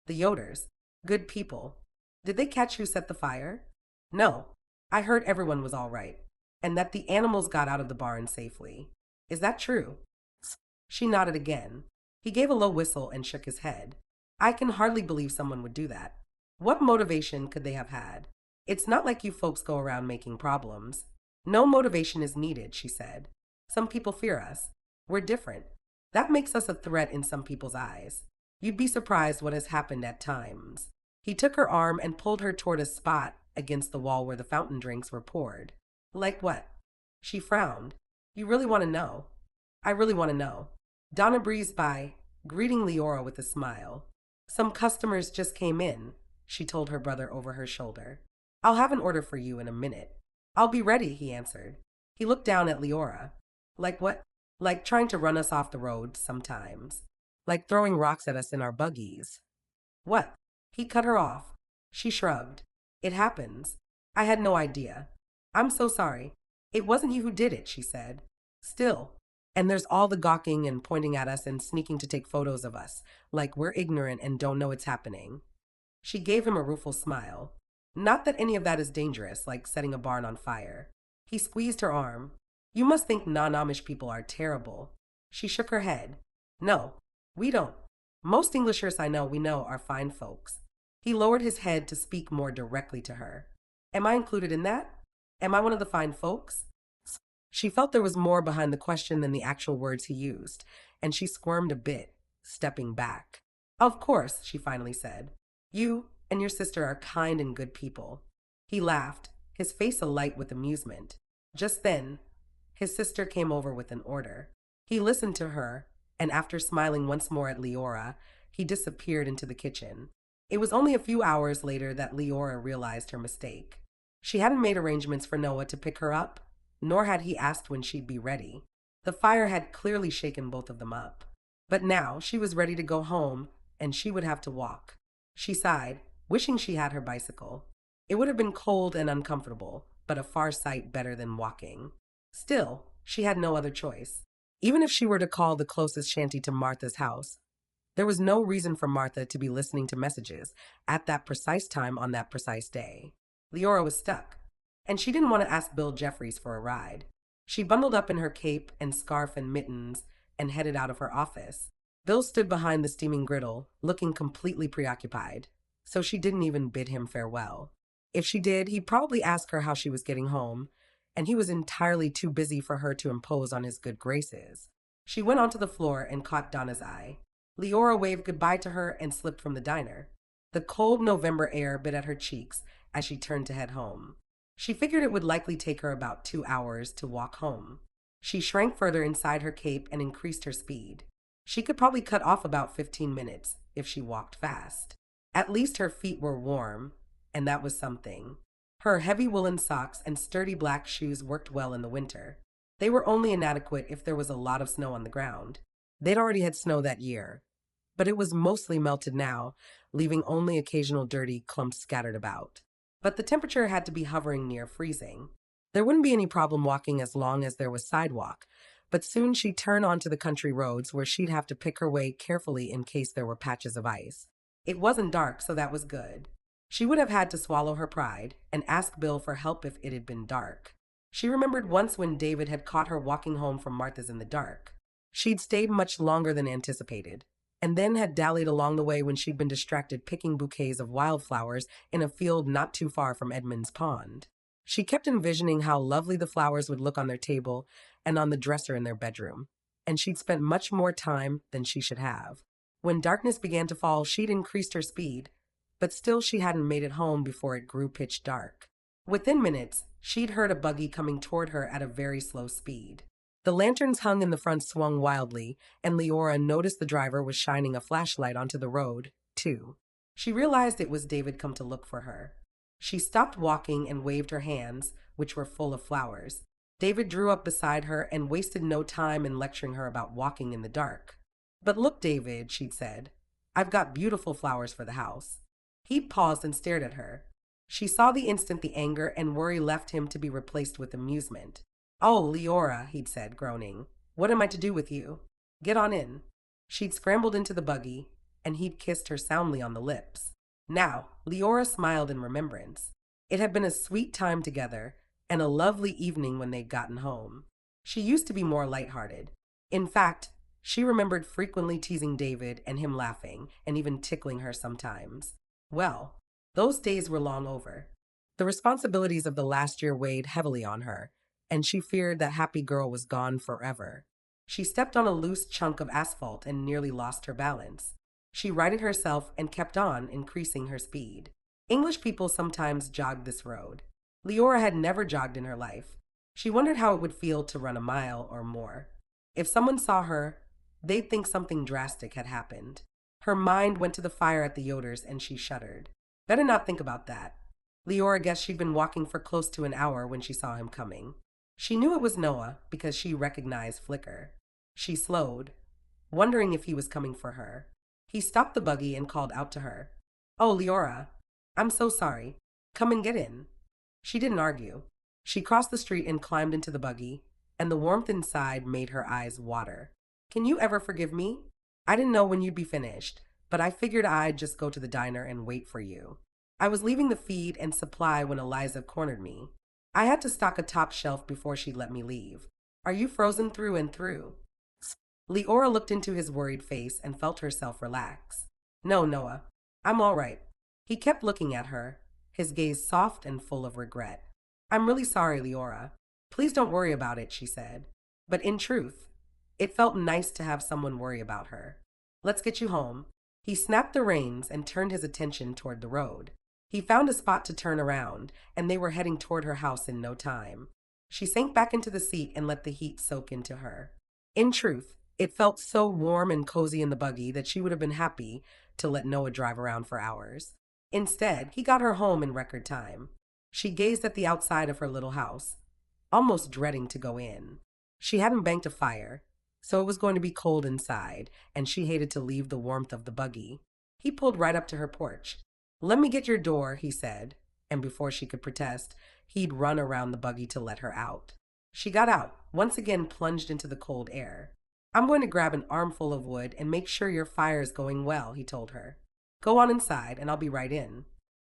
The Yoders. Good people. Did they catch who set the fire? No. I heard everyone was all right, and that the animals got out of the barn safely. Is that true? She nodded again. He gave a low whistle and shook his head. I can hardly believe someone would do that. What motivation could they have had? It's not like you folks go around making problems. No motivation is needed, she said. Some people fear us. We're different. That makes us a threat in some people's eyes. You'd be surprised what has happened at times. He took her arm and pulled her toward a spot against the wall where the fountain drinks were poured. Like what? She frowned. You really want to know? I really want to know. Donna breezed by, greeting Leora with a smile. Some customers just came in, she told her brother over her shoulder. I'll have an order for you in a minute. I'll be ready, he answered. He looked down at Leora. Like what? Like trying to run us off the road sometimes. Like throwing rocks at us in our buggies. What? He cut her off. She shrugged. It happens. I had no idea. I'm so sorry. It wasn't you who did it, she said. Still. And there's all the gawking and pointing at us and sneaking to take photos of us, like we're ignorant and don't know it's happening. She gave him a rueful smile. Not that any of that is dangerous, like setting a barn on fire. He squeezed her arm. You must think non-Amish people are terrible. She shook her head. No, we don't. Most Englishers I know we know are fine folks. He lowered his head to speak more directly to her. Am I included in that? Am I one of the fine folks? She felt there was more behind the question than the actual words he used, and she squirmed a bit, stepping back. Of course, she finally said. You and your sister are kind and good people. He laughed, his face alight with amusement. Just then, his sister came over with an order. He listened to her, and after smiling once more at Leora, he disappeared into the kitchen. It was only a few hours later that Leora realized her mistake. She hadn't made arrangements for Noah to pick her up, nor had he asked when she'd be ready. The fire had clearly shaken both of them up. But now she was ready to go home, and she would have to walk. She sighed, wishing she had her bicycle. It would have been cold and uncomfortable, but a far sight better than walking. Still, she had no other choice. Even if she were to call the closest shanty to Martha's house, there was no reason for Martha to be listening to messages at that precise time on that precise day. Leora was stuck, and she didn't want to ask Bill Jeffreys for a ride. She bundled up in her cape and scarf and mittens and headed out of her office. Bill stood behind the steaming griddle, looking completely preoccupied, so she didn't even bid him farewell. If she did, he'd probably ask her how she was getting home, and he was entirely too busy for her to impose on his good graces. She went onto the floor and caught Donna's eye. Leora waved goodbye to her and slipped from the diner. The cold November air bit at her cheeks as she turned to head home. She figured it would likely take her about 2 hours to walk home. She shrank further inside her cape and increased her speed. She could probably cut off about 15 minutes if she walked fast. At least her feet were warm, and that was something. Her heavy woolen socks and sturdy black shoes worked well in the winter. They were only inadequate if there was a lot of snow on the ground. They'd already had snow that year, but it was mostly melted now, leaving only occasional dirty clumps scattered about. But the temperature had to be hovering near freezing. There wouldn't be any problem walking as long as there was sidewalk, but soon she'd turn onto the country roads where she'd have to pick her way carefully in case there were patches of ice. It wasn't dark, so that was good. She would have had to swallow her pride and ask Bill for help if it had been dark. She remembered once when David had caught her walking home from Martha's in the dark. She'd stayed much longer than anticipated, and then had dallied along the way when she'd been distracted picking bouquets of wildflowers in a field not too far from Edmund's pond. She kept envisioning how lovely the flowers would look on their table and on the dresser in their bedroom, and she'd spent much more time than she should have. When darkness began to fall, she'd increased her speed, but still she hadn't made it home before it grew pitch dark. Within minutes, she'd heard a buggy coming toward her at a very slow speed. The lanterns hung in the front swung wildly, and Leora noticed the driver was shining a flashlight onto the road, too. She realized it was David come to look for her. She stopped walking and waved her hands, which were full of flowers. David drew up beside her and wasted no time in lecturing her about walking in the dark. "But look, David," she'd said, "I've got beautiful flowers for the house." He paused and stared at her. She saw the instant the anger and worry left him to be replaced with amusement. "Oh, Leora," he'd said, groaning, "what am I to do with you? Get on in." She'd scrambled into the buggy, and he'd kissed her soundly on the lips. Now, Leora smiled in remembrance. It had been a sweet time together, and a lovely evening when they'd gotten home. She used to be more lighthearted. In fact, she remembered frequently teasing David and him laughing, and even tickling her sometimes. Well, those days were long over. The responsibilities of the last year weighed heavily on her, and she feared that happy girl was gone forever. She stepped on a loose chunk of asphalt and nearly lost her balance. She righted herself and kept on, increasing her speed. English people sometimes jogged this road. Leora had never jogged in her life. She wondered how it would feel to run a mile or more. If someone saw her, they'd think something drastic had happened. Her mind went to the fire at the Yoders and she shuddered. Better not think about that. Leora guessed she'd been walking for close to an hour when she saw him coming. She knew it was Noah because she recognized Flicker. She slowed, wondering if he was coming for her. He stopped the buggy and called out to her. "Oh, Leora, I'm so sorry. Come and get in." She didn't argue. She crossed the street and climbed into the buggy, and the warmth inside made her eyes water. "Can you ever forgive me? I didn't know when you'd be finished, but I figured I'd just go to the diner and wait for you. I was leaving the feed and supply when Eliza cornered me. I had to stock a top shelf before she'd let me leave. Are you frozen through and through?" Leora looked into his worried face and felt herself relax. "No, Noah, I'm all right." He kept looking at her, his gaze soft and full of regret. "I'm really sorry, Leora. Please don't worry about it," she said. But in truth, it felt nice to have someone worry about her. "Let's get you home." He snapped the reins and turned his attention toward the road. He found a spot to turn around, and they were heading toward her house in no time. She sank back into the seat and let the heat soak into her. In truth, it felt so warm and cozy in the buggy that she would have been happy to let Noah drive around for hours. Instead, he got her home in record time. She gazed at the outside of her little house, almost dreading to go in. She hadn't banked a fire, so it was going to be cold inside, and she hated to leave the warmth of the buggy. He pulled right up to her porch. "Let me get your door," he said, and before she could protest, he'd run around the buggy to let her out. She got out, once again plunged into the cold air. "I'm going to grab an armful of wood and make sure your fire is going well," he told her. "Go on inside and I'll be right in."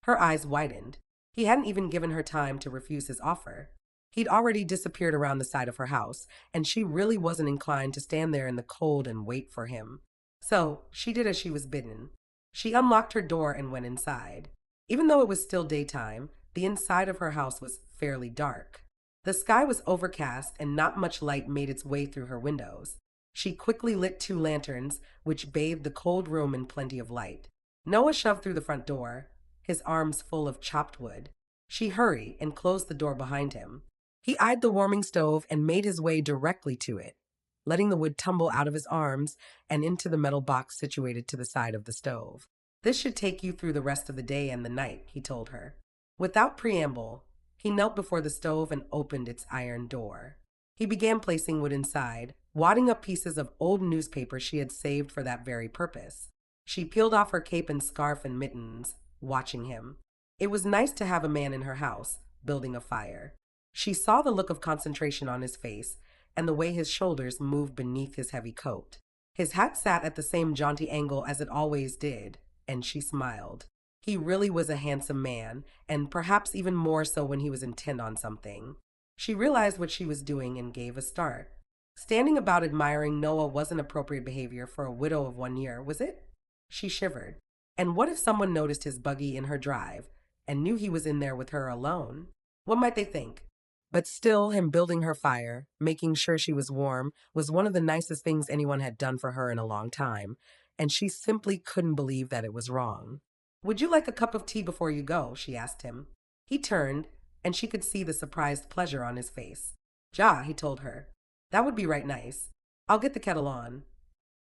Her eyes widened. He hadn't even given her time to refuse his offer. He'd already disappeared around the side of her house, and she really wasn't inclined to stand there in the cold and wait for him. So she did as she was bidden. She unlocked her door and went inside. Even though it was still daytime, the inside of her house was fairly dark. The sky was overcast and not much light made its way through her windows. She quickly lit 2 lanterns, which bathed the cold room in plenty of light. Noah shoved through the front door, his arms full of chopped wood. She hurried and closed the door behind him. He eyed the warming stove and made his way directly to it, letting the wood tumble out of his arms and into the metal box situated to the side of the stove. "This should take you through the rest of the day and the night," he told her. Without preamble, he knelt before the stove and opened its iron door. He began placing wood inside, wadding up pieces of old newspaper she had saved for that very purpose. She peeled off her cape and scarf and mittens, watching him. It was nice to have a man in her house, building a fire. She saw the look of concentration on his face and the way his shoulders moved beneath his heavy coat. His hat sat at the same jaunty angle as it always did, and she smiled. He really was a handsome man, and perhaps even more so when he was intent on something. She realized what she was doing and gave a start. Standing about admiring Noah wasn't appropriate behavior for a widow of 1 year, was it? She shivered. And what if someone noticed his buggy in her drive and knew he was in there with her alone? What might they think? But still, him building her fire, making sure she was warm, was one of the nicest things anyone had done for her in a long time, and she simply couldn't believe that it was wrong. "Would you like a cup of tea before you go?" she asked him. He turned, and she could see the surprised pleasure on his face. "Ja," he told her. "That would be right nice. I'll get the kettle on."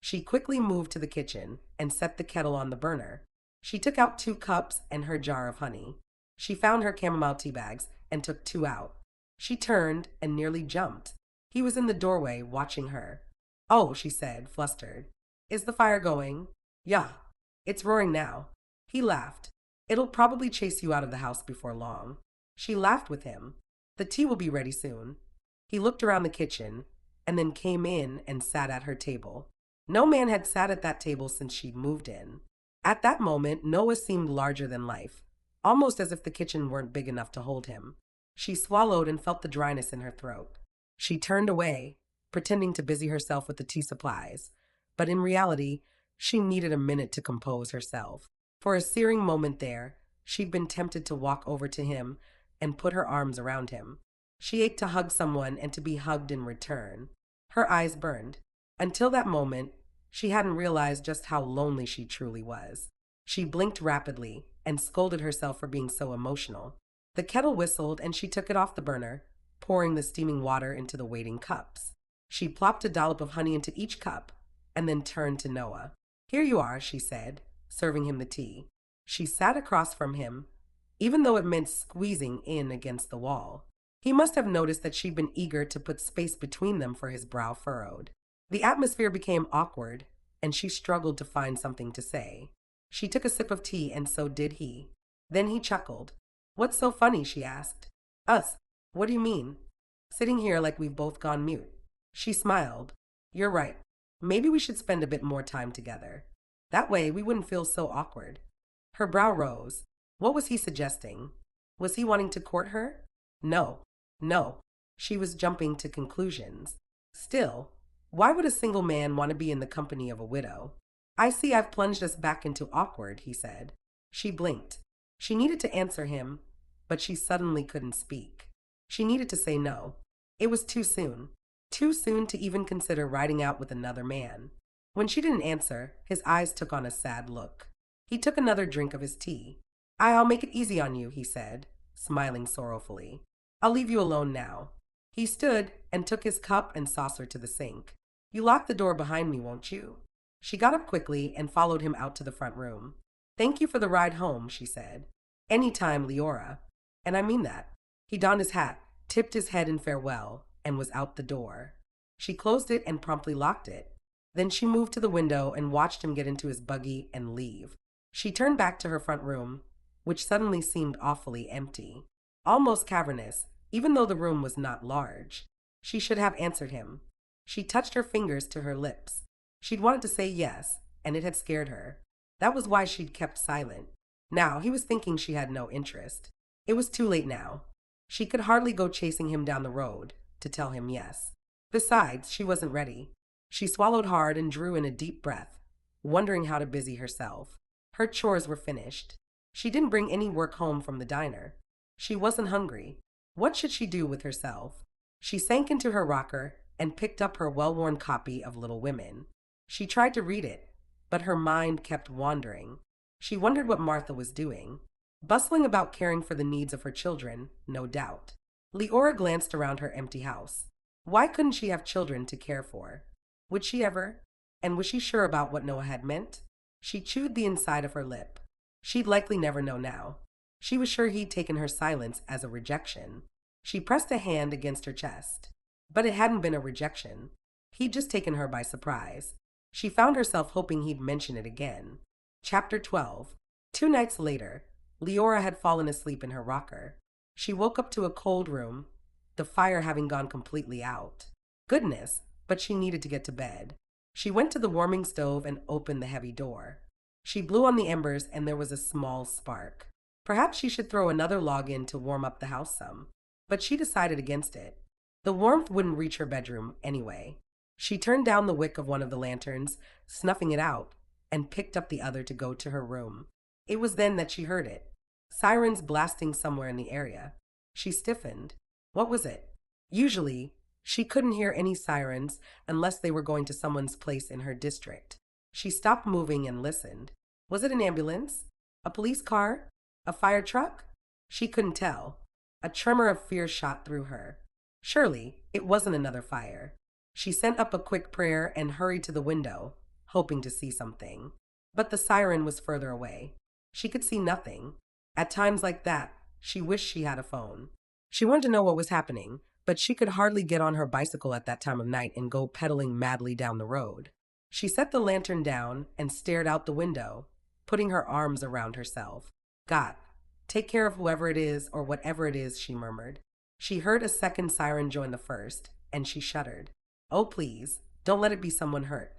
She quickly moved to the kitchen and set the kettle on the burner. She took out 2 cups and her jar of honey. She found her chamomile tea bags and took 2 out. She turned and nearly jumped. He was in the doorway, watching her. "Oh," she said, flustered. "Is the fire going?" "Yeah. It's roaring now." He laughed. "It'll probably chase you out of the house before long." She laughed with him. "The tea will be ready soon." He looked around the kitchen and then came in and sat at her table. No man had sat at that table since she'd moved in. At that moment, Noah seemed larger than life, almost as if the kitchen weren't big enough to hold him. She swallowed and felt the dryness in her throat. She turned away, pretending to busy herself with the tea supplies, but in reality, she needed a minute to compose herself. For a searing moment there, she'd been tempted to walk over to him and put her arms around him. She ached to hug someone and to be hugged in return. Her eyes burned. Until that moment, she hadn't realized just how lonely she truly was. She blinked rapidly and scolded herself for being so emotional. The kettle whistled and she took it off the burner, pouring the steaming water into the waiting cups. She plopped a dollop of honey into each cup and then turned to Noah. "Here you are," she said, serving him the tea. She sat across from him, even though it meant squeezing in against the wall. He must have noticed that she'd been eager to put space between them, for his brow furrowed. The atmosphere became awkward, and she struggled to find something to say. She took a sip of tea, and so did he. Then he chuckled. "What's so funny?" she asked. "Us? What do you mean?" "Sitting here like we've both gone mute." She smiled. "You're right. Maybe we should spend a bit more time together. That way we wouldn't feel so awkward." Her brow rose. What was he suggesting? Was he wanting to court her? No. She was jumping to conclusions. Still, why would a single man want to be in the company of a widow? "I see I've plunged us back into awkward," he said. She blinked. She needed to answer him, but she suddenly couldn't speak. She needed to say no. It was too soon. Too soon to even consider riding out with another man. When she didn't answer, his eyes took on a sad look. He took another drink of his tea. "I'll make it easy on you," he said, smiling sorrowfully. "I'll leave you alone now." He stood and took his cup and saucer to the sink. "You lock the door behind me, won't you?" She got up quickly and followed him out to the front room. "Thank you for the ride home," she said. "Any time, Leora." "And I mean that." He donned his hat, tipped his head in farewell, and was out the door. She closed it and promptly locked it. Then she moved to the window and watched him get into his buggy and leave. She turned back to her front room, which suddenly seemed awfully empty, almost cavernous, even though the room was not large. She should have answered him. She touched her fingers to her lips. She'd wanted to say yes, and it had scared her. That was why she'd kept silent. Now he was thinking she had no interest. It was too late now. She could hardly go chasing him down the road to tell him yes. Besides, she wasn't ready. She swallowed hard and drew in a deep breath, wondering how to busy herself. Her chores were finished. She didn't bring any work home from the diner. She wasn't hungry. What should she do with herself? She sank into her rocker and picked up her well-worn copy of Little Women. She tried to read it, but her mind kept wandering. She wondered what Martha was doing. Bustling about caring for the needs of her children, no doubt. Leora glanced around her empty house. Why couldn't she have children to care for? Would she ever? And was she sure about what Noah had meant? She chewed the inside of her lip. She'd likely never know now. She was sure he'd taken her silence as a rejection. She pressed a hand against her chest. But it hadn't been a rejection. He'd just taken her by surprise. She found herself hoping he'd mention it again. Chapter 12. 2 nights later, Leora had fallen asleep in her rocker. She woke up to a cold room, the fire having gone completely out. Goodness, but she needed to get to bed. She went to the warming stove and opened the heavy door. She blew on the embers and there was a small spark. Perhaps she should throw another log in to warm up the house some. But she decided against it. The warmth wouldn't reach her bedroom anyway. She turned down the wick of one of the lanterns, snuffing it out, and picked up the other to go to her room. It was then that she heard it. Sirens blasting somewhere in the area. She stiffened. What was it? Usually, she couldn't hear any sirens unless they were going to someone's place in her district. She stopped moving and listened. Was it an ambulance? A police car? A fire truck? She couldn't tell. A tremor of fear shot through her. Surely, it wasn't another fire. She sent up a quick prayer and hurried to the window, hoping to see something. But the siren was further away. She could see nothing. At times like that, she wished she had a phone. She wanted to know what was happening, but she could hardly get on her bicycle at that time of night and go pedaling madly down the road. She set the lantern down and stared out the window, putting her arms around herself. God, take care of whoever it is or whatever it is, she murmured. She heard a second siren join the first, and she shuddered. Oh, please, don't let it be someone hurt.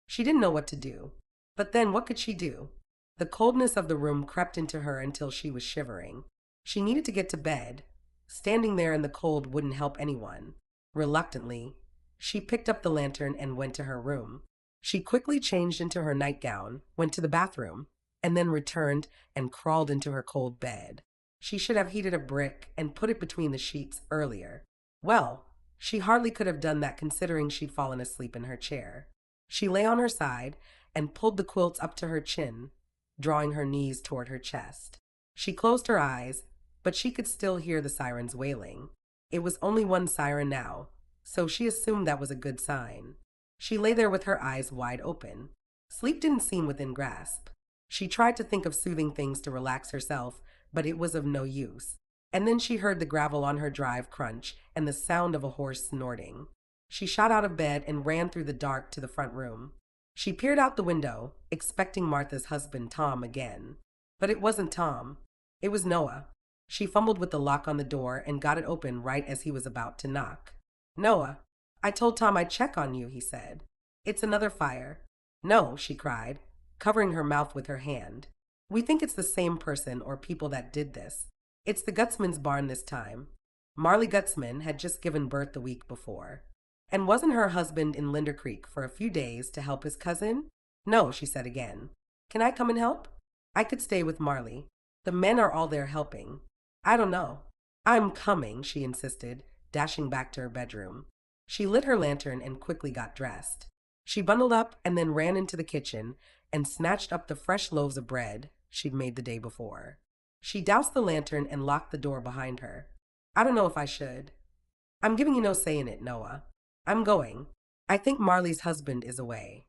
She didn't know what to do. But then what could she do? The coldness of the room crept into her until she was shivering. She needed to get to bed. Standing there in the cold wouldn't help anyone. Reluctantly, she picked up the lantern and went to her room. She quickly changed into her nightgown, went to the bathroom, and then returned and crawled into her cold bed. She should have heated a brick and put it between the sheets earlier. Well, she hardly could have done that considering she'd fallen asleep in her chair. She lay on her side and pulled the quilts up to her chin, drawing her knees toward her chest. She closed her eyes, but she could still hear the sirens wailing. It was only one siren now, so she assumed that was a good sign. She lay there with her eyes wide open. Sleep didn't seem within grasp. She tried to think of soothing things to relax herself, but it was of no use. And then she heard the gravel on her drive crunch and the sound of a horse snorting. She shot out of bed and ran through the dark to the front room. She peered out the window, expecting Martha's husband, Tom, again. But it wasn't Tom. It was Noah. She fumbled with the lock on the door and got it open right as he was about to knock. Noah, I told Tom I'd check on you, he said. It's another fire. No, she cried, covering her mouth with her hand. We think it's the same person or people that did this. It's the Gutsman's barn this time. Marley Gutsman had just given birth the week before. And wasn't her husband in Linder Creek for a few days to help his cousin? No, she said again. Can I come and help? I could stay with Marley. The men are all there helping. I don't know. I'm coming, she insisted, dashing back to her bedroom. She lit her lantern and quickly got dressed. She bundled up and then ran into the kitchen and snatched up the fresh loaves of bread she'd made the day before. She doused the lantern and locked the door behind her. I don't know if I should. I'm giving you no say in it, Noah. I'm going. I think Marley's husband is away.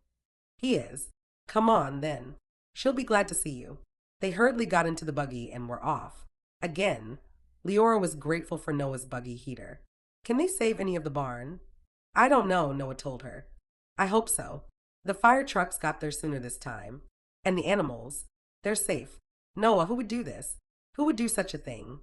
He is. Come on, then. She'll be glad to see you. They hurriedly got into the buggy and were off. Again, Leora was grateful for Noah's buggy heater. Can they save any of the barn? I don't know, Noah told her. I hope so. The fire trucks got there sooner this time. And the animals, they're safe. Noah, who would do this? Who would do such a thing?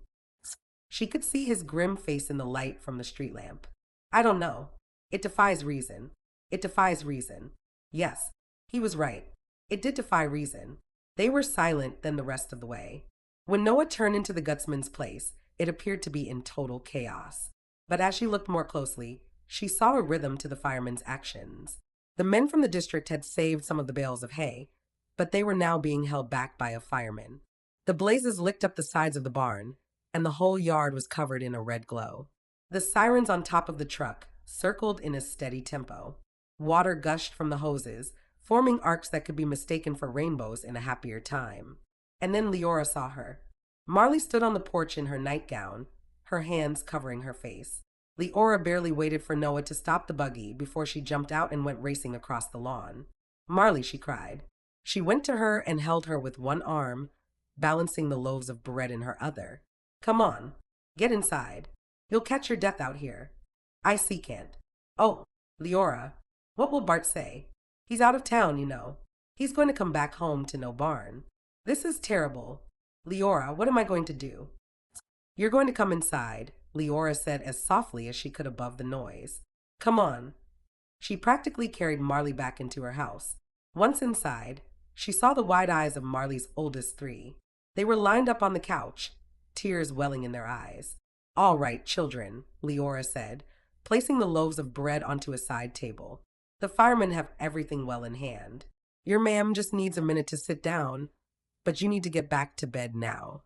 She could see his grim face in the light from the street lamp. I don't know. It defies reason. It defies reason. Yes, he was right. It did defy reason. They were silent then the rest of the way. When Noah turned into the Gutsman's place, it appeared to be in total chaos. But as she looked more closely, she saw a rhythm to the firemen's actions. The men from the district had saved some of the bales of hay, but they were now being held back by a fireman. The blazes licked up the sides of the barn, and the whole yard was covered in a red glow. The sirens on top of the truck circled in a steady tempo. Water gushed from the hoses, forming arcs that could be mistaken for rainbows in a happier time. And then Leora saw her. Marley stood on the porch in her nightgown, her hands covering her face. Leora barely waited for Noah to stop the buggy before she jumped out and went racing across the lawn. Marley, she cried. She went to her and held her with one arm, balancing the loaves of bread in her other. Come on, get inside. You'll catch your death out here. I see can't. Oh, Leora, what will Bart say? He's out of town, you know. He's going to come back home to no barn. This is terrible. Leora, what am I going to do? You're going to come inside, Leora said as softly as she could above the noise. Come on. She practically carried Marley back into her house. Once inside, she saw the wide eyes of Marley's oldest three. They were lined up on the couch, tears welling in their eyes. All right, children, Leora said, placing the loaves of bread onto a side table. The firemen have everything well in hand. Your ma'am just needs a minute to sit down, but you need to get back to bed now.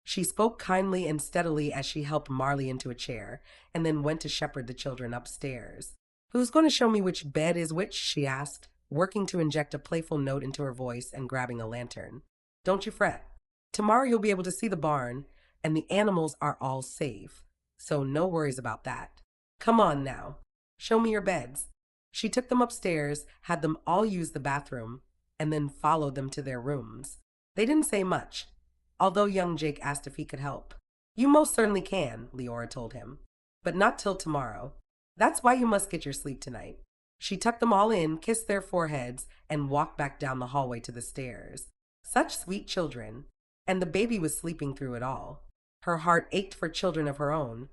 She spoke kindly and steadily as she helped Marley into a chair and then went to shepherd the children upstairs. Who's going to show me which bed is which? She asked, working to inject a playful note into her voice and grabbing a lantern. Don't you fret. Tomorrow you'll be able to see the barn, and the animals are all safe, so no worries about that. Come on now. Show me your beds. She took them upstairs, had them all use the bathroom, and then followed them to their rooms. They didn't say much, although young Jake asked if he could help. You most certainly can, Leora told him, but not till tomorrow. That's why you must get your sleep tonight. She tucked them all in, kissed their foreheads, and walked back down the hallway to the stairs. Such sweet children, and the baby was sleeping through it all. Her heart ached for children of her own,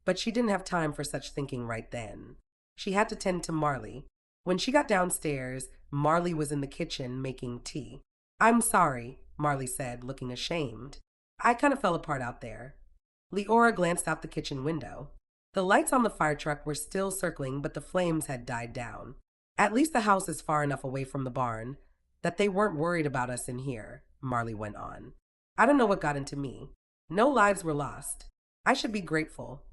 but she didn't have time for such thinking right then. She had to tend to Marley. When she got downstairs, Marley was in the kitchen making tea. I'm sorry, Marley said, looking ashamed. I kind of fell apart out there. Leora glanced out the kitchen window. The lights on the fire truck were still circling, but the flames had died down. At least the house is far enough away from the barn that they weren't worried about us in here, Marley went on. I don't know what got into me. No lives were lost. I should be grateful.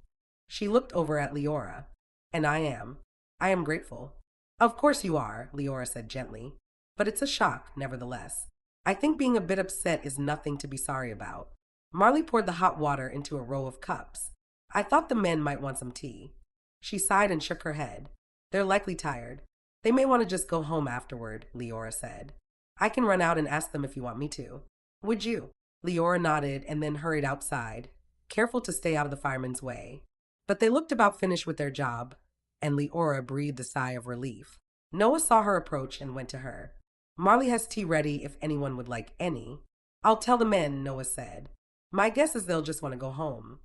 She looked over at Leora. And I am. I am grateful. Of course you are, Leora said gently. But it's a shock, nevertheless. I think being a bit upset is nothing to be sorry about. Marley poured the hot water into a row of cups. I thought the men might want some tea. She sighed and shook her head. They're likely tired. They may want to just go home afterward, Leora said. I can run out and ask them if you want me to. Would you? Leora nodded and then hurried outside, careful to stay out of the firemen's way. But they looked about finished with their job, and Leora breathed a sigh of relief. Noah saw her approach and went to her. Marley has tea ready if anyone would like any. I'll tell the men, Noah said. My guess is they'll just want to go home.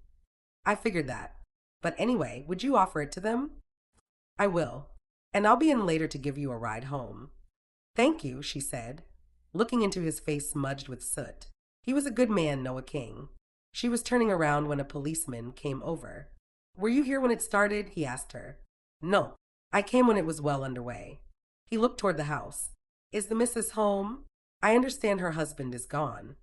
I figured that. But anyway, would you offer it to them? I will. And I'll be in later to give you a ride home. Thank you, she said, looking into his face smudged with soot. He was a good man, Noah King. She was turning around when a policeman came over. Were you here when it started? He asked her. No, I came when it was well underway. He looked toward the house. Is the missus home? I understand her husband is gone.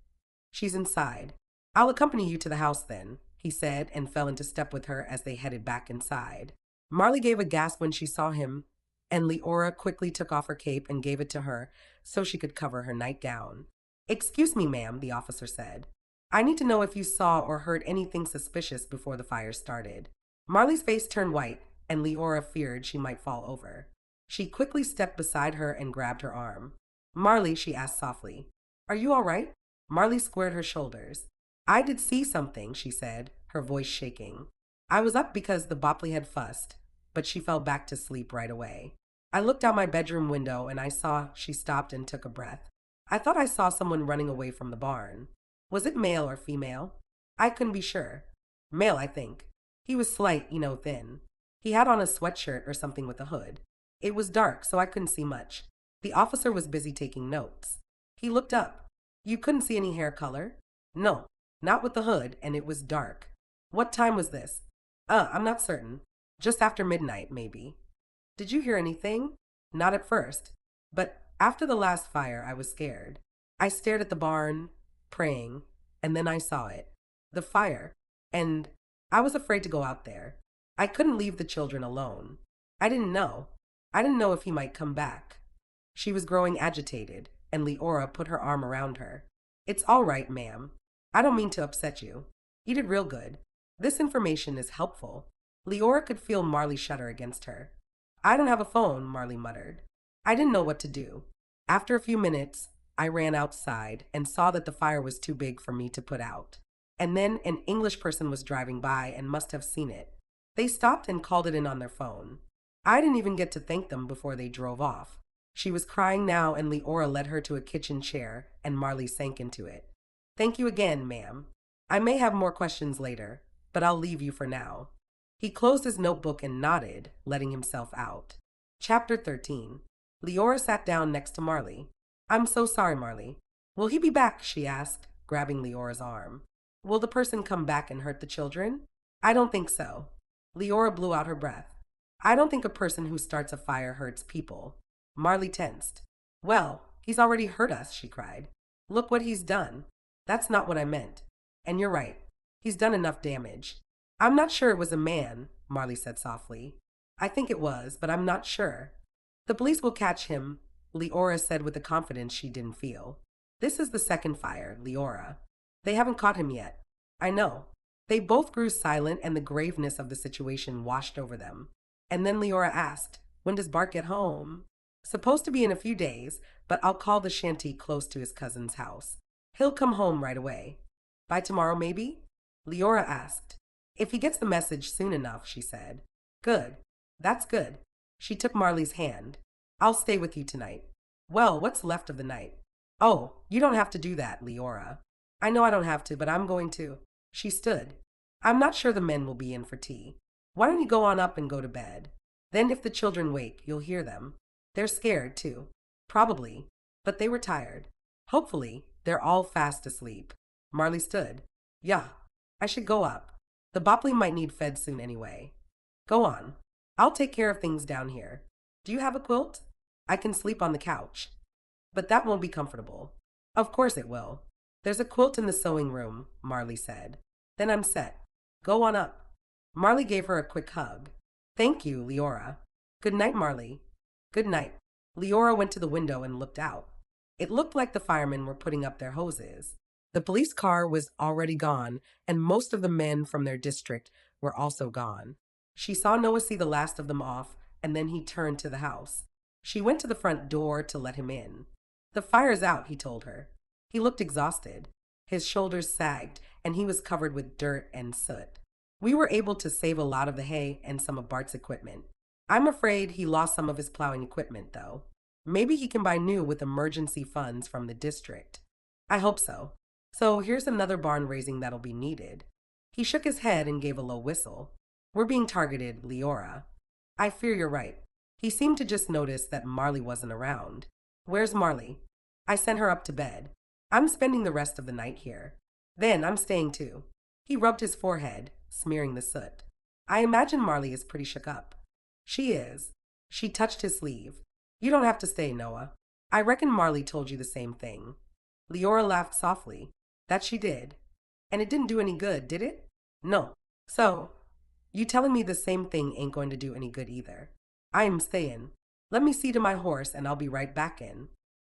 She's inside. I'll accompany you to the house then, he said, and fell into step with her as they headed back inside. Marley gave a gasp when she saw him, and Leora quickly took off her cape and gave it to her so she could cover her nightgown. Excuse me, ma'am, the officer said. I need to know if you saw or heard anything suspicious before the fire started. Marley's face turned white, and Leora feared she might fall over. She quickly stepped beside her and grabbed her arm. Marley, she asked softly, are you all right? Marley squared her shoulders. I did see something, she said, her voice shaking. I was up because the Bopley had fussed, but she fell back to sleep right away. I looked out my bedroom window and I saw she stopped and took a breath. I thought I saw someone running away from the barn. Was it male or female? I couldn't be sure. Male, I think. He was slight, thin. He had on a sweatshirt or something with a hood. It was dark, so I couldn't see much. The officer was busy taking notes. He looked up. You couldn't see any hair color? No, not with the hood, and it was dark. What time was this? I'm not certain. Just after midnight, maybe. Did you hear anything? Not at first. But after the last fire, I was scared. I stared at the barn, praying, and then I saw it. The fire. And I was afraid to go out there. I couldn't leave the children alone. I didn't know. I didn't know if he might come back. She was growing agitated, and Leora put her arm around her. It's all right, ma'am. I don't mean to upset you. You did real good. This information is helpful. Leora could feel Marley shudder against her. I don't have a phone, Marley muttered. I didn't know what to do. After a few minutes, I ran outside and saw that the fire was too big for me to put out. And then an English person was driving by and must have seen it. They stopped and called it in on their phone. I didn't even get to thank them before they drove off. She was crying now, and Leora led her to a kitchen chair, and Marley sank into it. Thank you again, ma'am. I may have more questions later, but I'll leave you for now. He closed his notebook and nodded, letting himself out. Chapter 13. Leora sat down next to Marley. I'm so sorry, Marley. Will he be back? She asked, grabbing Leora's arm. Will the person come back and hurt the children? I don't think so. Leora blew out her breath. I don't think a person who starts a fire hurts people. Marley tensed. Well, he's already hurt us, she cried. Look what he's done. That's not what I meant. And you're right. He's done enough damage. I'm not sure it was a man, Marley said softly. I think it was, but I'm not sure. The police will catch him, Leora said with a confidence she didn't feel. This is the second fire, Leora. They haven't caught him yet. I know. They both grew silent, and the graveness of the situation washed over them. And then Leora asked, when does Bart get home? Supposed to be in a few days, but I'll call the shanty close to his cousin's house. He'll come home right away. By tomorrow, maybe? Leora asked. If he gets the message soon enough, she said. Good. That's good. She took Marley's hand. I'll stay with you tonight. Well, what's left of the night? Oh, you don't have to do that, Leora. I know I don't have to, but I'm going to. She stood. I'm not sure the men will be in for tea. Why don't you go on up and go to bed? Then if the children wake, you'll hear them. They're scared, too. Probably. But they were tired. Hopefully, they're all fast asleep. Marley stood. Yeah, I should go up. The Bopley might need fed soon anyway. Go on. I'll take care of things down here. Do you have a quilt? I can sleep on the couch. But that won't be comfortable. Of course it will. There's a quilt in the sewing room, Marley said. Then I'm set. Go on up. Marley gave her a quick hug. Thank you, Leora. Good night, Marley. Good night. Leora went to the window and looked out. It looked like the firemen were putting up their hoses. The police car was already gone, and most of the men from their district were also gone. She saw Noah see the last of them off, and then he turned to the house. She went to the front door to let him in. The fire's out, he told her. He looked exhausted. His shoulders sagged, and he was covered with dirt and soot. We were able to save a lot of the hay and some of Bart's equipment. I'm afraid he lost some of his plowing equipment, though. Maybe he can buy new with emergency funds from the district. I hope so. So here's another barn raising that'll be needed. He shook his head and gave a low whistle. We're being targeted, Leora. I fear you're right. He seemed to just notice that Marley wasn't around. Where's Marley? I sent her up to bed. I'm spending the rest of the night here. Then I'm staying too. He rubbed his forehead, smearing the soot. I imagine Marley is pretty shook up. She is. She touched his sleeve. You don't have to stay, Noah. I reckon Marley told you the same thing. Leora laughed softly. That she did. And it didn't do any good, did it? No. So, you telling me the same thing ain't going to do any good either. I am staying. Let me see to my horse and I'll be right back in.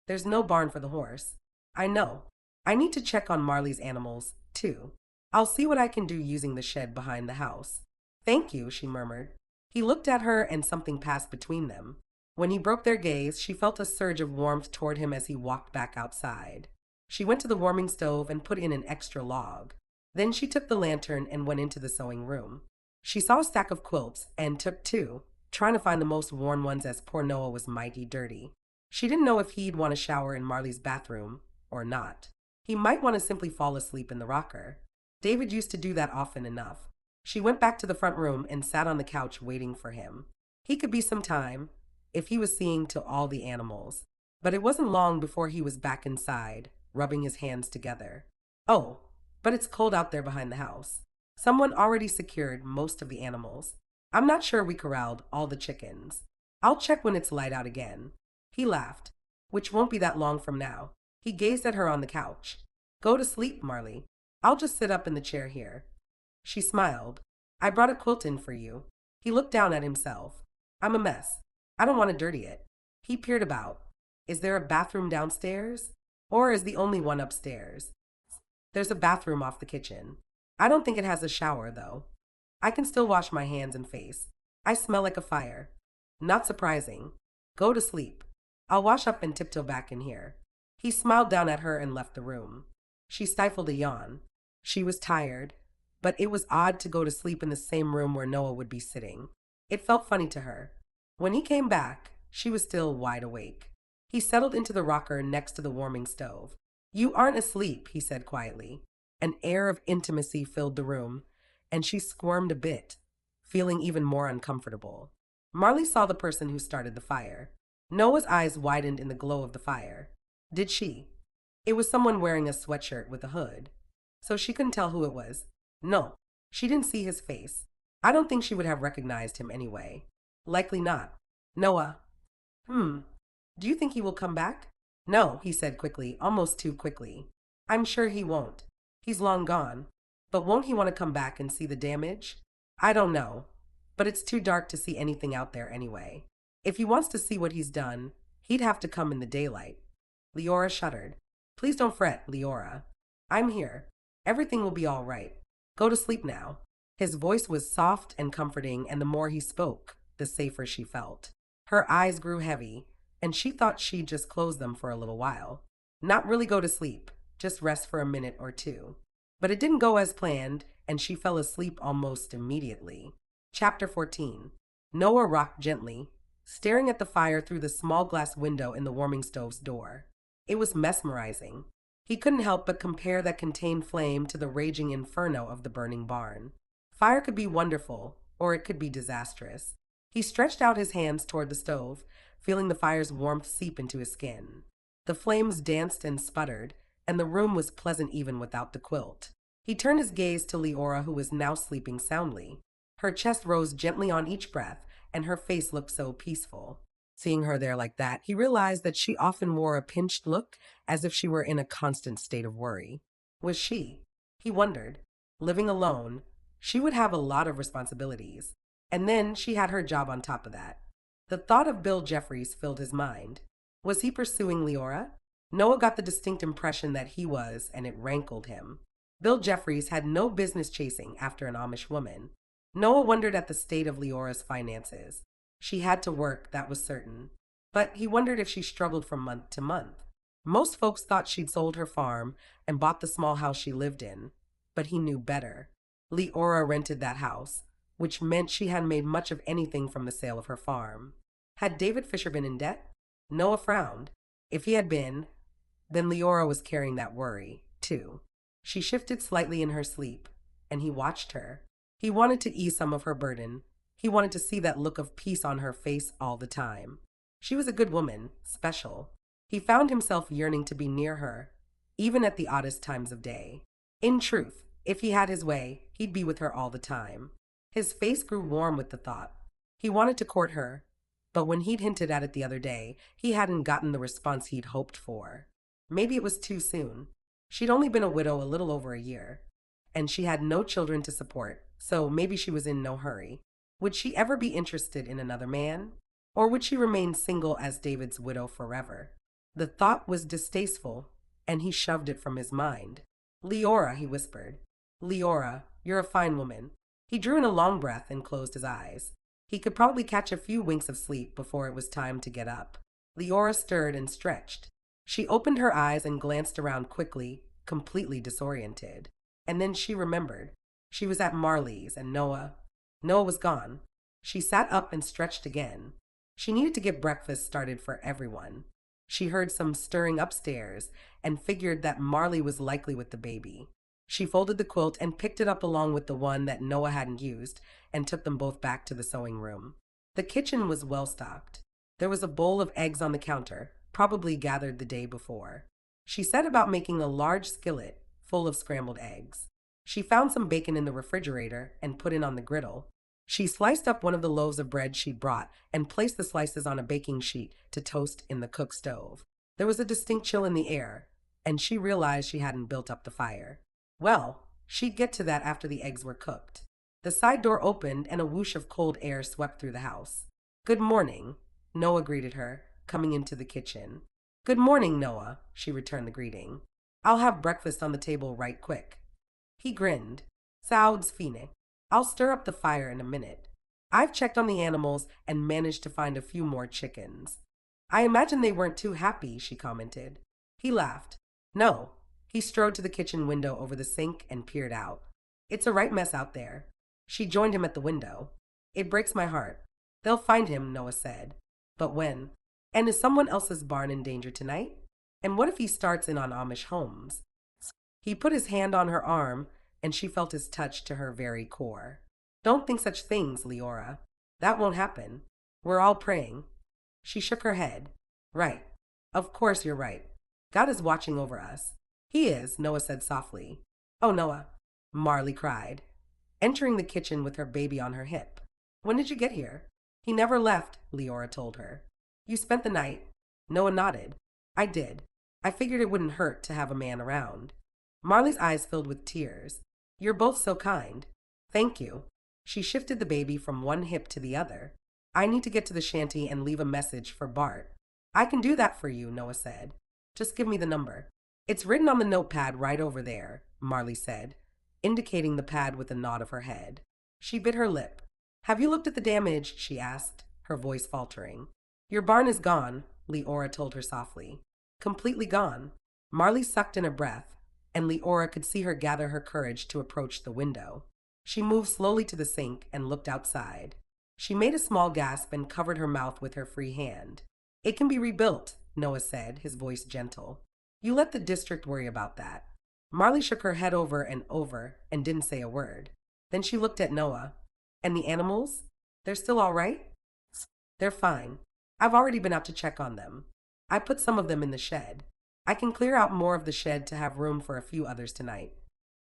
There's no barn for the horse. I know. I need to check on Marley's animals, too. I'll see what I can do using the shed behind the house. Thank you, she murmured. He looked at her and something passed between them. When he broke their gaze, she felt a surge of warmth toward him as he walked back outside. She went to the warming stove and put in an extra log. Then she took the lantern and went into the sewing room. She saw a stack of quilts and took two, trying to find the most worn ones as poor Noah was mighty dirty. She didn't know if he'd want to shower in Marley's bathroom or not. He might want to simply fall asleep in the rocker. David used to do that often enough. She went back to the front room and sat on the couch waiting for him. He could be some time, if he was seeing to all the animals. But it wasn't long before he was back inside, rubbing his hands together. Oh, but it's cold out there behind the house. Someone already secured most of the animals. I'm not sure we corralled all the chickens. I'll check when it's light out again. He laughed, which won't be that long from now. He gazed at her on the couch. Go to sleep, Marley. I'll just sit up in the chair here. She smiled. I brought a quilt in for you. He looked down at himself. I'm a mess. I don't want to dirty it. He peered about. Is there a bathroom downstairs? Or is the only one upstairs? There's a bathroom off the kitchen. I don't think it has a shower, though. I can still wash my hands and face. I smell like a fire. Not surprising. Go to sleep. I'll wash up and tiptoe back in here. He smiled down at her and left the room. She stifled a yawn. She was tired. but it was odd to go to sleep in the same room where Noah would be sitting. It felt funny to her. When he came back, she was still wide awake. He settled into the rocker next to the warming stove. "You aren't asleep," he said quietly. An air of intimacy filled the room, and she squirmed a bit, feeling even more uncomfortable. Marley saw the person who started the fire. Noah's eyes widened in the glow of the fire. Did she? It was someone wearing a sweatshirt with a hood. So she couldn't tell who it was. No, she didn't see his face. I don't think she would have recognized him anyway. Likely not. Noah. Do you think he will come back? No, he said quickly, almost too quickly. I'm sure he won't. He's long gone. But won't he want to come back and see the damage? I don't know. But it's too dark to see anything out there anyway. If he wants to see what he's done, he'd have to come in the daylight. Leora shuddered. Please don't fret, Leora. I'm here. Everything will be all right. Go to sleep now. His voice was soft and comforting, and the more he spoke, the safer she felt. Her eyes grew heavy, and she thought she'd just close them for a little while. Not really go to sleep, just rest for a minute or two. But it didn't go as planned, and she fell asleep almost immediately. Chapter 14. Noah rocked gently, staring at the fire through the small glass window in the warming stove's door. It was mesmerizing. He couldn't help but compare that contained flame to the raging inferno of the burning barn. Fire could be wonderful, or it could be disastrous. He stretched out his hands toward the stove, feeling the fire's warmth seep into his skin. The flames danced and sputtered, and the room was pleasant even without the quilt. He turned his gaze to Leora, who was now sleeping soundly. Her chest rose gently on each breath, and her face looked so peaceful. Seeing her there like that, he realized that she often wore a pinched look, as if she were in a constant state of worry. Was she? He wondered. Living alone, she would have a lot of responsibilities. And then she had her job on top of that. The thought of Bill Jeffreys filled his mind. Was he pursuing Leora? Noah got the distinct impression that he was, and it rankled him. Bill Jeffreys had no business chasing after an Amish woman. Noah wondered at the state of Leora's finances. She had to work, that was certain. But he wondered if she struggled from month to month. Most folks thought she'd sold her farm and bought the small house she lived in. But he knew better. Leora rented that house, which meant she hadn't made much of anything from the sale of her farm. Had David Fisher been in debt? Noah frowned. If he had been, then Leora was carrying that worry, too. She shifted slightly in her sleep, and he watched her. He wanted to ease some of her burden. He wanted to see that look of peace on her face all the time. She was a good woman, special. He found himself yearning to be near her, even at the oddest times of day. In truth, if he had his way, he'd be with her all the time. His face grew warm with the thought. He wanted to court her, but when he'd hinted at it the other day, he hadn't gotten the response he'd hoped for. Maybe it was too soon. She'd only been a widow a little over a year, and she had no children to support, so maybe she was in no hurry. Would she ever be interested in another man? Or would she remain single as David's widow forever? The thought was distasteful, and he shoved it from his mind. Leora, he whispered. Leora, you're a fine woman. He drew in a long breath and closed his eyes. He could probably catch a few winks of sleep before it was time to get up. Leora stirred and stretched. She opened her eyes and glanced around quickly, completely disoriented. And then she remembered. She was at Marley's, and Noah was gone. She sat up and stretched again. She needed to get breakfast started for everyone. She heard some stirring upstairs and figured that Marley was likely with the baby. She folded the quilt and picked it up along with the one that Noah hadn't used and took them both back to the sewing room. The kitchen was well stocked. There was a bowl of eggs on the counter, probably gathered the day before. She set about making a large skillet full of scrambled eggs. She found some bacon in the refrigerator and put it on the griddle. She sliced up one of the loaves of bread she'd brought and placed the slices on a baking sheet to toast in the cook stove. There was a distinct chill in the air, and she realized she hadn't built up the fire. Well, she'd get to that after the eggs were cooked. The side door opened and a whoosh of cold air swept through the house. Good morning, Noah greeted her, coming into the kitchen. Good morning, Noah, she returned the greeting. I'll have breakfast on the table right quick. He grinned. Sounds fine. I'll stir up the fire in a minute. I've checked on the animals and managed to find a few more chickens. I imagine they weren't too happy, she commented. He laughed. No. He strode to the kitchen window over the sink and peered out. It's a right mess out there. She joined him at the window. It breaks my heart. They'll find him, Noah said. But when? And is someone else's barn in danger tonight? And what if he starts in on Amish homes? He put his hand on her arm, and she felt his touch to her very core. Don't think such things, Leora. That won't happen. We're all praying. She shook her head. Right. Of course you're right. God is watching over us. He is, Noah said softly. Oh, Noah, Marley cried, entering the kitchen with her baby on her hip. When did you get here? He never left, Leora told her. You spent the night? Noah nodded. I did. I figured it wouldn't hurt to have a man around. Marley's eyes filled with tears. You're both so kind. Thank you. She shifted the baby from one hip to the other. I need to get to the shanty and leave a message for Bart. I can do that for you, Noah said. Just give me the number. It's written on the notepad right over there, Marley said, indicating the pad with a nod of her head. She bit her lip. Have you looked at the damage? She asked, her voice faltering. Your barn is gone, Leora told her softly. Completely gone. Marley sucked in a breath, and Leora could see her gather her courage to approach the window. She moved slowly to the sink and looked outside. She made a small gasp and covered her mouth with her free hand. It can be rebuilt, Noah said, his voice gentle. You let the district worry about that. Marley shook her head over and didn't say a word. Then she looked at Noah. And the animals? They're still all right? They're fine. I've already been out to check on them. I put some of them in the shed. I can clear out more of the shed to have room for a few others tonight.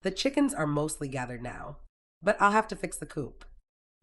The chickens are mostly gathered now, but I'll have to fix the coop.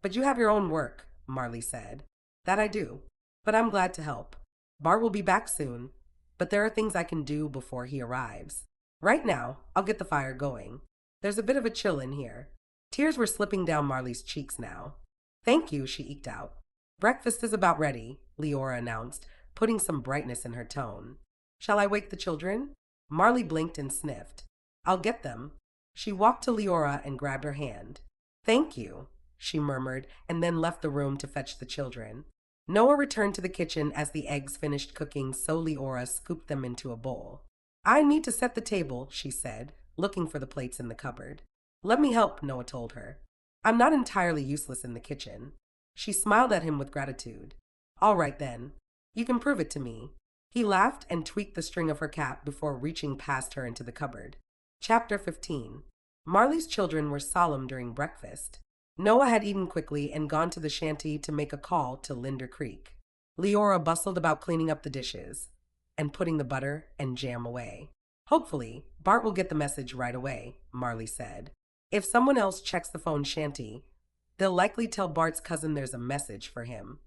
But you have your own work, Marley said. That I do, but I'm glad to help. Bart will be back soon, but there are things I can do before he arrives. Right now, I'll get the fire going. There's a bit of a chill in here. Tears were slipping down Marley's cheeks now. Thank you, she eked out. Breakfast is about ready, Leora announced, putting some brightness in her tone. Shall I wake the children? Marley blinked and sniffed. I'll get them. She walked to Leora and grabbed her hand. Thank you, she murmured, and then left the room to fetch the children. Noah returned to the kitchen as the eggs finished cooking, so Leora scooped them into a bowl. I need to set the table, she said, looking for the plates in the cupboard. Let me help, Noah told her. I'm not entirely useless in the kitchen. She smiled at him with gratitude. All right then. You can prove it to me. He laughed and tweaked the string of her cap before reaching past her into the cupboard. Chapter 15. Marley's children were solemn during breakfast. Noah had eaten quickly and gone to the shanty to make a call to Linder Creek. Leora bustled about cleaning up the dishes and putting the butter and jam away. Hopefully, Bart will get the message right away, Marley said. If someone else checks the phone shanty, they'll likely tell Bart's cousin there's a message for him.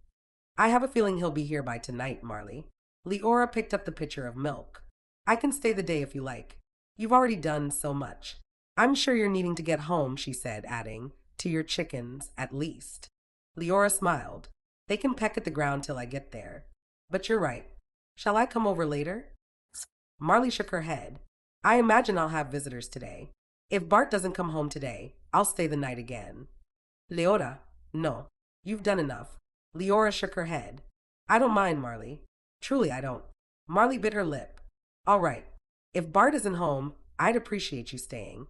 I have a feeling he'll be here by tonight, Marley. Leora picked up the pitcher of milk. I can stay the day if you like. You've already done so much. I'm sure you're needing to get home, she said, adding, to your chickens, at least. Leora smiled. They can peck at the ground till I get there. But you're right. Shall I come over later? Marley shook her head. I imagine I'll have visitors today. If Bart doesn't come home today, I'll stay the night again. Leora, no. You've done enough. Leora shook her head. I don't mind, Marley. Truly, I don't. Marley bit her lip. All right. If Bart isn't home, I'd appreciate you staying.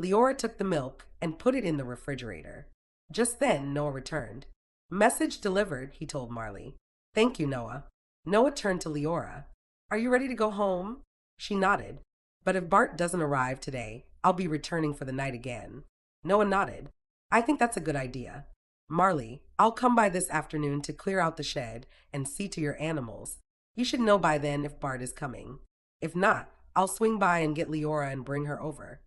Leora took the milk and put it in the refrigerator. Just then, Noah returned. Message delivered, he told Marley. Thank you, Noah. Noah turned to Leora. Are you ready to go home? She nodded. But if Bart doesn't arrive today, I'll be returning for the night again. Noah nodded. I think that's a good idea. Marley, I'll come by this afternoon to clear out the shed and see to your animals. You should know by then if Bart is coming. If not, I'll swing by and get Leora and bring her over.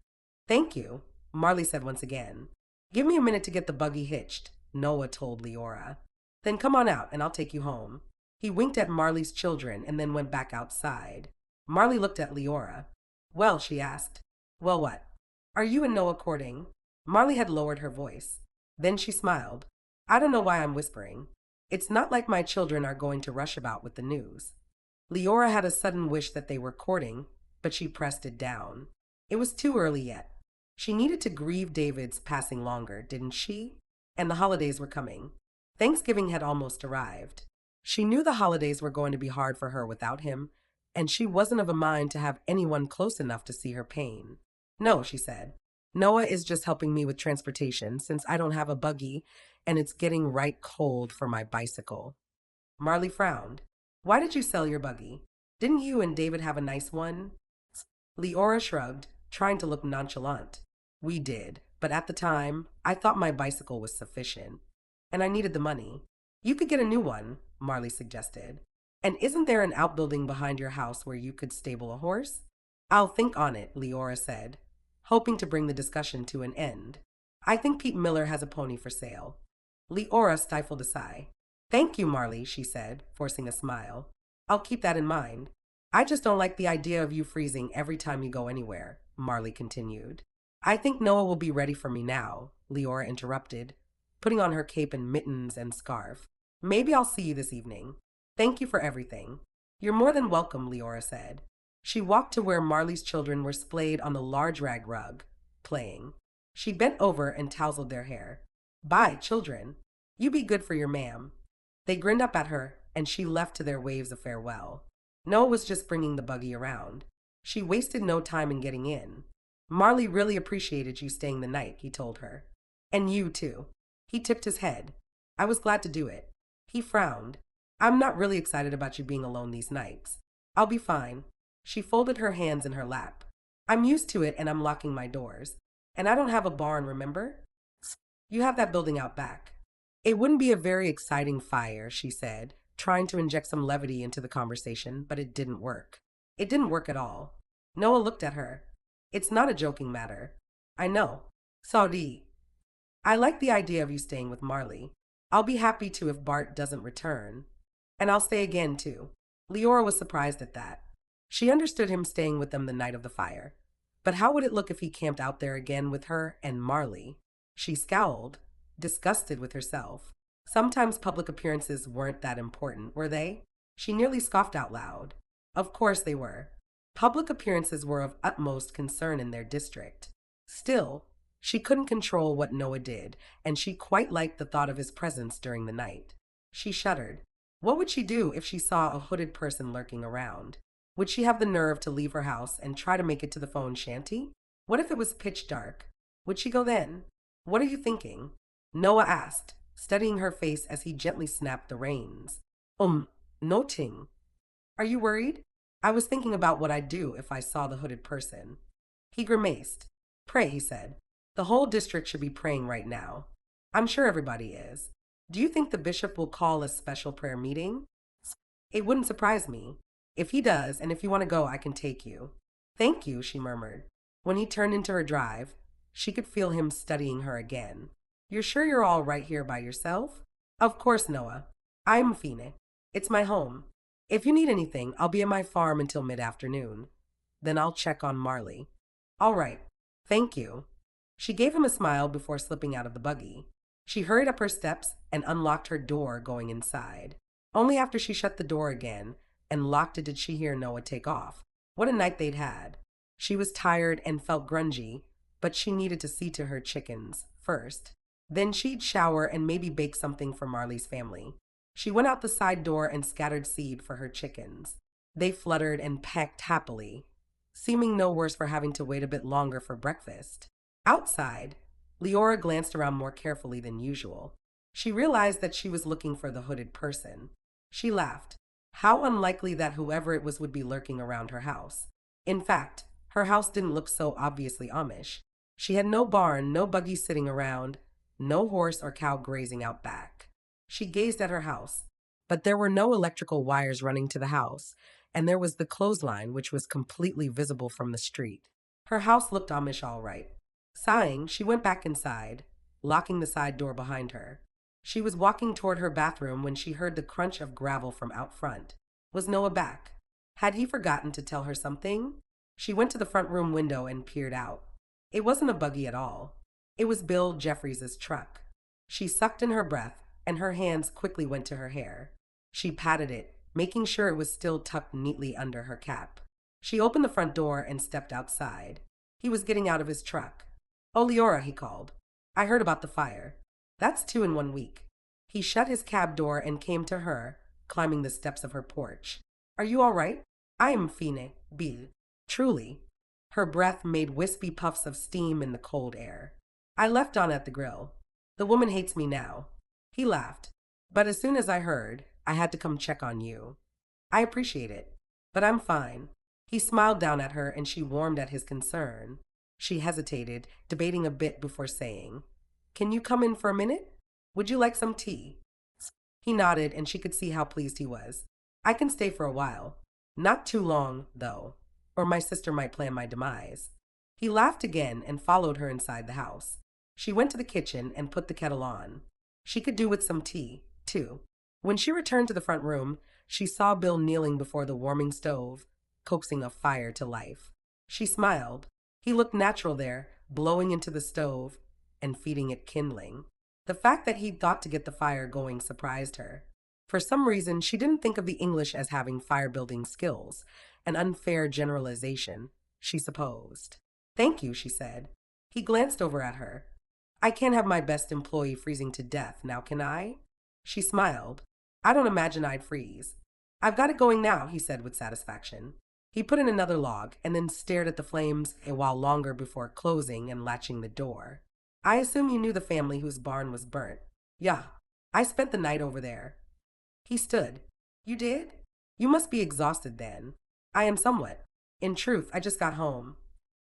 Thank you, Marley said once again. Give me a minute to get the buggy hitched, Noah told Leora. Then come on out and I'll take you home. He winked at Marley's children and then went back outside. Marley looked at Leora. Well, she asked. Well, what? Are you and Noah courting? Marley had lowered her voice. Then she smiled. I don't know why I'm whispering. It's not like my children are going to rush about with the news. Leora had a sudden wish that they were courting, but she pressed it down. It was too early yet. She needed to grieve David's passing longer, didn't she? And the holidays were coming. Thanksgiving had almost arrived. She knew the holidays were going to be hard for her without him, and she wasn't of a mind to have anyone close enough to see her pain. No, she said. Noah is just helping me with transportation since I don't have a buggy and it's getting right cold for my bicycle. Marley frowned. Why did you sell your buggy? Didn't you and David have a nice one? Leora shrugged, trying to look nonchalant. We did, but at the time, I thought my bicycle was sufficient. And I needed the money. You could get a new one, Marley suggested. And isn't there an outbuilding behind your house where you could stable a horse? I'll think on it, Leora said, hoping to bring the discussion to an end. I think Pete Miller has a pony for sale. Leora stifled a sigh. Thank you, Marley, she said, forcing a smile. I'll keep that in mind. I just don't like the idea of you freezing every time you go anywhere, Marley continued. I think Noah will be ready for me now, Leora interrupted, putting on her cape and mittens and scarf. Maybe I'll see you this evening. Thank you for everything. You're more than welcome, Leora said. She walked to where Marley's children were splayed on the large rag rug, playing. She bent over and tousled their hair. Bye, children. You be good for your ma'am. They grinned up at her, and she left to their waves of farewell. Noah was just bringing the buggy around. She wasted no time in getting in. Marley really appreciated you staying the night, he told her. And you, too. He tipped his head. I was glad to do it. He frowned. I'm not really excited about you being alone these nights. I'll be fine. She folded her hands in her lap. I'm used to it and I'm locking my doors. And I don't have a barn, remember? You have that building out back. It wouldn't be a very exciting fire, she said, trying to inject some levity into the conversation, but it didn't work. It didn't work at all. Noah looked at her. It's not a joking matter. I know. Saudi. I like the idea of you staying with Marley. I'll be happy to if Bart doesn't return. And I'll stay again, too. Leora was surprised at that. She understood him staying with them the night of the fire. But how would it look if he camped out there again with her and Marley? She scowled, disgusted with herself. Sometimes public appearances weren't that important, were they? She nearly scoffed out loud. Of course they were. Public appearances were of utmost concern in their district. Still, she couldn't control what Noah did, and she quite liked the thought of his presence during the night. She shuddered. What would she do if she saw a hooded person lurking around? Would she have the nerve to leave her house and try to make it to the phone shanty? What if it was pitch dark? Would she go then? What are you thinking? Noah asked, studying her face as he gently snapped the reins. Noting. Are you worried? I was thinking about what I'd do if I saw the hooded person. He grimaced. Pray, he said. The whole district should be praying right now. I'm sure everybody is. Do you think the bishop will call a special prayer meeting? It wouldn't surprise me. If he does, and if you want to go, I can take you. Thank you, she murmured. When he turned into her drive, she could feel him studying her again. You're sure you're all right here by yourself? Of course, Noah. I'm Fine. It's my home. If you need anything, I'll be at my farm until mid-afternoon. Then I'll check on Marley. All right. Thank you. She gave him a smile before slipping out of the buggy. She hurried up her steps and unlocked her door going inside. Only after she shut the door again and locked it did she hear Noah take off. What a night they'd had. She was tired and felt grungy, but she needed to see to her chickens first. Then she'd shower and maybe bake something for Marley's family. She went out the side door and scattered seed for her chickens. They fluttered and pecked happily, seeming no worse for having to wait a bit longer for breakfast. Outside, Leora glanced around more carefully than usual. She realized that she was looking for the hooded person. She laughed. How unlikely that whoever it was would be lurking around her house. In fact, her house didn't look so obviously Amish. She had no barn, no buggy sitting around, no horse or cow grazing out back. She gazed at her house, but there were no electrical wires running to the house, and there was the clothesline which was completely visible from the street. Her house looked Amish all right. Sighing, she went back inside, locking the side door behind her. She was walking toward her bathroom when she heard the crunch of gravel from out front. Was Noah back? Had he forgotten to tell her something? She went to the front room window and peered out. It wasn't a buggy at all. It was Bill Jeffreys' truck. She sucked in her breath, and her hands quickly went to her hair. She patted it, making sure it was still tucked neatly under her cap. She opened the front door and stepped outside. He was getting out of his truck. "Oh, Leora," he called. "I heard about the fire. That's 2 in 1 week." He shut his cab door and came to her, climbing the steps of her porch. "Are you all right? I am Fine, Bill. Truly." Her breath made wispy puffs of steam in the cold air. I left Donna at the grill. The woman hates me now. He laughed. But as soon as I heard, I had to come check on you. I appreciate it, but I'm fine. He smiled down at her and she warmed at his concern. She hesitated, debating a bit before saying, "Can you come in for a minute? Would you like some tea?" He nodded and she could see how pleased he was. "I can stay for a while. Not too long, though, or my sister might plan my demise." He laughed again and followed her inside the house. She went to the kitchen and put the kettle on. She could do with some tea, too. When she returned to the front room, she saw Bill kneeling before the warming stove, coaxing a fire to life. She smiled. He looked natural there, blowing into the stove and feeding it kindling. The fact that he'd thought to get the fire going surprised her. For some reason, she didn't think of the English as having fire-building skills, an unfair generalization, she supposed. "Thank you," she said. He glanced over at her. "I can't have my best employee freezing to death, now can I?" She smiled. "I don't imagine I'd freeze." "I've got it going now," he said with satisfaction. He put in another log and then stared at the flames a while longer before closing and latching the door. "I assume you knew the family whose barn was burnt." "Yeah, I spent the night over there." He stood. "You did? You must be exhausted then." "I am somewhat. In truth, I just got home."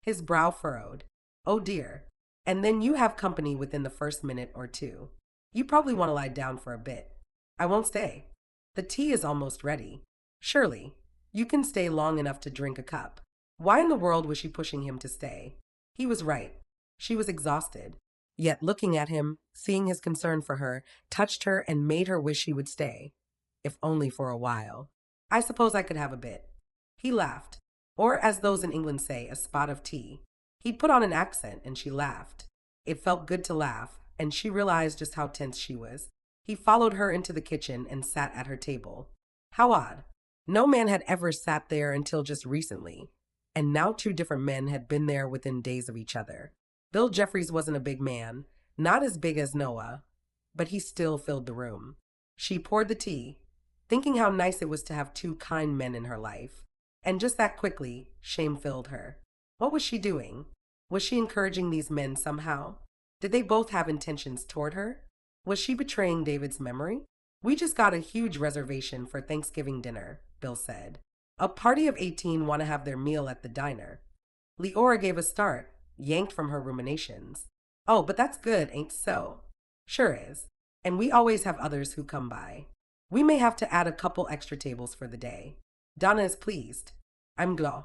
His brow furrowed. "Oh dear. And then you have company within the first minute or two. You probably want to lie down for a bit." "I won't stay. The tea is almost ready." "Surely. You can stay long enough to drink a cup." Why in the world was she pushing him to stay? He was right. She was exhausted. Yet looking at him, seeing his concern for her, touched her and made her wish he would stay, if only for a while. "I suppose I could have a bit." He laughed, or as those in England say, a spot of tea. He put on an accent and she laughed. It felt good to laugh, and she realized just how tense she was. He followed her into the kitchen and sat at her table. How odd. No man had ever sat there until just recently, and now two different men had been there within days of each other. Bill Jeffreys wasn't a big man, not as big as Noah, but he still filled the room. She poured the tea, thinking how nice it was to have two kind men in her life. And just that quickly, shame filled her. What was she doing? Was she encouraging these men somehow? Did they both have intentions toward her? Was she betraying David's memory? "We just got a huge reservation for Thanksgiving dinner," Bill said. "A party of 18 want to have their meal at the diner." Leora gave a start, yanked from her ruminations. "Oh, but that's good, ain't so?" "Sure is. And we always have others who come by. We may have to add a couple extra tables for the day." Donna is pleased. "I'm glad."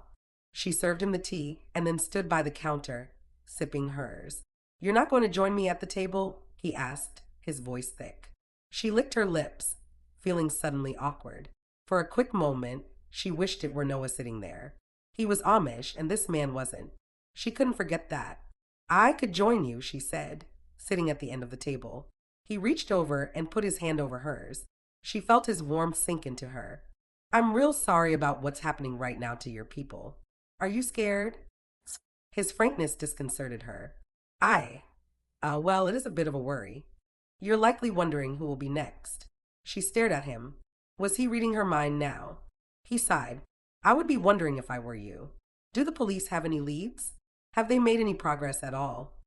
She served him the tea and then stood by the counter, sipping hers. "You're not going to join me at the table?" he asked, his voice thick. She licked her lips, feeling suddenly awkward. For a quick moment, she wished it were Noah sitting there. He was Amish, and this man wasn't. She couldn't forget that. "I could join you," she said, sitting at the end of the table. He reached over and put his hand over hers. She felt his warmth sink into her. "I'm real sorry about what's happening right now to your people. Are you scared?" His frankness disconcerted her. Well, it is a bit of a worry. You're likely wondering who will be next." She stared at him. Was he reading her mind now? He sighed. "I would be wondering if I were you. Do the police have any leads? Have they made any progress at all?"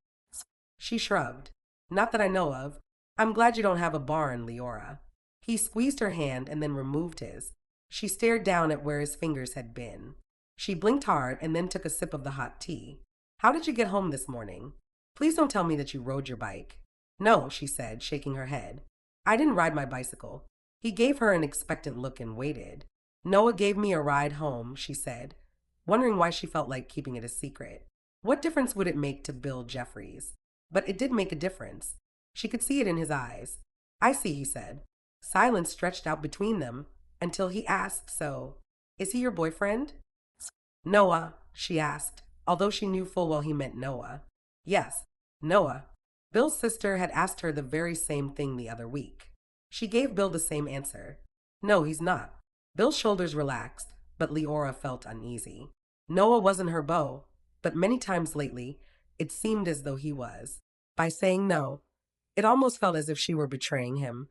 She shrugged. "Not that I know of. I'm glad you don't have a barn, Leora." He squeezed her hand and then removed his. She stared down at where his fingers had been. She blinked hard and then took a sip of the hot tea. "How did you get home this morning? Please don't tell me that you rode your bike." "No," she said, shaking her head. "I didn't ride my bicycle." He gave her an expectant look and waited. "Noah gave me a ride home," she said, wondering why she felt like keeping it a secret. What difference would it make to Bill Jeffreys? But it did make a difference. She could see it in his eyes. "I see," he said. Silence stretched out between them until he asked, "So, is he your boyfriend?" "Noah?" she asked, although she knew full well he meant Noah. "Yes, Noah." Bill's sister had asked her the very same thing the other week. She gave Bill the same answer. "No, he's not." Bill's shoulders relaxed, but Leora felt uneasy. Noah wasn't her beau, but many times lately, it seemed as though he was. By saying no, it almost felt as if she were betraying him,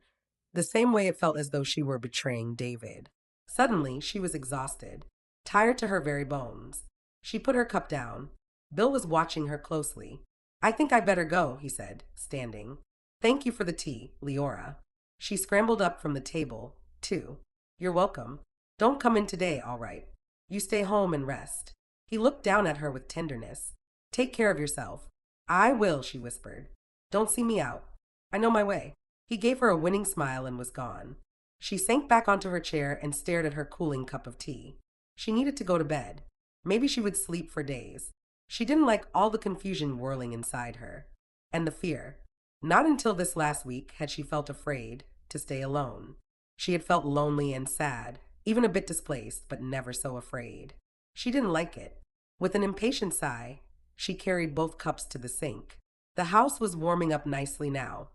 the same way it felt as though she were betraying David. Suddenly, she was exhausted, tired to her very bones. She put her cup down. Bill was watching her closely. I think I better go, he said, standing. Thank you for the tea, Leora. She scrambled up from the table, too. You're welcome. Don't come in today, all right. You stay home and rest. He looked down at her with tenderness. Take care of yourself. I will, she whispered. Don't see me out. I know my way. He gave her a winning smile and was gone. She sank back onto her chair and stared at her cooling cup of tea. She needed to go to bed. Maybe she would sleep for days. She didn't like all the confusion whirling inside her. And the fear. Not until this last week had she felt afraid to stay alone. She had felt lonely and sad, even a bit displaced, but never so afraid. She didn't like it. With an impatient sigh, she carried both cups to the sink. The house was warming up nicely now.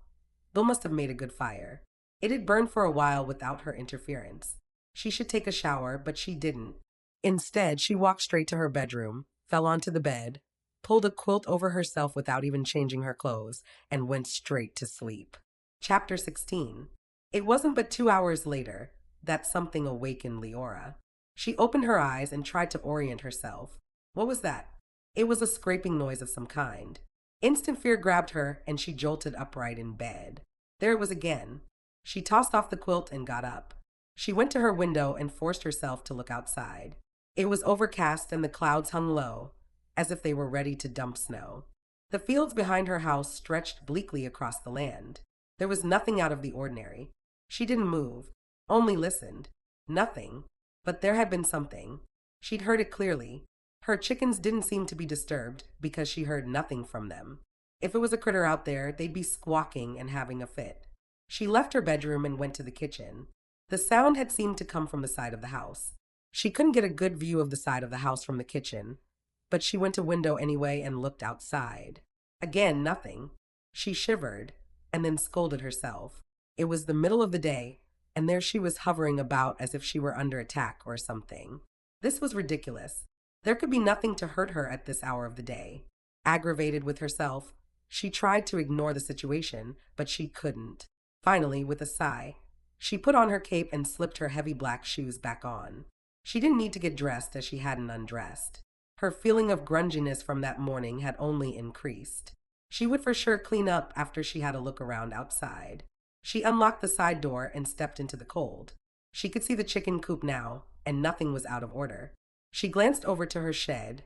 Bill must have made a good fire. It had burned for a while without her interference. She should take a shower, but she didn't. Instead, she walked straight to her bedroom, fell onto the bed, pulled a quilt over herself without even changing her clothes, and went straight to sleep. Chapter 16. It wasn't but 2 hours later that something awakened Leora. She opened her eyes and tried to orient herself. What was that? It was a scraping noise of some kind. Instant fear grabbed her, and she jolted upright in bed. There it was again. She tossed off the quilt and got up. She went to her window and forced herself to look outside. It was overcast and the clouds hung low, as if they were ready to dump snow. The fields behind her house stretched bleakly across the land. There was nothing out of the ordinary. She didn't move, only listened. Nothing. But there had been something. She'd heard it clearly. Her chickens didn't seem to be disturbed because she heard nothing from them. If it was a critter out there, they'd be squawking and having a fit. She left her bedroom and went to the kitchen. The sound had seemed to come from the side of the house. She couldn't get a good view of the side of the house from the kitchen, but she went to window anyway and looked outside. Again, nothing. She shivered and then scolded herself. It was the middle of the day, and there she was hovering about as if she were under attack or something. This was ridiculous. There could be nothing to hurt her at this hour of the day. Aggravated with herself, she tried to ignore the situation, but she couldn't. Finally, with a sigh, she put on her cape and slipped her heavy black shoes back on. She didn't need to get dressed as she hadn't undressed. Her feeling of grunginess from that morning had only increased. She would for sure clean up after she had a look around outside. She unlocked the side door and stepped into the cold. She could see the chicken coop now, and nothing was out of order. She glanced over to her shed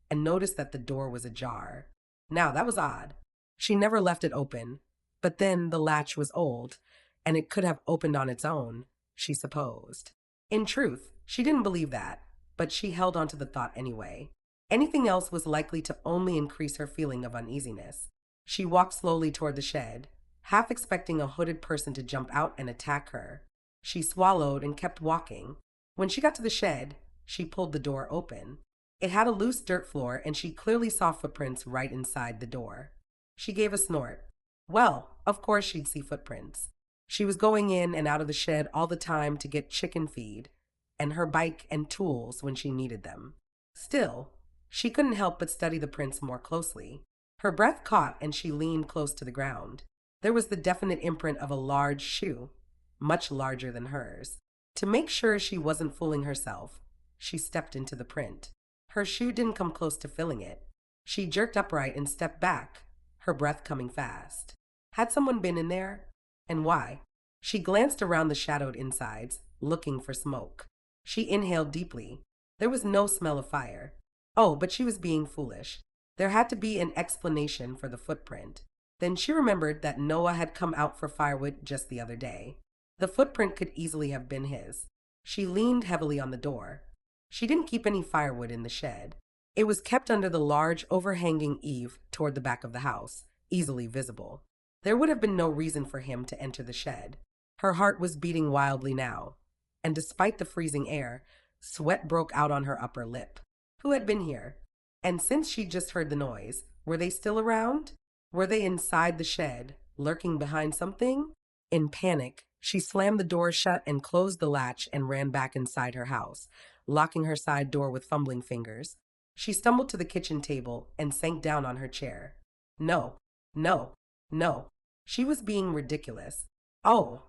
and noticed that the door was ajar. Now, that was odd. She never left it open, but then the latch was old, and it could have opened on its own, she supposed. In truth, she didn't believe that, but she held on to the thought anyway. Anything else was likely to only increase her feeling of uneasiness. She walked slowly toward the shed, half expecting a hooded person to jump out and attack her. She swallowed and kept walking. When she got to the shed, she pulled the door open. It had a loose dirt floor, and she clearly saw footprints right inside the door. She gave a snort. Well, of course she'd see footprints. She was going in and out of the shed all the time to get chicken feed and her bike and tools when she needed them. Still, she couldn't help but study the prints more closely. Her breath caught and she leaned close to the ground. There was the definite imprint of a large shoe, much larger than hers. To make sure she wasn't fooling herself, she stepped into the print. Her shoe didn't come close to filling it. She jerked upright and stepped back, her breath coming fast. Had someone been in there? And why? She glanced around the shadowed insides, looking for smoke. She inhaled deeply. There was no smell of fire. Oh, but she was being foolish. There had to be an explanation for the footprint. Then she remembered that Noah had come out for firewood just the other day. The footprint could easily have been his. She leaned heavily on the door. She didn't keep any firewood in the shed. It was kept under the large overhanging eave toward the back of the house, easily visible. There would have been no reason for him to enter the shed. Her heart was beating wildly now, and despite the freezing air, sweat broke out on her upper lip. Who had been here? And since she'd just heard the noise, were they still around? Were they inside the shed, lurking behind something? In panic, she slammed the door shut and closed the latch and ran back inside her house, locking her side door with fumbling fingers. She stumbled to the kitchen table and sank down on her chair. No, no, no. She was being ridiculous. Oh,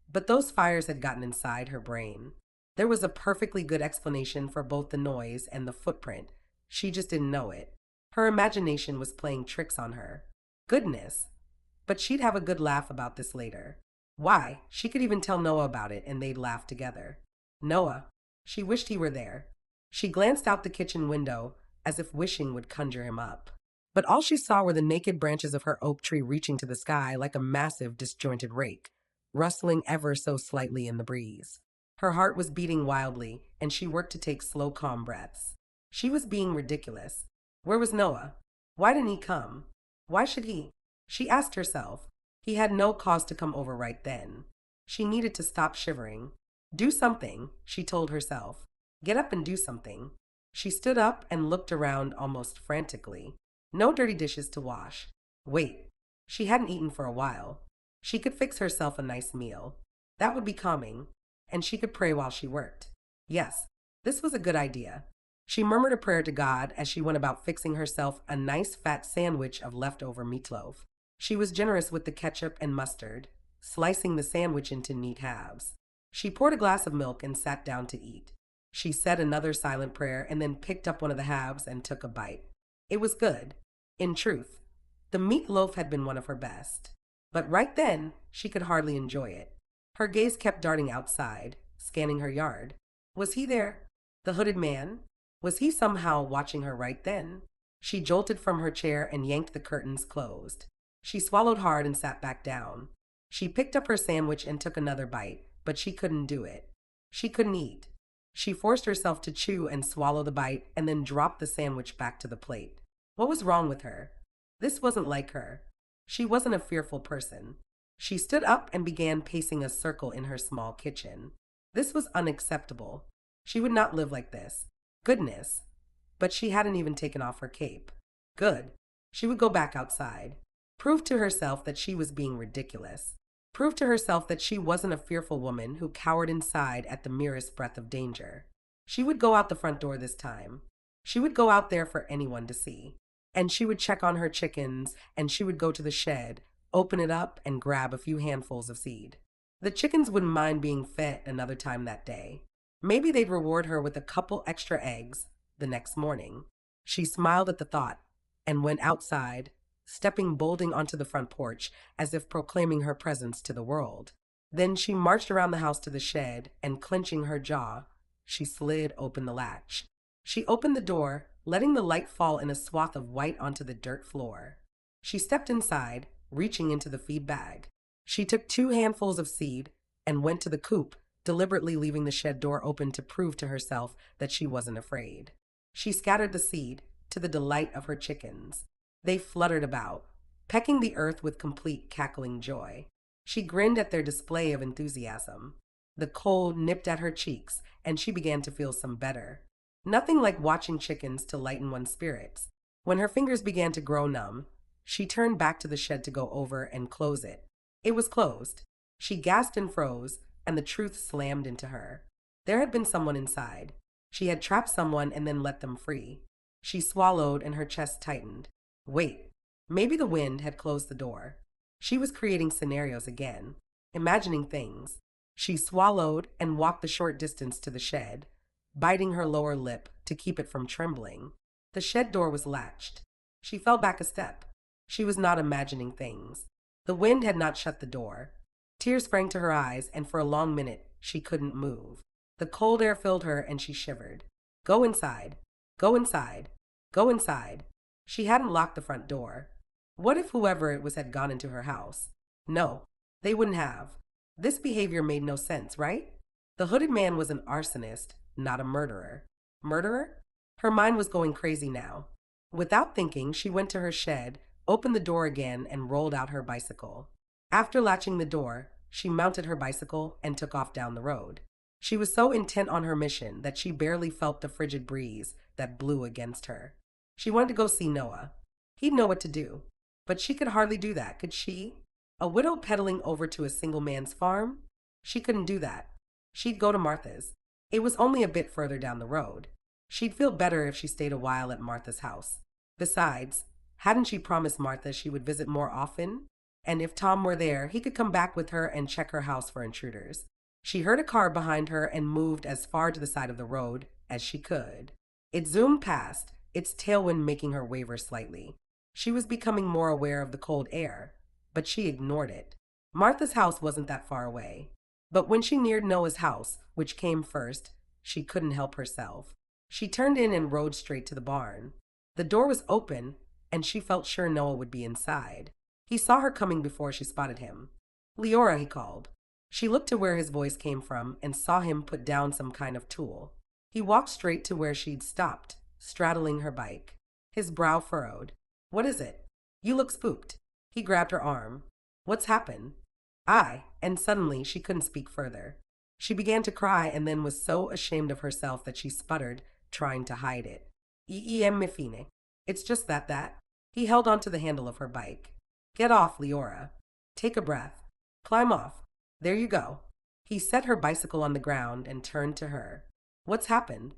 but those fires had gotten inside her brain. There was a perfectly good explanation for both the noise and the footprint, She just didn't know it. Her imagination was playing tricks on her. Goodness. But she'd have a good laugh about this later. Why? She could even tell Noah about it and they'd laugh together. Noah. She wished he were there. She glanced out the kitchen window as if wishing would conjure him up. But all she saw were the naked branches of her oak tree reaching to the sky like a massive disjointed rake, rustling ever so slightly in the breeze. Her heart was beating wildly, and she worked to take slow, calm breaths. She was being ridiculous. Where was Noah? Why didn't he come? Why should he? She asked herself. He had no cause to come over right then. She needed to stop shivering. Do something, she told herself. Get up and do something. She stood up and looked around almost frantically. No dirty dishes to wash. Wait, she hadn't eaten for a while. She could fix herself a nice meal. That would be calming, and she could pray while she worked. Yes, this was a good idea. She murmured a prayer to God as she went about fixing herself a nice fat sandwich of leftover meatloaf. She was generous with the ketchup and mustard, slicing the sandwich into neat halves. She poured a glass of milk and sat down to eat. She said another silent prayer and then picked up one of the halves and took a bite. It was good. In truth, the meatloaf had been one of her best. But right then, she could hardly enjoy it. Her gaze kept darting outside, scanning her yard. Was he there? The hooded man? Was he somehow watching her right then? She jolted from her chair and yanked the curtains closed. She swallowed hard and sat back down. She picked up her sandwich and took another bite, but she couldn't do it. She couldn't eat. She forced herself to chew and swallow the bite and then dropped the sandwich back to the plate. What was wrong with her? This wasn't like her. She wasn't a fearful person. She stood up and began pacing a circle in her small kitchen. This was unacceptable. She would not live like this. Goodness. But she hadn't even taken off her cape. Good. She would go back outside. Prove to herself that she was being ridiculous. Prove to herself that she wasn't a fearful woman who cowered inside at the merest breath of danger. She would go out the front door this time. She would go out there for anyone to see. And she would check on her chickens, and she would go to the shed, open it up, and grab a few handfuls of seed. The chickens wouldn't mind being fed another time that day. Maybe they'd reward her with a couple extra eggs the next morning. She smiled at the thought and went outside, stepping boldly onto the front porch as if proclaiming her presence to the world. Then she marched around the house to the shed, and clenching her jaw, she slid open the latch. She opened the door, letting the light fall in a swath of white onto the dirt floor. She stepped inside, reaching into the feed bag. She took 2 handfuls of seed and went to the coop, deliberately leaving the shed door open to prove to herself that she wasn't afraid. She scattered the seed, to the delight of her chickens. They fluttered about, pecking the earth with complete cackling joy. She grinned at their display of enthusiasm. The cold nipped at her cheeks, and she began to feel some better. Nothing like watching chickens to lighten one's spirits. When her fingers began to grow numb, she turned back to the shed to go over and close it. It was closed. She gasped and froze, and the truth slammed into her. There had been someone inside. She had trapped someone and then let them free. She swallowed and her chest tightened. Wait, maybe the wind had closed the door. She was creating scenarios again, imagining things. She swallowed and walked the short distance to the shed, biting her lower lip to keep it from trembling. The shed door was latched. She fell back a step. She was not imagining things. The wind had not shut the door. Tears sprang to her eyes, and for a long minute she couldn't move. The cold air filled her and she shivered. Go inside. Go inside. Go inside. She hadn't locked the front door. What if whoever it was had gone into her house? No, they wouldn't have. This behavior made no sense, right? The hooded man was an arsonist, not a murderer. Murderer? Her mind was going crazy now. Without thinking, she went to her shed, opened the door again, and rolled out her bicycle. After latching the door, she mounted her bicycle and took off down the road. She was so intent on her mission that she barely felt the frigid breeze that blew against her. She wanted to go see Noah. He'd know what to do. But she could hardly do that, could she? A widow peddling over to a single man's farm? She couldn't do that. She'd go to Martha's. It was only a bit further down the road. She'd feel better if she stayed a while at Martha's house. Besides, hadn't she promised Martha she would visit more often? And if Tom were there, he could come back with her and check her house for intruders. She heard a car behind her and moved as far to the side of the road as she could. It zoomed past, its tailwind making her waver slightly. She was becoming more aware of the cold air, but she ignored it. Martha's house wasn't that far away. But when she neared Noah's house, which came first, she couldn't help herself. She turned in and rode straight to the barn. The door was open, and she felt sure Noah would be inside. He saw her coming before she spotted him. Leora, he called. She looked to where his voice came from and saw him put down some kind of tool. He walked straight to where she'd stopped, straddling her bike. His brow furrowed. What is it? You look spooked. He grabbed her arm. What's happened? And suddenly she couldn't speak further. She began to cry and then was so ashamed of herself that she sputtered, trying to hide it. Mifine. It's just that. He held onto the handle of her bike. Get off, Leora. Take a breath. Climb off. There you go. He set her bicycle on the ground and turned to her. What's happened?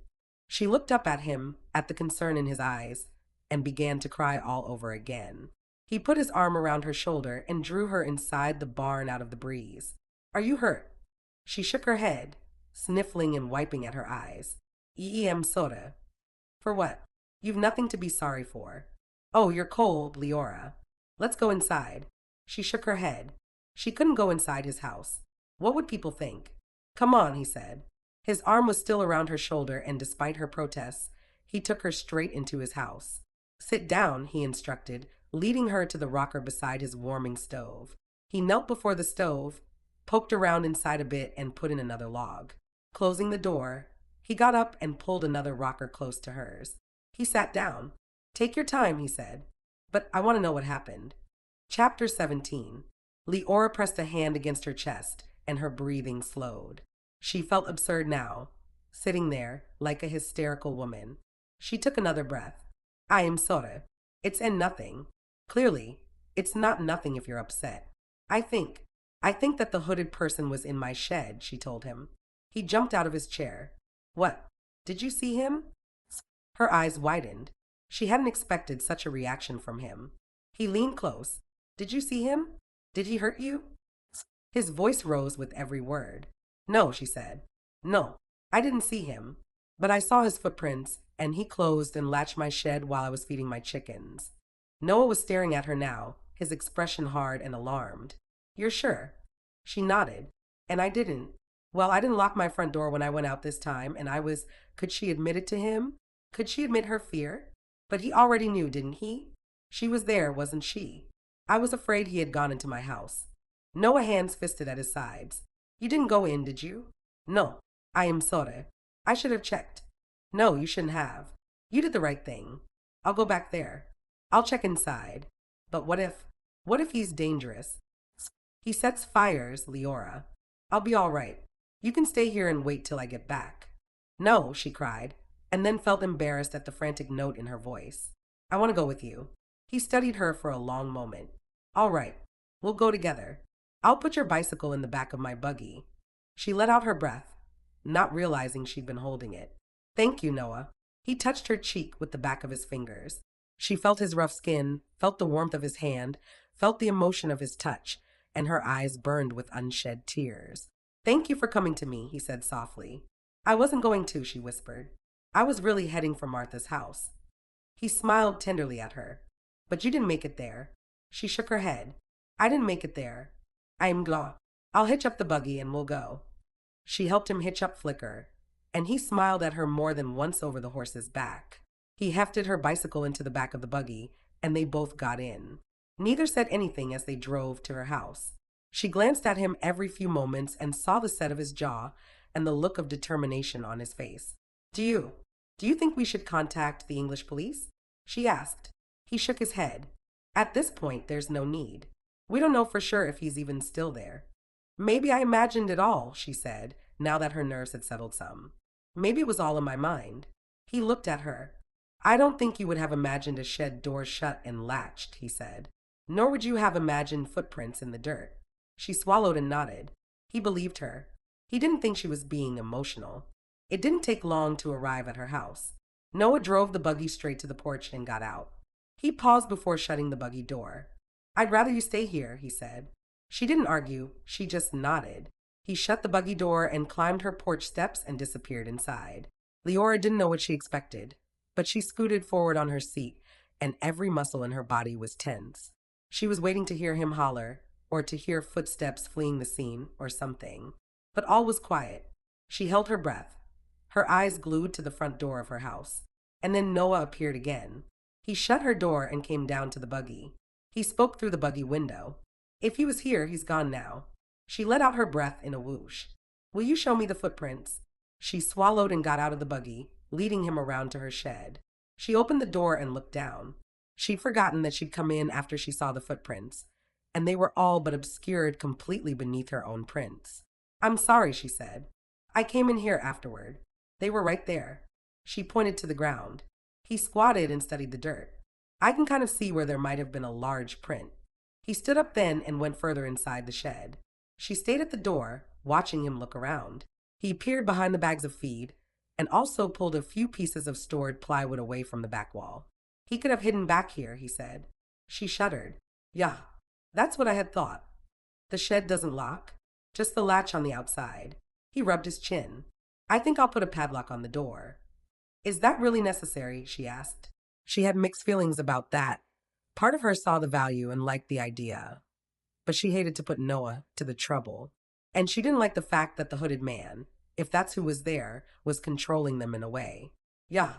She looked up at him, at the concern in his eyes, and began to cry all over again. He put his arm around her shoulder and drew her inside the barn out of the breeze. Are you hurt? She shook her head, sniffling and wiping at her eyes. Soda. For what? You've nothing to be sorry for. Oh, you're cold, Leora. Let's go inside. She shook her head. She couldn't go inside his house. What would people think? Come on, he said. His arm was still around her shoulder, and despite her protests, he took her straight into his house. Sit down, he instructed, leading her to the rocker beside his warming stove. He knelt before the stove, poked around inside a bit, and put in another log. Closing the door, he got up and pulled another rocker close to hers. He sat down. Take your time, he said. But I want to know what happened. Chapter 17. Leora pressed a hand against her chest, and her breathing slowed. She felt absurd now, sitting there like a hysterical woman. She took another breath. I am sorry. It's nothing. Clearly, it's not nothing if you're upset. I think that the hooded person was in my shed, she told him. He jumped out of his chair. What? Did you see him? Her eyes widened. She hadn't expected such a reaction from him. He leaned close. Did you see him? Did he hurt you? His voice rose with every word. No, she said. No, I didn't see him. But I saw his footprints, and he closed and latched my shed while I was feeding my chickens. Noah was staring at her now, his expression hard and alarmed. You're sure? She nodded. And I didn't. Well, I didn't lock my front door when I went out this time, and could she admit it to him? Could she admit her fear? But he already knew, didn't he? She was there, wasn't she? I was afraid he had gone into my house. Noah hands fisted at his sides. You didn't go in, did you? No, I am sorry. I should have checked. No, you shouldn't have. You did the right thing. I'll go back there. I'll check inside. But what if he's dangerous? He sets fires, Leora. I'll be all right. You can stay here and wait till I get back. No, she cried, and then felt embarrassed at the frantic note in her voice. I want to go with you. He studied her for a long moment. All right, we'll go together. I'll put your bicycle in the back of my buggy. She let out her breath, not realizing she'd been holding it. Thank you, Noah. He touched her cheek with the back of his fingers. She felt his rough skin, felt the warmth of his hand, felt the emotion of his touch, and her eyes burned with unshed tears. Thank you for coming to me, he said softly. I wasn't going to, she whispered. I was really heading for Martha's house. He smiled tenderly at her. But you didn't make it there. She shook her head. I didn't make it there. I am glad. I'll hitch up the buggy and we'll go. She helped him hitch up Flicker, and he smiled at her more than once over the horse's back. He hefted her bicycle into the back of the buggy, and they both got in. Neither said anything as they drove to her house. She glanced at him every few moments and saw the set of his jaw and the look of determination on his face. Do you think we should contact the English police? She asked. He shook his head. At this point, there's no need. We don't know for sure if he's even still there. Maybe I imagined it all, she said, now that her nerves had settled some. Maybe it was all in my mind. He looked at her. I don't think you would have imagined a shed door shut and latched, he said. Nor would you have imagined footprints in the dirt. She swallowed and nodded. He believed her. He didn't think she was being emotional. It didn't take long to arrive at her house. Noah drove the buggy straight to the porch and got out. He paused before shutting the buggy door. I'd rather you stay here, he said. She didn't argue, she just nodded. He shut the buggy door and climbed her porch steps and disappeared inside. Leora didn't know what she expected, but she scooted forward on her seat, and every muscle in her body was tense. She was waiting to hear him holler, or to hear footsteps fleeing the scene, or something. But all was quiet. She held her breath, her eyes glued to the front door of her house. And then Noah appeared again. He shut her door and came down to the buggy. He spoke through the buggy window. If he was here, he's gone now. She let out her breath in a whoosh. Will you show me the footprints? She swallowed and got out of the buggy, leading him around to her shed. She opened the door and looked down. She'd forgotten that she'd come in after she saw the footprints, and they were all but obscured completely beneath her own prints. I'm sorry, she said. I came in here afterward. They were right there. She pointed to the ground. He squatted and studied the dirt. I can kind of see where there might have been a large print. He stood up then and went further inside the shed. She stayed at the door, watching him look around. He peered behind the bags of feed and also pulled a few pieces of stored plywood away from the back wall. He could have hidden back here, he said. She shuddered. Yeah, that's what I had thought. The shed doesn't lock, just the latch on the outside. He rubbed his chin. I think I'll put a padlock on the door. Is that really necessary? She asked. She had mixed feelings about that. Part of her saw the value and liked the idea, but she hated to put Noah to the trouble. And she didn't like the fact that the hooded man, if that's who was there, was controlling them in a way. Yeah,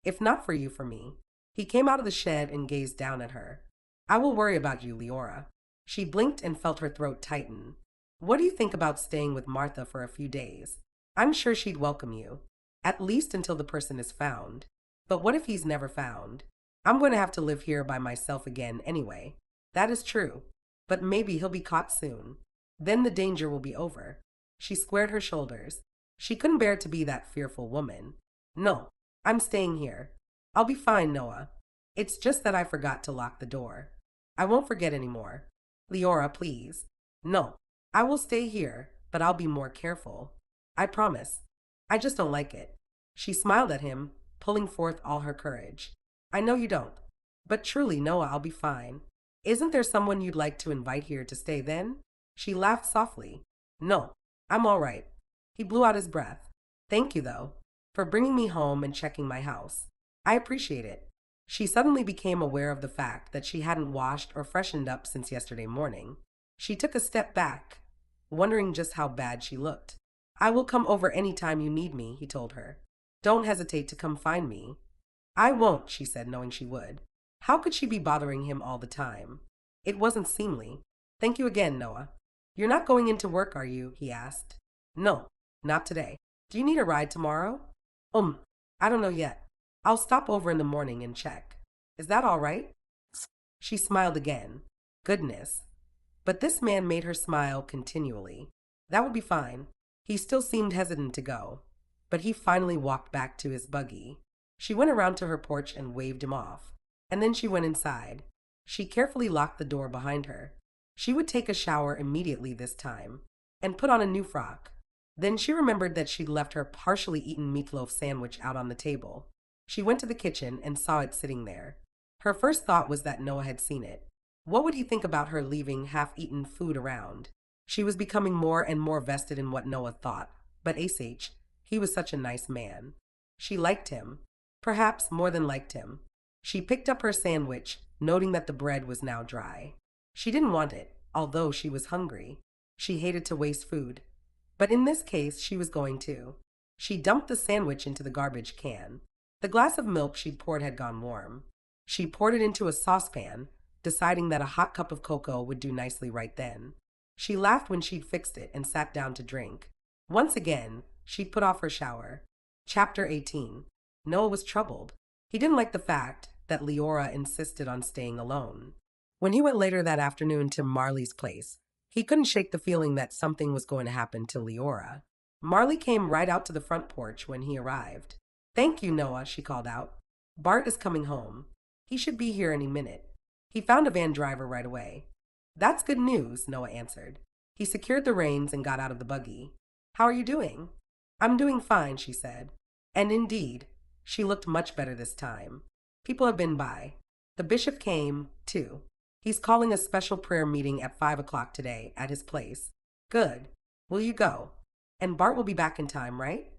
if not for you, for me. He came out of the shed and gazed down at her. I will worry about you, Leora. She blinked and felt her throat tighten. What do you think about staying with Martha for a few days? I'm sure she'd welcome you, at least until the person is found. But what if he's never found? I'm going to have to live here by myself again anyway. That is true, but maybe he'll be caught soon. Then the danger will be over. She squared her shoulders. She couldn't bear to be that fearful woman. No, I'm staying here. I'll be fine, Noah. It's just that I forgot to lock the door. I won't forget anymore. Leora, please. No, I will stay here, but I'll be more careful. I promise. I just don't like it. She smiled at him, pulling forth all her courage. I know you don't. But truly, Noah, I'll be fine. Isn't there someone you'd like to invite here to stay then? She laughed softly. No, I'm all right. He blew out his breath. Thank you, though, for bringing me home and checking my house. I appreciate it. She suddenly became aware of the fact that she hadn't washed or freshened up since yesterday morning. She took a step back, wondering just how bad she looked. I will come over any time you need me, he told her. Don't hesitate to come find me. I won't, she said, knowing she would. How could she be bothering him all the time? It wasn't seemly. Thank you again, Noah. You're not going into work, are you? He asked. No, not today. Do you need a ride tomorrow? I don't know yet. I'll stop over in the morning and check. Is that all right? She smiled again. Goodness. But this man made her smile continually. That would be fine. He still seemed hesitant to go, but he finally walked back to his buggy. She went around to her porch and waved him off, and then she went inside. She carefully locked the door behind her. She would take a shower immediately this time, and put on a new frock. Then she remembered that she'd left her partially eaten meatloaf sandwich out on the table. She went to the kitchen and saw it sitting there. Her first thought was that Noah had seen it. What would he think about her leaving half-eaten food around? She was becoming more and more vested in what Noah thought, but he was such a nice man. She liked him, perhaps more than liked him. She picked up her sandwich, noting that the bread was now dry. She didn't want it, although she was hungry. She hated to waste food, but in this case she was going to. She dumped the sandwich into the garbage can. The glass of milk she'd poured had gone warm. She poured it into a saucepan, deciding that a hot cup of cocoa would do nicely right then. She laughed when she'd fixed it and sat down to drink. Once again, she'd put off her shower. Chapter 18. Noah was troubled. He didn't like the fact that Leora insisted on staying alone. When he went later that afternoon to Marley's place, he couldn't shake the feeling that something was going to happen to Leora. Marley came right out to the front porch when he arrived. Thank you, Noah, she called out. Bart is coming home. He should be here any minute. He found a van driver right away. That's good news, Noah answered. He secured the reins and got out of the buggy. How are you doing? I'm doing fine, she said. And indeed, she looked much better this time. People have been by. The bishop came, too. He's calling a special prayer meeting at 5 o'clock today at his place. Good. Will you go? And Bart will be back in time, right?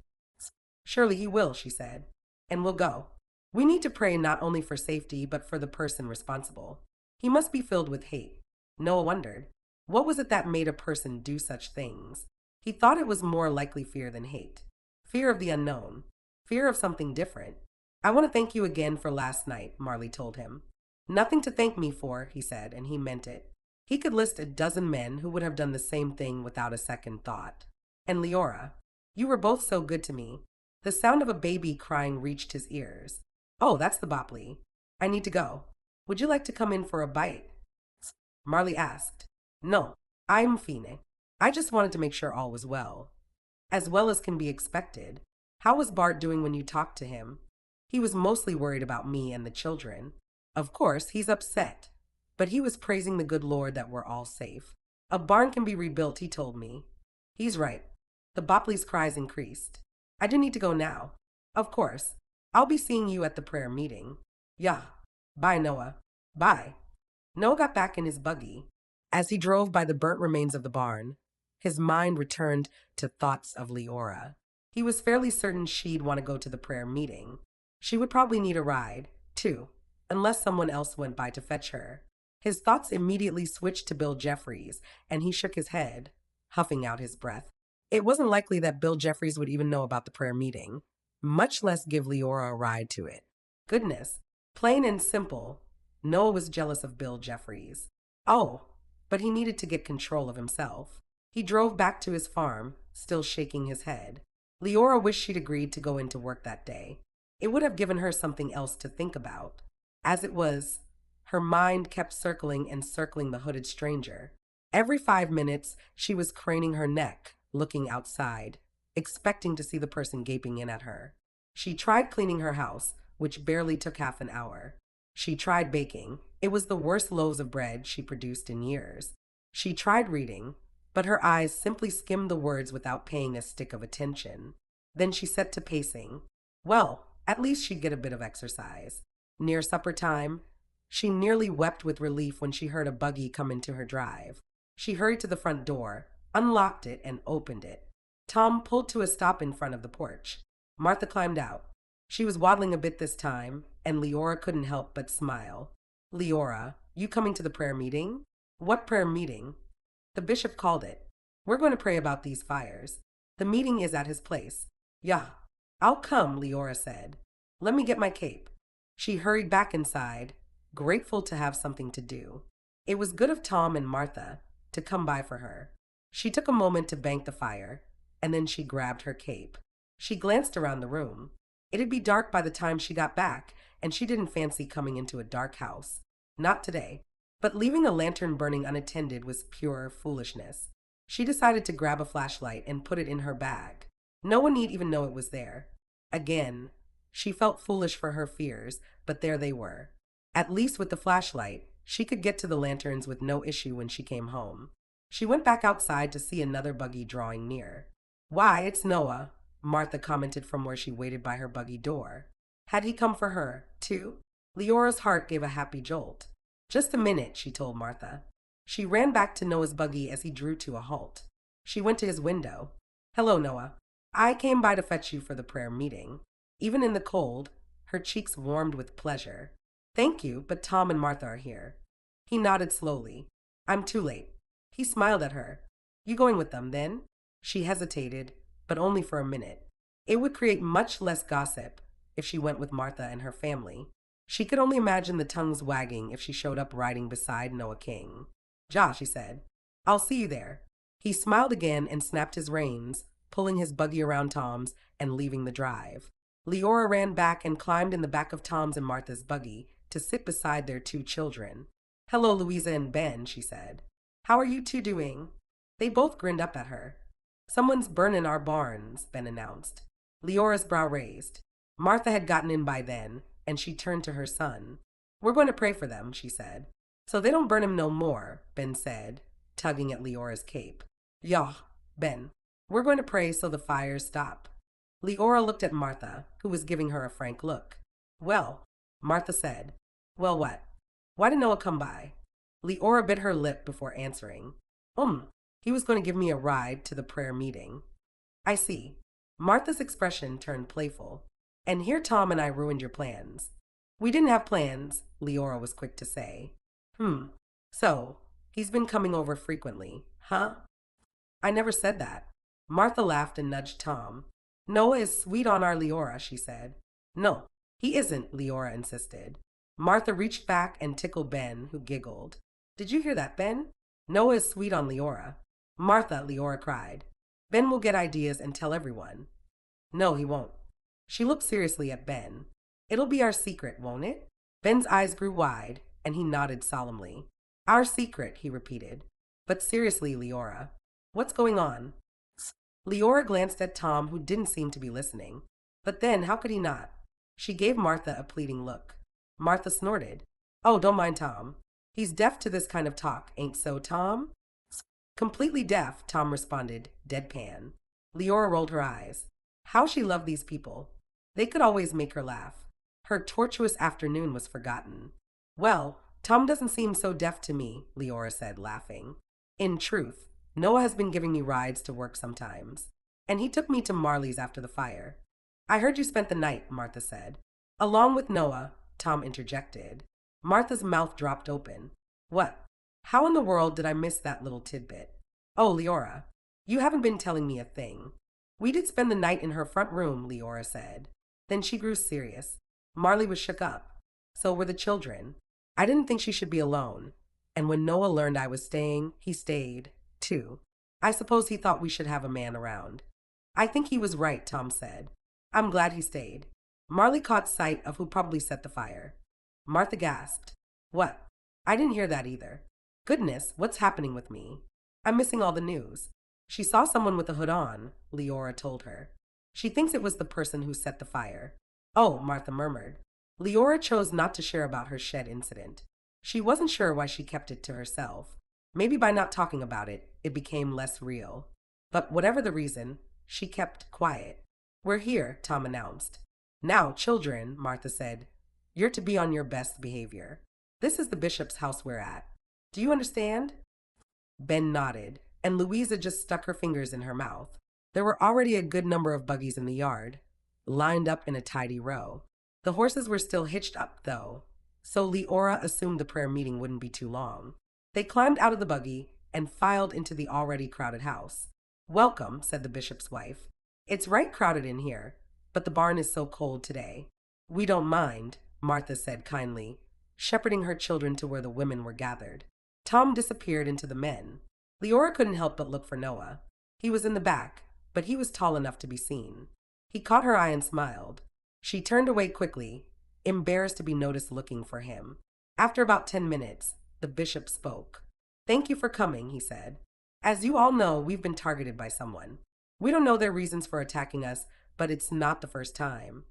Surely he will, she said. And we'll go. We need to pray not only for safety, but for the person responsible. He must be filled with hate. Noah wondered, what was it that made a person do such things? He thought it was more likely fear than hate. Fear of the unknown. Fear of something different. I want to thank you again for last night, Marley told him. Nothing to thank me for, he said, and he meant it. He could list a dozen men who would have done the same thing without a second thought. And Leora, you were both so good to me. The sound of a baby crying reached his ears. Oh, that's the Bopley. I need to go. Would you like to come in for a bite? Marley asked. No, I'm fine. I just wanted to make sure all was well. As well as can be expected. How was Bart doing when you talked to him? He was mostly worried about me and the children. Of course, he's upset. But he was praising the good Lord that we're all safe. A barn can be rebuilt, he told me. He's right. The Bopley's cries increased. I do need to go now. Of course. I'll be seeing you at the prayer meeting. Yeah. Bye, Noah. Bye. Noah got back in his buggy. As he drove by the burnt remains of the barn, his mind returned to thoughts of Leora. He was fairly certain she'd want to go to the prayer meeting. She would probably need a ride, too, unless someone else went by to fetch her. His thoughts immediately switched to Bill Jeffreys, and he shook his head, huffing out his breath. It wasn't likely that Bill Jeffreys would even know about the prayer meeting, much less give Leora a ride to it. Goodness, plain and simple, Noah was jealous of Bill Jeffreys. Oh, but he needed to get control of himself. He drove back to his farm, still shaking his head. Leora wished she'd agreed to go into work that day. It would have given her something else to think about. As it was, her mind kept circling and circling the hooded stranger. Every 5 minutes, she was craning her neck, looking outside, expecting to see the person gaping in at her. She tried cleaning her house, which barely took half an hour. She tried baking. It was the worst loaves of bread she produced in years. She tried reading, but her eyes simply skimmed the words without paying a stick of attention. Then she set to pacing. Well, at least she'd get a bit of exercise. Near supper time, she nearly wept with relief when she heard a buggy come into her drive. She hurried to the front door, unlocked it, and opened it. Tom pulled to a stop in front of the porch. Martha climbed out. She was waddling a bit this time, and Leora couldn't help but smile. Leora, you coming to the prayer meeting? What prayer meeting? The bishop called it. We're going to pray about these fires. The meeting is at his place. Yeah, I'll come, Leora said. Let me get my cape. She hurried back inside, grateful to have something to do. It was good of Tom and Martha to come by for her. She took a moment to bank the fire, and then she grabbed her cape. She glanced around the room. It'd be dark by the time she got back, and she didn't fancy coming into a dark house. Not today. But leaving a lantern burning unattended was pure foolishness. She decided to grab a flashlight and put it in her bag. No one need even know it was there. Again, she felt foolish for her fears, but there they were. At least with the flashlight, she could get to the lanterns with no issue when she came home. She went back outside to see another buggy drawing near. Why, it's Noah, Martha commented from where she waited by her buggy door. Had he come for her, too? Leora's heart gave a happy jolt. Just a minute, she told Martha. She ran back to Noah's buggy as he drew to a halt. She went to his window. Hello, Noah. I came by to fetch you for the prayer meeting. Even in the cold, her cheeks warmed with pleasure. Thank you, but Tom and Martha are here. He nodded slowly. I'm too late. He smiled at her. You going with them, then? She hesitated, but only for a minute. It would create much less gossip if she went with Martha and her family. She could only imagine the tongues wagging if she showed up riding beside Noah King. Ja, she said. I'll see you there. He smiled again and snapped his reins, pulling his buggy around Tom's and leaving the drive. Leora ran back and climbed in the back of Tom's and Martha's buggy to sit beside their 2 children. Hello, Louisa and Ben, she said. How are you 2 doing? They both grinned up at her. Someone's burning our barns, Ben announced. Leora's brow raised. Martha had gotten in by then, and she turned to her son. We're going to pray for them, she said. So they don't burn him no more, Ben said, tugging at Leora's cape. Yah, Ben. We're going to pray so the fires stop. Leora looked at Martha, who was giving her a frank look. Well, Martha said. Well, what? Why did Noah come by? Leora bit her lip before answering. He was going to give me a ride to the prayer meeting. I see. Martha's expression turned playful. And here Tom and I ruined your plans. We didn't have plans, Leora was quick to say. So, he's been coming over frequently, huh? I never said that. Martha laughed and nudged Tom. Noah is sweet on our Leora, she said. No, he isn't, Leora insisted. Martha reached back and tickled Ben, who giggled. Did you hear that, Ben? Noah is sweet on Leora. Martha, Leora cried. Ben will get ideas and tell everyone. No, he won't. She looked seriously at Ben. It'll be our secret, won't it? Ben's eyes grew wide, and he nodded solemnly. Our secret, he repeated. But seriously, Leora, what's going on? Leora glanced at Tom, who didn't seem to be listening. But then, how could he not? She gave Martha a pleading look. Martha snorted. Oh, don't mind Tom. He's deaf to this kind of talk, ain't so, Tom? Completely deaf, Tom responded, deadpan. Leora rolled her eyes. How she loved these people. They could always make her laugh. Her tortuous afternoon was forgotten. Well, Tom doesn't seem so deaf to me, Leora said, laughing. In truth, Noah has been giving me rides to work sometimes. And he took me to Marley's after the fire. I heard you spent the night, Martha said. Along with Noah, Tom interjected. Martha's mouth dropped open. What? How in the world did I miss that little tidbit? Oh, Leora, you haven't been telling me a thing. We did spend the night in her front room, Leora said. Then she grew serious. Marley was shook up. So were the children. I didn't think she should be alone. And when Noah learned I was staying, he stayed, too. I suppose he thought we should have a man around. I think he was right, Tom said. I'm glad he stayed. Marley caught sight of who probably set the fire. Martha gasped. What? I didn't hear that either. Goodness, what's happening with me? I'm missing all the news. She saw someone with a hood on, Leora told her. She thinks it was the person who set the fire. Oh, Martha murmured. Leora chose not to share about her shed incident. She wasn't sure why she kept it to herself. Maybe by not talking about it, it became less real. But whatever the reason, she kept quiet. We're here, Tom announced. Now, children, Martha said, you're to be on your best behavior. This is the bishop's house we're at. Do you understand? Ben nodded, and Louisa just stuck her fingers in her mouth. There were already a good number of buggies in the yard, lined up in a tidy row. The horses were still hitched up, though, so Leora assumed the prayer meeting wouldn't be too long. They climbed out of the buggy and filed into the already crowded house. Welcome, said the bishop's wife. It's right crowded in here, but the barn is so cold today. We don't mind, Martha said kindly, shepherding her children to where the women were gathered. Tom disappeared into the men. Leora couldn't help but look for Noah. He was in the back, but he was tall enough to be seen. He caught her eye and smiled. She turned away quickly, embarrassed to be noticed looking for him. After about 10 minutes, the bishop spoke. Thank you for coming, he said. As you all know, we've been targeted by someone. We don't know their reasons for attacking us, but it's not the first time.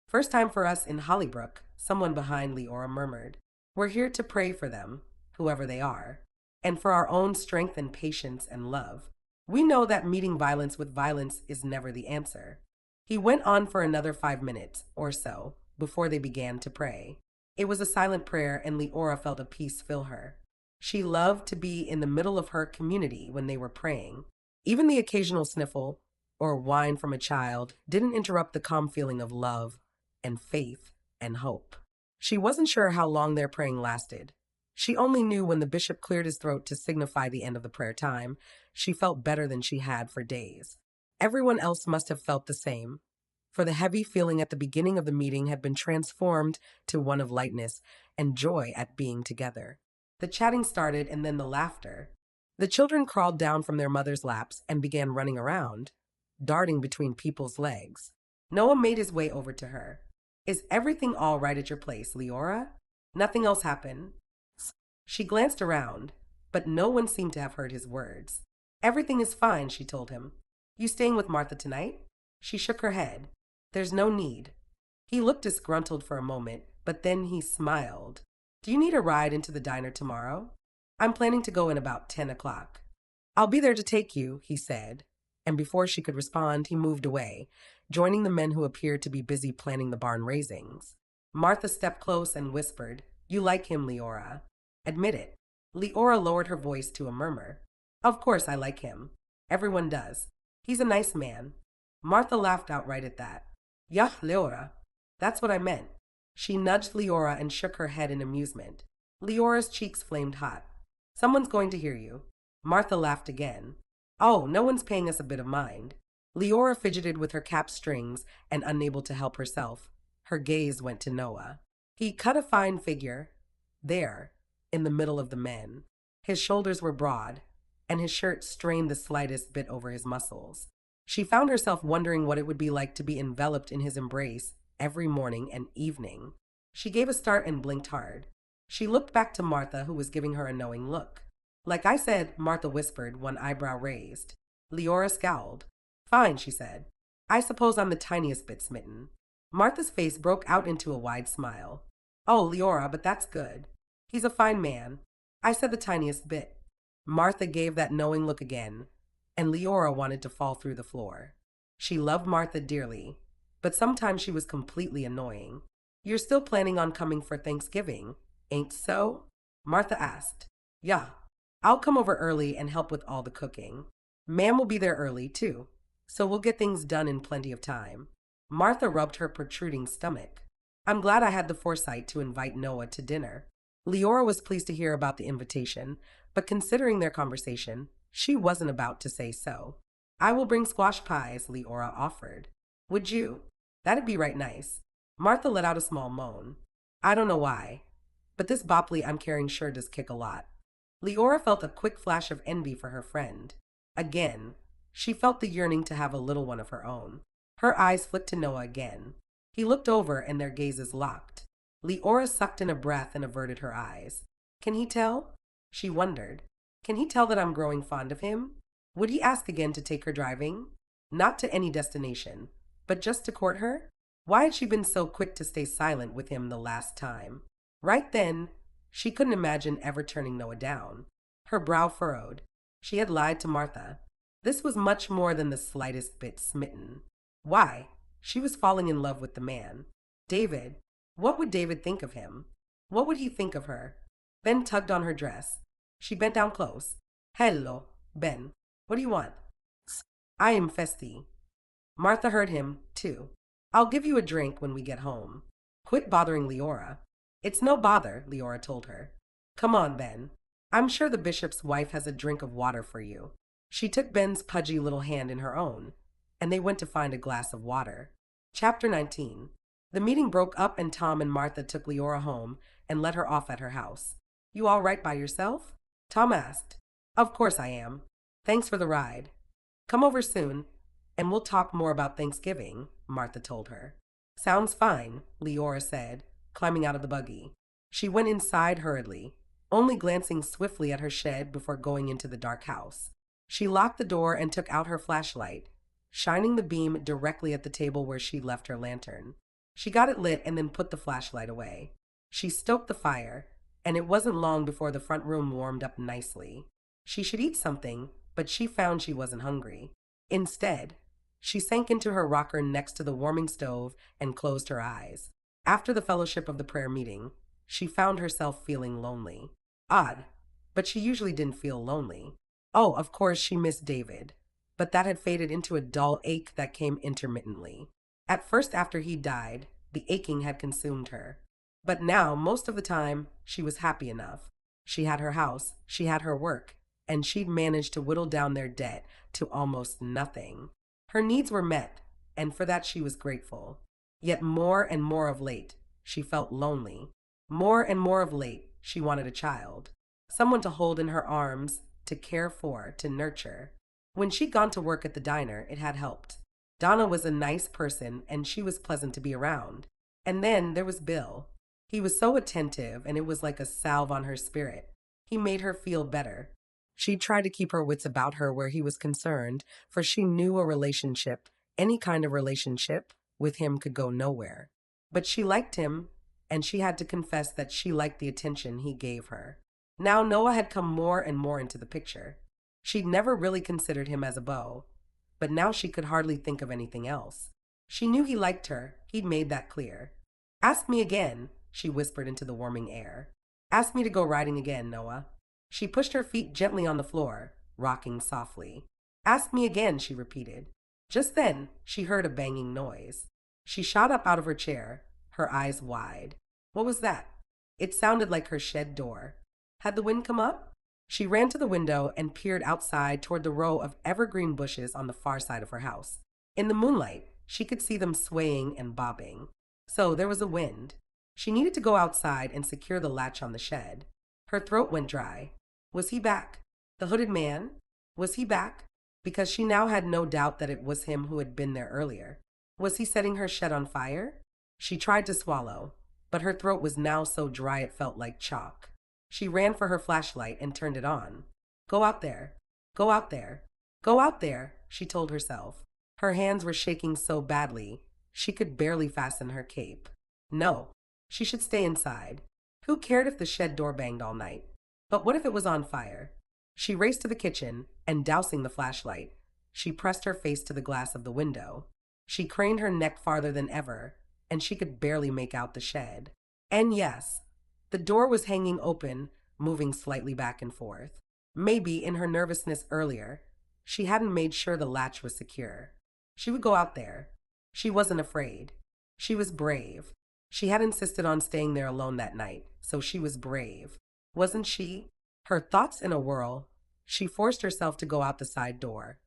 First time for us in Hollybrook, someone behind Leora murmured. We're here to pray for them, whoever they are, and for our own strength and patience and love. We know that meeting violence with violence is never the answer. He went on for another 5 minutes or so before they began to pray. It was a silent prayer, and Leora felt a peace fill her. She loved to be in the middle of her community when they were praying. Even the occasional sniffle or whine from a child didn't interrupt the calm feeling of love and faith and hope. She wasn't sure how long their praying lasted. She only knew when the bishop cleared his throat to signify the end of the prayer time, she felt better than she had for days. Everyone else must have felt the same, for the heavy feeling at the beginning of the meeting had been transformed to one of lightness and joy at being together. The chatting started, and then the laughter. The children crawled down from their mother's laps and began running around, darting between people's legs. Noah made his way over to her. Is everything all right at your place, Leora? Nothing else happened. She glanced around, but no one seemed to have heard his words. Everything is fine, she told him. You staying with Martha tonight? She shook her head. There's no need. He looked disgruntled for a moment, but then he smiled. Do you need a ride into the diner tomorrow? I'm planning to go in about 10 o'clock. I'll be there to take you, he said, and before she could respond, he moved away, joining the men who appeared to be busy planning the barn raisings. Martha stepped close and whispered, You like him, Leora. Admit it. Leora lowered her voice to a murmur. Of course I like him. Everyone does. He's a nice man. Martha laughed outright at that. Yah, Leora, That's what I meant. She nudged Leora and shook her head in amusement. Leora's cheeks flamed hot. Someone's going to hear you. Martha laughed again. Oh, no one's paying us a bit of mind. Leora fidgeted with her cap strings and unable to help herself. Her gaze went to Noah. He cut a fine figure, there, in the middle of the men. His shoulders were broad, and his shirt strained the slightest bit over his muscles. She found herself wondering what it would be like to be enveloped in his embrace every morning and evening. She gave a start and blinked hard. She looked back to Martha, who was giving her a knowing look. Like I said, Martha whispered, one eyebrow raised. Leora scowled. Fine, she said. I suppose I'm the tiniest bit smitten. Martha's face broke out into a wide smile. Oh, Leora, but that's good. He's a fine man. I said the tiniest bit. Martha gave that knowing look again, and Leora wanted to fall through the floor. She loved Martha dearly, but sometimes she was completely annoying. You're still planning on coming for Thanksgiving, ain't so? Martha asked. Yeah. I'll come over early and help with all the cooking. Ma'am will be there early, too, so we'll get things done in plenty of time. Martha rubbed her protruding stomach. I'm glad I had the foresight to invite Noah to dinner. Leora was pleased to hear about the invitation, but considering their conversation, she wasn't about to say so. I will bring squash pies, Leora offered. Would you? That'd be right nice. Martha let out a small moan. I don't know why, but this bopley I'm carrying sure does kick a lot. Leora felt a quick flash of envy for her friend. Again, she felt the yearning to have a little one of her own. Her eyes flicked to Noah again. He looked over and their gazes locked. Leora sucked in a breath and averted her eyes. Can he tell? She wondered. Can he tell that I'm growing fond of him? Would he ask again to take her driving? Not to any destination, but just to court her? Why had she been so quick to stay silent with him the last time? Right then, she couldn't imagine ever turning Noah down. Her brow furrowed. She had lied to Martha. This was much more than the slightest bit smitten. Why? She was falling in love with the man. David. What would David think of him? What would he think of her? Ben tugged on her dress. She bent down close. Hello, Ben. What do you want? I am Festi. Martha heard him, too. I'll give you a drink when we get home. Quit bothering Leora. It's no bother, Leora told her. Come on, Ben. I'm sure the bishop's wife has a drink of water for you. She took Ben's pudgy little hand in her own, and they went to find a glass of water. Chapter 19. The meeting broke up and Tom and Martha took Leora home and let her off at her house. You all right by yourself? Tom asked. Of course I am. Thanks for the ride. Come over soon, and we'll talk more about Thanksgiving, Martha told her. Sounds fine, Leora said, climbing out of the buggy. She went inside hurriedly, only glancing swiftly at her shed before going into the dark house. She locked the door and took out her flashlight, shining the beam directly at the table where she'd left her lantern. She got it lit and then put the flashlight away. She stoked the fire, and it wasn't long before the front room warmed up nicely. She should eat something, but she found she wasn't hungry. Instead, she sank into her rocker next to the warming stove and closed her eyes. After the fellowship of the prayer meeting, she found herself feeling lonely. Odd, but she usually didn't feel lonely. Oh, of course she missed David, but that had faded into a dull ache that came intermittently. At first, after he died, the aching had consumed her. But now, most of the time, she was happy enough. She had her house, she had her work, and she'd managed to whittle down their debt to almost nothing. Her needs were met, and for that she was grateful. Yet more and more of late, she felt lonely. More and more of late, she wanted a child. Someone to hold in her arms, to care for, to nurture. When she'd gone to work at the diner, it had helped. Donna was a nice person, and she was pleasant to be around. And then there was Bill. He was so attentive, and it was like a salve on her spirit. He made her feel better. She tried to keep her wits about her where he was concerned, for she knew a relationship, any kind of relationship, with him could go nowhere. But she liked him, and she had to confess that she liked the attention he gave her. Now Noah had come more and more into the picture. She'd never really considered him as a beau, but now she could hardly think of anything else. She knew he liked her, he'd made that clear. Ask me again, she whispered into the warming air. Ask me to go riding again, Noah. She pushed her feet gently on the floor, rocking softly. Ask me again, she repeated. Just then, she heard a banging noise. She shot up out of her chair, her eyes wide. What was that? It sounded like her shed door. Had the wind come up? She ran to the window and peered outside toward the row of evergreen bushes on the far side of her house. In the moonlight, she could see them swaying and bobbing. So there was a wind. She needed to go outside and secure the latch on the shed. Her throat went dry. Was he back? The hooded man? Was he back? Because she now had no doubt that it was him who had been there earlier. Was he setting her shed on fire? She tried to swallow, but her throat was now so dry it felt like chalk. She ran for her flashlight and turned it on. Go out there. Go out there. Go out there, she told herself. Her hands were shaking so badly, she could barely fasten her cape. No, she should stay inside. Who cared if the shed door banged all night? But what if it was on fire? She raced to the kitchen, and dousing the flashlight, she pressed her face to the glass of the window. She craned her neck farther than ever, and she could barely make out the shed. And yes, the door was hanging open, moving slightly back and forth. Maybe, in her nervousness earlier, she hadn't made sure the latch was secure. She would go out there. She wasn't afraid. She was brave. She had insisted on staying there alone that night, so she was brave. Wasn't she? Her thoughts in a whirl, she forced herself to go out the side door.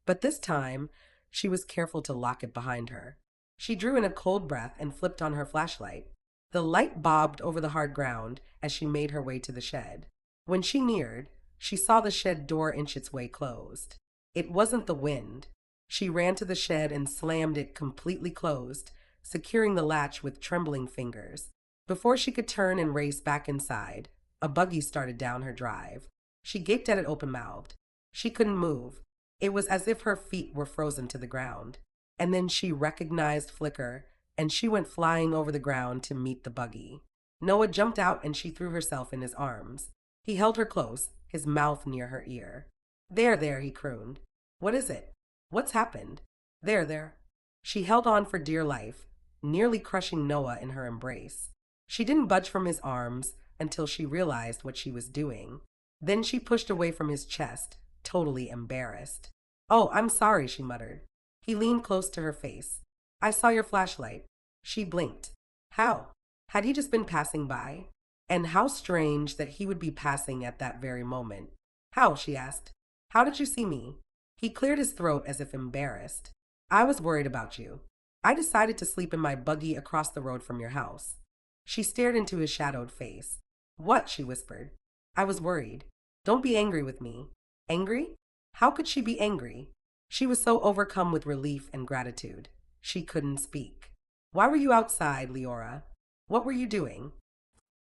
But this time, she was careful to lock it behind her. She drew in a cold breath and flipped on her flashlight. The light bobbed over the hard ground as she made her way to the shed. When she neared, she saw the shed door inch its way closed. It wasn't the wind. She ran to the shed and slammed it completely closed, securing the latch with trembling fingers. Before she could turn and race back inside, a buggy started down her drive. She gaped at it open-mouthed. She couldn't move. It was as if her feet were frozen to the ground. And then she recognized Flicker, and she went flying over the ground to meet the buggy. Noah jumped out and she threw herself in his arms. He held her close, his mouth near her ear. There, he crooned. What is it? What's happened? There. She held on for dear life, nearly crushing Noah in her embrace. She didn't budge from his arms until she realized what she was doing. Then she pushed away from his chest, totally embarrassed. Oh, I'm sorry, she muttered. He leaned close to her face. I saw your flashlight. She blinked. How? Had he just been passing by? And how strange that he would be passing at that very moment. How? She asked. How did you see me? He cleared his throat as if embarrassed. I was worried about you. I decided to sleep in my buggy across the road from your house. She stared into his shadowed face. What? She whispered. I was worried. Don't be angry with me. Angry? How could she be angry? She was so overcome with relief and gratitude. She couldn't speak. Why were you outside, Leora? What were you doing?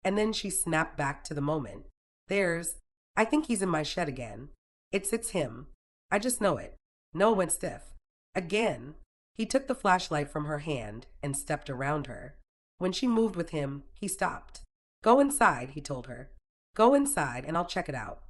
And then she snapped back to the moment. I think he's in my shed again. It's him. I just know it. Noah went stiff. Again. He took the flashlight from her hand and stepped around her. When she moved with him, he stopped. Go inside, he told her. Go inside and I'll check it out.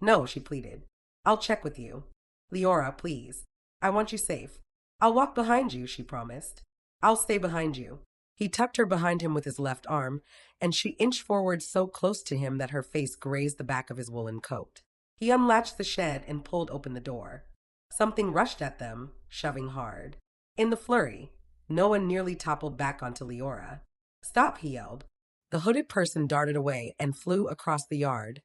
No, she pleaded. I'll check with you. Leora, please. I want you safe. I'll walk behind you, she promised. I'll stay behind you. He tucked her behind him with his left arm, and she inched forward so close to him that her face grazed the back of his woolen coat. He unlatched the shed and pulled open the door. Something rushed at them, shoving hard. In the flurry, Noah nearly toppled back onto Leora. Stop, he yelled. The hooded person darted away and flew across the yard.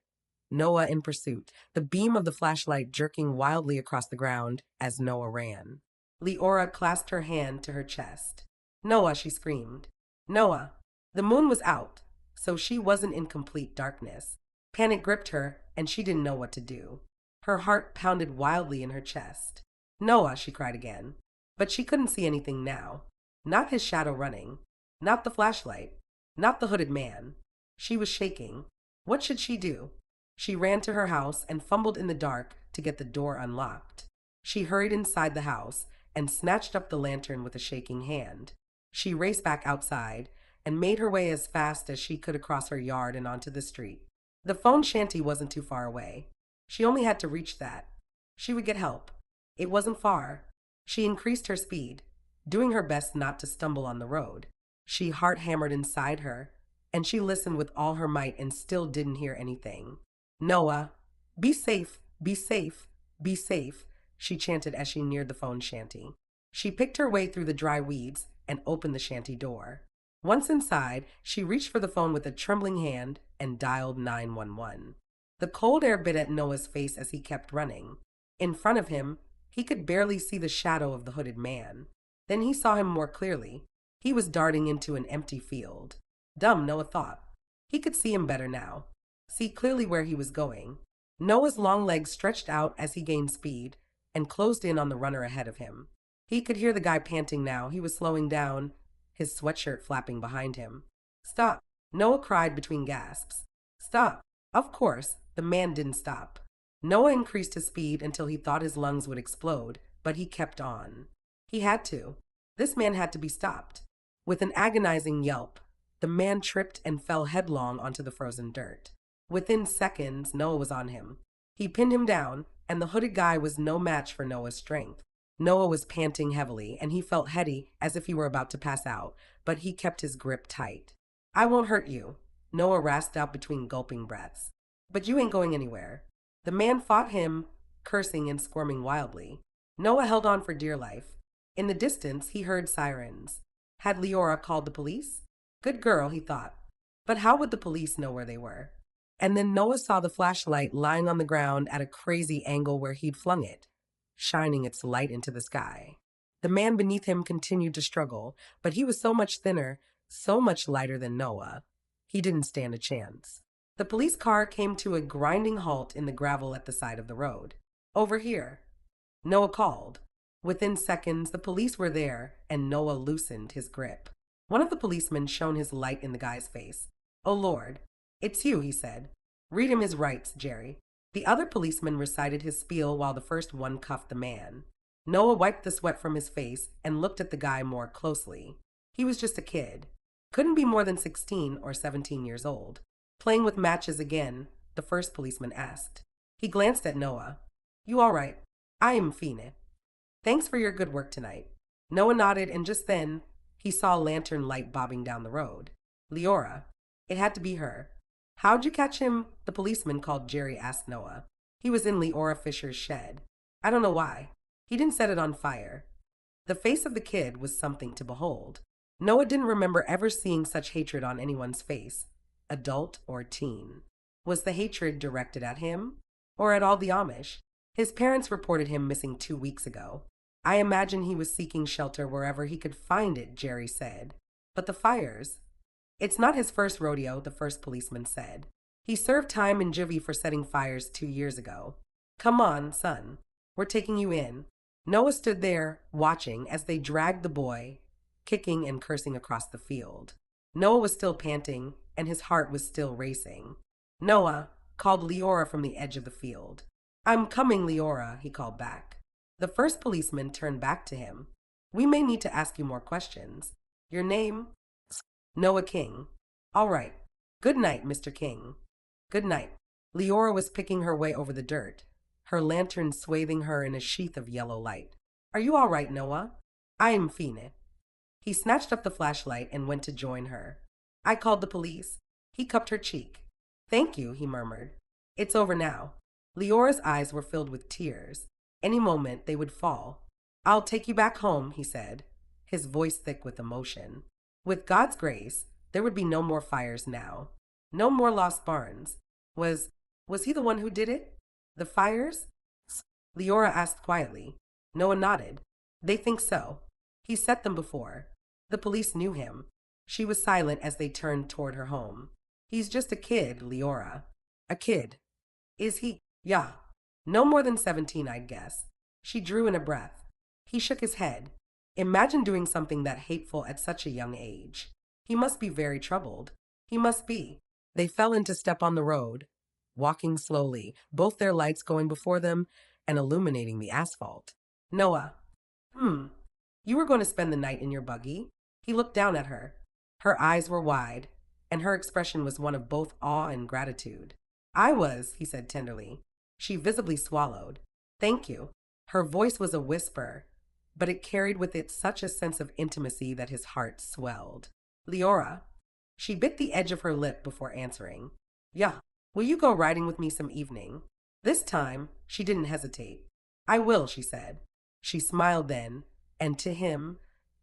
Noah in pursuit, the beam of the flashlight jerking wildly across the ground as Noah ran. Leora clasped her hand to her chest. Noah, she screamed. Noah. The moon was out, so she wasn't in complete darkness. Panic gripped her, and she didn't know what to do. Her heart pounded wildly in her chest. Noah, she cried again. But she couldn't see anything now. Not his shadow running. Not the flashlight. Not the hooded man. She was shaking. What should she do? She ran to her house and fumbled in the dark to get the door unlocked. She hurried inside the house and snatched up the lantern with a shaking hand. She raced back outside and made her way as fast as she could across her yard and onto the street. The phone shanty wasn't too far away. She only had to reach that. She would get help. It wasn't far. She increased her speed, doing her best not to stumble on the road. She heart-hammered inside her, and she listened with all her might and still didn't hear anything. Noah, be safe, be safe, be safe, she chanted as she neared the phone shanty. She picked her way through the dry weeds and opened the shanty door. Once inside, she reached for the phone with a trembling hand and dialed 911. The cold air bit at Noah's face as he kept running. In front of him, he could barely see the shadow of the hooded man. Then he saw him more clearly. He was darting into an empty field. Dumb, Noah thought. He could see him better now. See clearly where he was going. Noah's long legs stretched out as he gained speed and closed in on the runner ahead of him. He could hear the guy panting now. He was slowing down, his sweatshirt flapping behind him. Stop, Noah cried between gasps. Stop. Of course, the man didn't stop. Noah increased his speed until he thought his lungs would explode, but he kept on. He had to. This man had to be stopped. With an agonizing yelp, the man tripped and fell headlong onto the frozen dirt. Within seconds, Noah was on him. He pinned him down, and the hooded guy was no match for Noah's strength. Noah was panting heavily, and he felt heady as if he were about to pass out, but he kept his grip tight. I won't hurt you, Noah rasped out between gulping breaths. But you ain't going anywhere. The man fought him, cursing and squirming wildly. Noah held on for dear life. In the distance, he heard sirens. Had Leora called the police? Good girl, he thought. But how would the police know where they were? And then Noah saw the flashlight lying on the ground at a crazy angle where he'd flung it, shining its light into the sky. The man beneath him continued to struggle, but he was so much thinner, so much lighter than Noah. He didn't stand a chance. The police car came to a grinding halt in the gravel at the side of the road. Over here, Noah called. Within seconds, the police were there, and Noah loosened his grip. One of the policemen shone his light in the guy's face. Oh, Lord. It's you, he said. Read him his rights, Jerry. The other policeman recited his spiel while the first one cuffed the man. Noah wiped the sweat from his face and looked at the guy more closely. He was just a kid. Couldn't be more than 16 or 17 years old. Playing with matches again, the first policeman asked. He glanced at Noah. You all right? I am fine. Thanks for your good work tonight. Noah nodded, and just then, he saw a lantern light bobbing down the road. Leora. It had to be her. How'd you catch him? The policeman called Jerry asked Noah. He was in Leora Fisher's shed. I don't know why. He didn't set it on fire. The face of the kid was something to behold. Noah didn't remember ever seeing such hatred on anyone's face, adult or teen. Was the hatred directed at him? Or at all the Amish? His parents reported him missing 2 weeks ago. I imagine he was seeking shelter wherever he could find it, Jerry said. But the fires? It's not his first rodeo, the first policeman said. He served time in juvie for setting fires 2 years ago. Come on, son. We're taking you in. Noah stood there, watching as they dragged the boy, kicking and cursing across the field. Noah was still panting, and his heart was still racing. Noah called Leora from the edge of the field. I'm coming, Leora, he called back. The first policeman turned back to him. We may need to ask you more questions. Your name? Noah King. All right. Good night, Mr. King. Good night. Leora was picking her way over the dirt, her lantern swathing her in a sheath of yellow light. Are you all right, Noah? I am fine. He snatched up the flashlight and went to join her. I called the police. He cupped her cheek. Thank you, he murmured. It's over now. Leora's eyes were filled with tears. Any moment they would fall. I'll take you back home, he said, his voice thick with emotion. With God's grace, there would be no more fires now. No more lost barns. Was he the one who did it? The fires? Leora asked quietly. Noah nodded. They think so. He set them before. The police knew him. She was silent as they turned toward her home. He's just a kid, Leora. A kid. Is he? Yeah. No more than 17, I'd guess. She drew in a breath. He shook his head. Imagine doing something that hateful at such a young age. He must be very troubled. He must be. They fell into step on the road, walking slowly, both their lights going before them and illuminating the asphalt. Noah. You were going to spend the night in your buggy? He looked down at her. Her eyes were wide, and her expression was one of both awe and gratitude. I was, he said tenderly. She visibly swallowed. Thank you. Her voice was a whisper, but it carried with it such a sense of intimacy that his heart swelled. Leora. She bit the edge of her lip before answering. Yeah. Will you go riding with me some evening? This time, she didn't hesitate. I will, she said. She smiled then, and to him,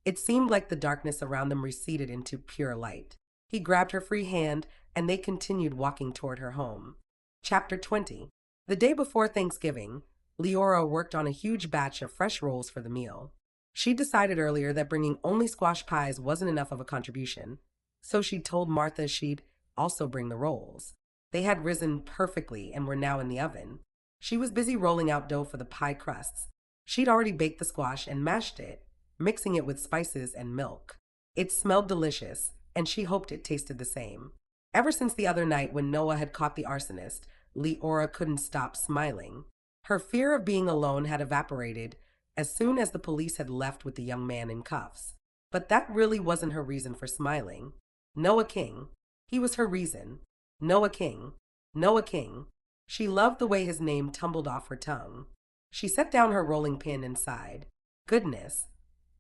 It seemed like the darkness around them receded into pure light. He grabbed her free hand, and they continued walking toward her home. Chapter 20. The day before Thanksgiving, Leora worked on a huge batch of fresh rolls for the meal. She decided earlier that bringing only squash pies wasn't enough of a contribution, so she told Martha she'd also bring the rolls. They had risen perfectly and were now in the oven. She was busy rolling out dough for the pie crusts. She'd already baked the squash and mashed it, mixing it with spices and milk. It smelled delicious, and she hoped it tasted the same. Ever since the other night when Noah had caught the arsonist, Leora couldn't stop smiling. Her fear of being alone had evaporated as soon as the police had left with the young man in cuffs. But that really wasn't her reason for smiling. Noah King. He was her reason. Noah King. Noah King. She loved the way his name tumbled off her tongue. She set down her rolling pin and sighed. Goodness.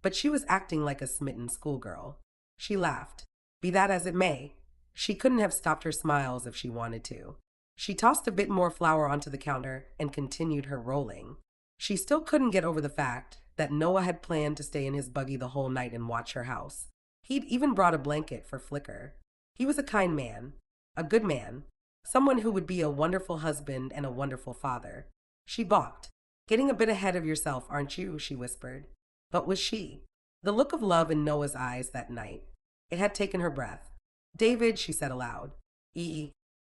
But she was acting like a smitten schoolgirl. She laughed. Be that as it may, she couldn't have stopped her smiles if she wanted to. She tossed a bit more flour onto the counter and continued her rolling. She still couldn't get over the fact that Noah had planned to stay in his buggy the whole night and watch her house. He'd even brought a blanket for Flicker. He was a kind man, a good man, someone who would be a wonderful husband and a wonderful father. She balked. Getting a bit ahead of yourself, aren't you? She whispered. But was she? The look of love in Noah's eyes that night. It had taken her breath. David, she said aloud.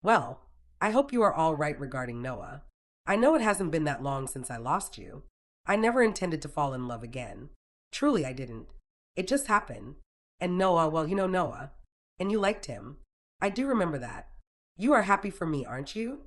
Well, I hope you are all right regarding Noah. I know it hasn't been that long since I lost you. I never intended to fall in love again. Truly, I didn't. It just happened. And Noah, well, you know Noah. And you liked him. I do remember that. You are happy for me, aren't you?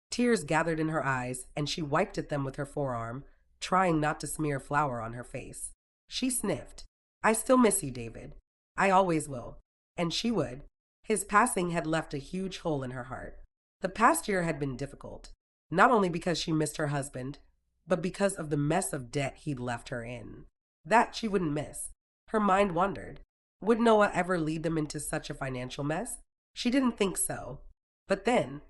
Tears gathered in her eyes, and she wiped at them with her forearm, trying not to smear flour on her face. She sniffed. I still miss you, David. I always will. And she would. His passing had left a huge hole in her heart. The past year had been difficult, not only because she missed her husband, but because of the mess of debt he'd left her in. That she wouldn't miss. Her mind wandered. Would Noah ever lead them into such a financial mess? She didn't think so. But then,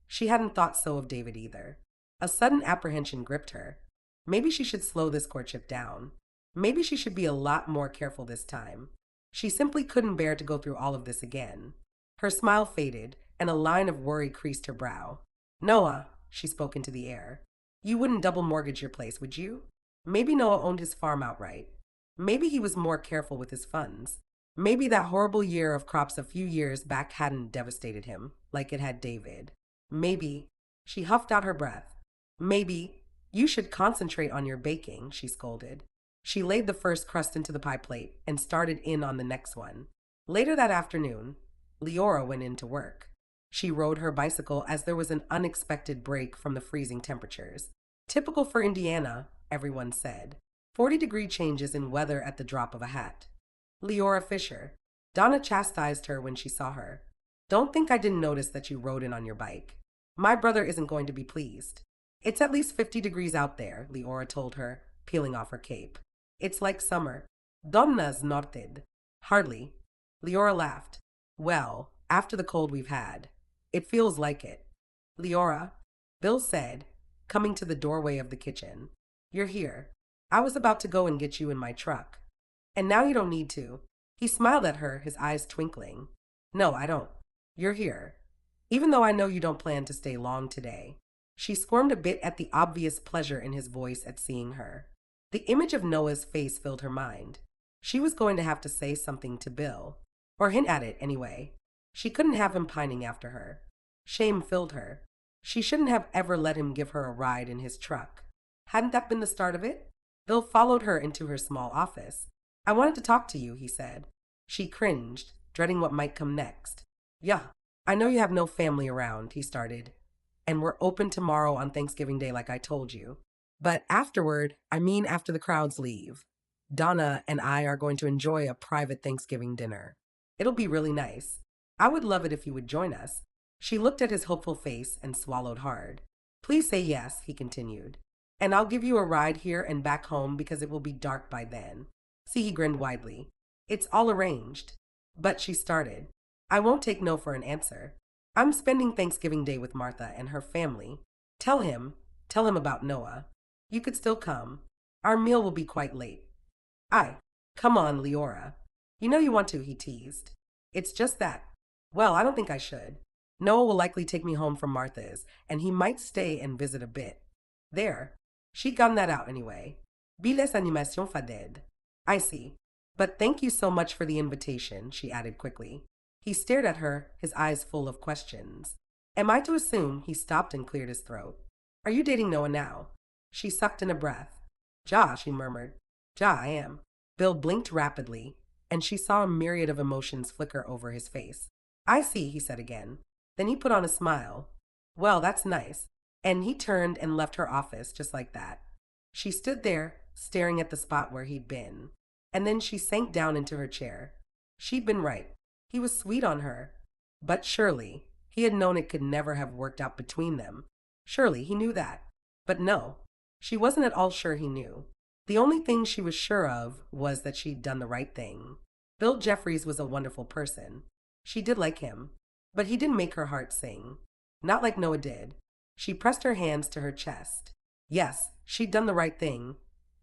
she hadn't thought so of David either. A sudden apprehension gripped her. Maybe she should slow this courtship down. Maybe she should be a lot more careful this time. She simply couldn't bear to go through all of this again. Her smile faded, and a line of worry creased her brow. Noah, she spoke into the air, you wouldn't double mortgage your place, would you? Maybe Noah owned his farm outright. Maybe he was more careful with his funds. Maybe that horrible year of crops a few years back hadn't devastated him, like it had David. Maybe, she huffed out her breath. Maybe, you should concentrate on your baking, she scolded. She laid the first crust into the pie plate and started in on the next one. Later that afternoon, Leora went in to work. She rode her bicycle as there was an unexpected break from the freezing temperatures. Typical for Indiana, everyone said. 40-degree changes in weather at the drop of a hat. Leora Fisher. Donna chastised her when she saw her. Don't think I didn't notice that you rode in on your bike. My brother isn't going to be pleased. It's at least 50 degrees out there, Leora told her, peeling off her cape. It's like summer. Donna's norted. Hardly. Leora laughed. Well, after the cold we've had, it feels like it. Leora, Bill said, coming to the doorway of the kitchen. You're here. I was about to go and get you in my truck. And now you don't need to. He smiled at her, his eyes twinkling. No, I don't. You're here. Even though I know you don't plan to stay long today. She squirmed a bit at the obvious pleasure in his voice at seeing her. The image of Noah's face filled her mind. She was going to have to say something to Bill. Or hint at it, anyway. She couldn't have him pining after her. Shame filled her. She shouldn't have ever let him give her a ride in his truck. Hadn't that been the start of it? Bill followed her into her small office. I wanted to talk to you, he said. She cringed, dreading what might come next. Yeah, I know you have no family around, he started. And we're open tomorrow on Thanksgiving Day like I told you. But afterward, I mean after the crowds leave, Donna and I are going to enjoy a private Thanksgiving dinner. It'll be really nice. I would love it if you would join us. She looked at his hopeful face and swallowed hard. Please say yes, he continued. And I'll give you a ride here and back home because it will be dark by then. See, he grinned widely. It's all arranged. But she started. I won't take no for an answer. I'm spending Thanksgiving Day with Martha and her family. Tell him about Noah. You could still come. Our meal will be quite late. Aye. Come on, Leora. You know you want to, he teased. It's just that. Well, I don't think I should. Noah will likely take me home from Martha's, and he might stay and visit a bit. There. She gummed that out anyway. Biles animation faded. I see. But thank you so much for the invitation, she added quickly. He stared at her, his eyes full of questions. Am I to assume he stopped and cleared his throat? Are you dating Noah now? She sucked in a breath. Ja, she murmured. Ja, I am. Bill blinked rapidly, and she saw a myriad of emotions flicker over his face. I see, he said again. Then he put on a smile. Well, that's nice. And he turned and left her office just like that. She stood there, staring at the spot where he'd been. And then she sank down into her chair. She'd been right. He was sweet on her. But surely, he had known it could never have worked out between them. Surely, he knew that. But no, she wasn't at all sure he knew. The only thing she was sure of was that she'd done the right thing. Bill Jeffreys was a wonderful person. She did like him. But he didn't make her heart sing. Not like Noah did. She pressed her hands to her chest. Yes, she'd done the right thing,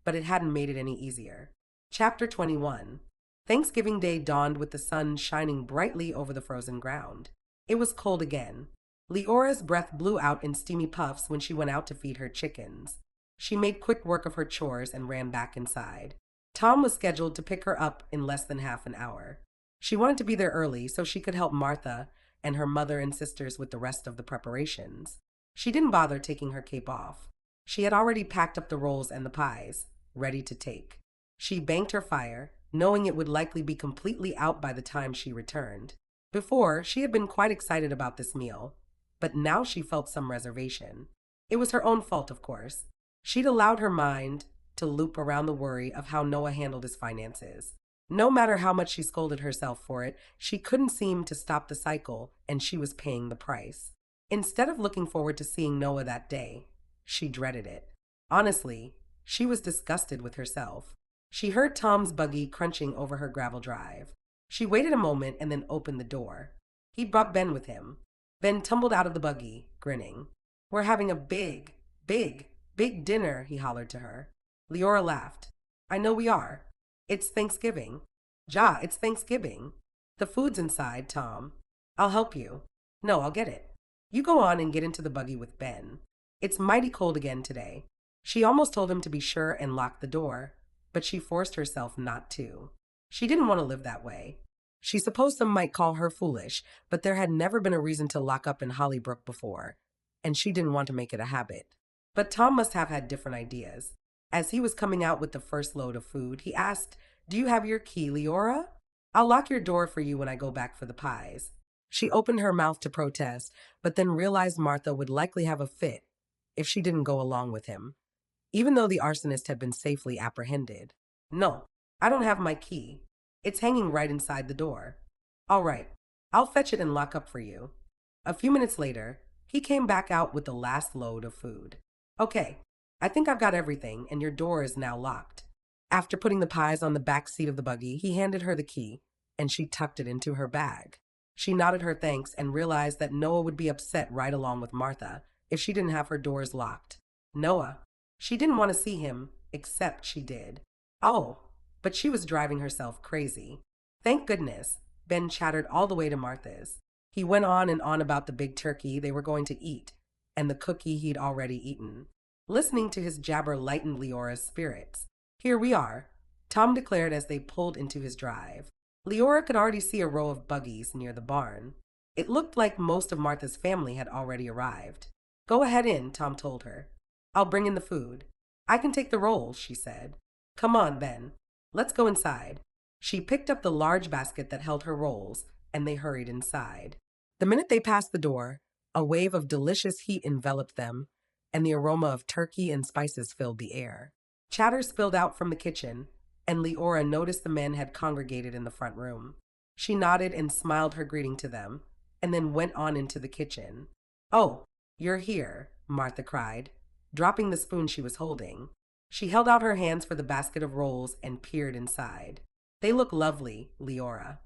but it hadn't made it any easier. Chapter 21. Thanksgiving Day dawned with the sun shining brightly over the frozen ground. It was cold again. Leora's breath blew out in steamy puffs when she went out to feed her chickens. She made quick work of her chores and ran back inside. Tom was scheduled to pick her up in less than half an hour. She wanted to be there early so she could help Martha and her mother and sisters with the rest of the preparations. She didn't bother taking her cape off. She had already packed up the rolls and the pies, ready to take. She banked her fire, knowing it would likely be completely out by the time she returned. Before, she had been quite excited about this meal, but now she felt some reservation. It was her own fault, of course. She'd allowed her mind to loop around the worry of how Noah handled his finances. No matter how much she scolded herself for it, she couldn't seem to stop the cycle, and she was paying the price. Instead of looking forward to seeing Noah that day, she dreaded it. Honestly, she was disgusted with herself. She heard Tom's buggy crunching over her gravel drive. She waited a moment and then opened the door. He'd brought Ben with him. Ben tumbled out of the buggy, grinning. We're having a big dinner, he hollered to her. Leora laughed. I know we are. It's Thanksgiving. Ja, it's Thanksgiving. The food's inside, Tom. I'll help you. No, I'll get it. You go on and get into the buggy with Ben. It's mighty cold again today. She almost told him to be sure and lock the door, but she forced herself not to. She didn't want to live that way. She supposed some might call her foolish, but there had never been a reason to lock up in Hollybrook before, and she didn't want to make it a habit. But Tom must have had different ideas. As he was coming out with the first load of food, he asked, Do you have your key, Leora? I'll lock your door for you when I go back for the pies. She opened her mouth to protest, but then realized Martha would likely have a fit if she didn't go along with him, even though the arsonist had been safely apprehended. No, I don't have my key. It's hanging right inside the door. All right, I'll fetch it and lock up for you. A few minutes later, he came back out with the last load of food. Okay, I think I've got everything, and your door is now locked. After putting the pies on the back seat of the buggy, he handed her the key, and she tucked it into her bag. She nodded her thanks and realized that Noah would be upset right along with Martha if she didn't have her doors locked. Noah. She didn't want to see him, except she did. Oh, but she was driving herself crazy. Thank goodness, Ben chattered all the way to Martha's. He went on and on about the big turkey they were going to eat, and the cookie he'd already eaten. Listening to his jabber lightened Leora's spirits. Here we are, Tom declared as they pulled into his drive. Leora could already see a row of buggies near the barn. It looked like most of Martha's family had already arrived. Go ahead in, Tom told her. I'll bring in the food. I can take the rolls, she said. Come on, Ben. Let's go inside. She picked up the large basket that held her rolls, and they hurried inside. The minute they passed the door, a wave of delicious heat enveloped them, and the aroma of turkey and spices filled the air. Chatter spilled out from the kitchen, and Leora noticed the men had congregated in the front room. She nodded and smiled her greeting to them, and then went on into the kitchen. Oh, you're here, Martha cried, dropping the spoon she was holding. She held out her hands for the basket of rolls and peered inside. They look lovely, Leora.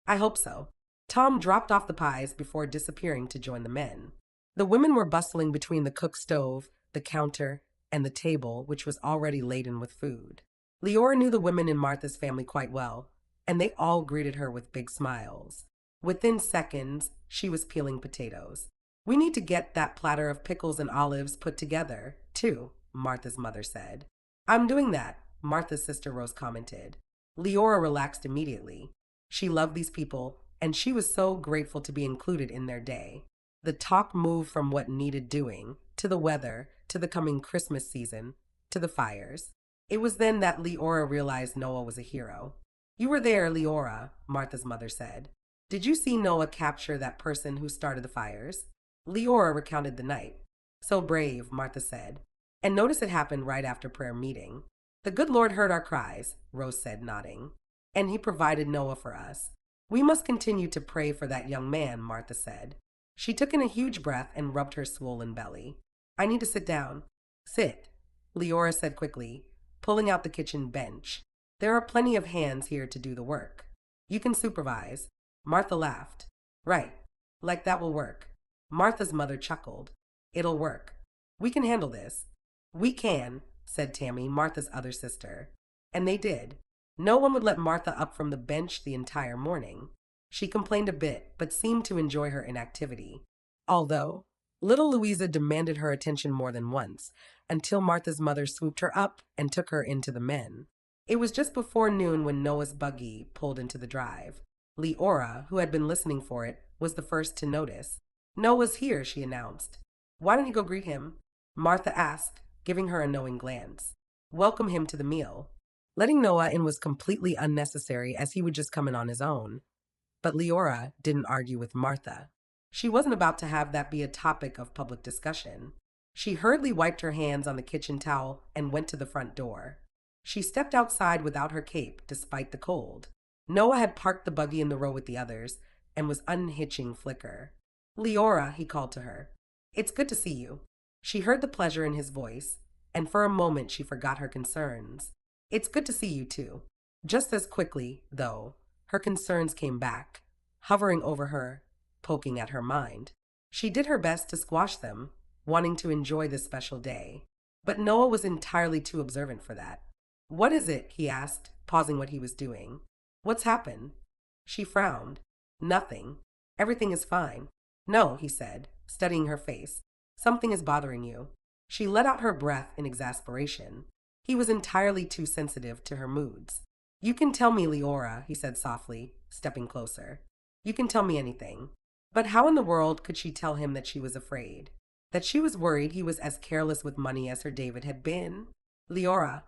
I hope so. Tom dropped off the pies before disappearing to join the men. The women were bustling between the cook stove, the counter, and the table, which was already laden with food. Leora knew the women in Martha's family quite well, and they all greeted her with big smiles. Within seconds, she was peeling potatoes. We need to get that platter of pickles and olives put together, too, Martha's mother said. I'm doing that, Martha's sister Rose commented. Leora relaxed immediately. She loved these people, and she was so grateful to be included in their day. The talk moved from what needed doing, to the weather, to the coming Christmas season, to the fires. It was then that Leora realized Noah was a hero. You were there, Leora, Martha's mother said. Did you see Noah capture that person who started the fires? Leora recounted the night. So brave, Martha said. And notice it happened right after prayer meeting. The good Lord heard our cries, Rose said, nodding. And he provided Noah for us. We must continue to pray for that young man, Martha said. She took in a huge breath and rubbed her swollen belly. I need to sit down. Sit, Leora said quickly, pulling out the kitchen bench. There are plenty of hands here to do the work. You can supervise. Martha laughed. Right, like that will work. Martha's mother chuckled. It'll work. We can handle this. We can, said Tammy, Martha's other sister. And they did. No one would let Martha up from the bench the entire morning. She complained a bit, but seemed to enjoy her inactivity. Although, little Louisa demanded her attention more than once, until Martha's mother swooped her up and took her into the men. It was just before noon when Noah's buggy pulled into the drive. Leora, who had been listening for it, was the first to notice. Noah's here, she announced. Why don't you go greet him? Martha asked, giving her a knowing glance. Welcome him to the meal. Letting Noah in was completely unnecessary as he would just come in on his own. But Leora didn't argue with Martha. She wasn't about to have that be a topic of public discussion. She hurriedly wiped her hands on the kitchen towel and went to the front door. She stepped outside without her cape, despite the cold. Noah had parked the buggy in the row with the others and was unhitching Flicker. Leora, he called to her. It's good to see you. She heard the pleasure in his voice, and for a moment she forgot her concerns. It's good to see you too. Just as quickly, though, her concerns came back, hovering over her, poking at her mind. She did her best to squash them, wanting to enjoy this special day. But Noah was entirely too observant for that. What is it? He asked, pausing what he was doing. What's happened? She frowned. Nothing. Everything is fine. No, he said, studying her face. Something is bothering you. She let out her breath in exasperation. He was entirely too sensitive to her moods. You can tell me, Leora, he said softly, stepping closer. You can tell me anything. But how in the world could she tell him that she was afraid? That she was worried he was as careless with money as her David had been? Leora,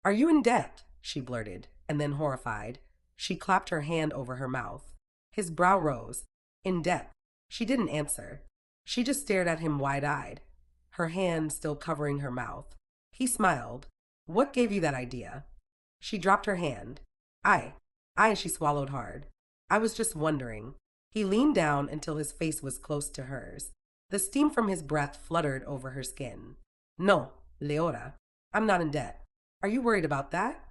are you in debt? She blurted, and then horrified, she clapped her hand over her mouth. His brow rose. In debt. She didn't answer. She just stared at him wide-eyed, her hand still covering her mouth. He smiled. What gave you that idea? She dropped her hand. I, she swallowed hard. I was just wondering. He leaned down until his face was close to hers. The steam from his breath fluttered over her skin. No, Leora, I'm not in debt. Are you worried about that?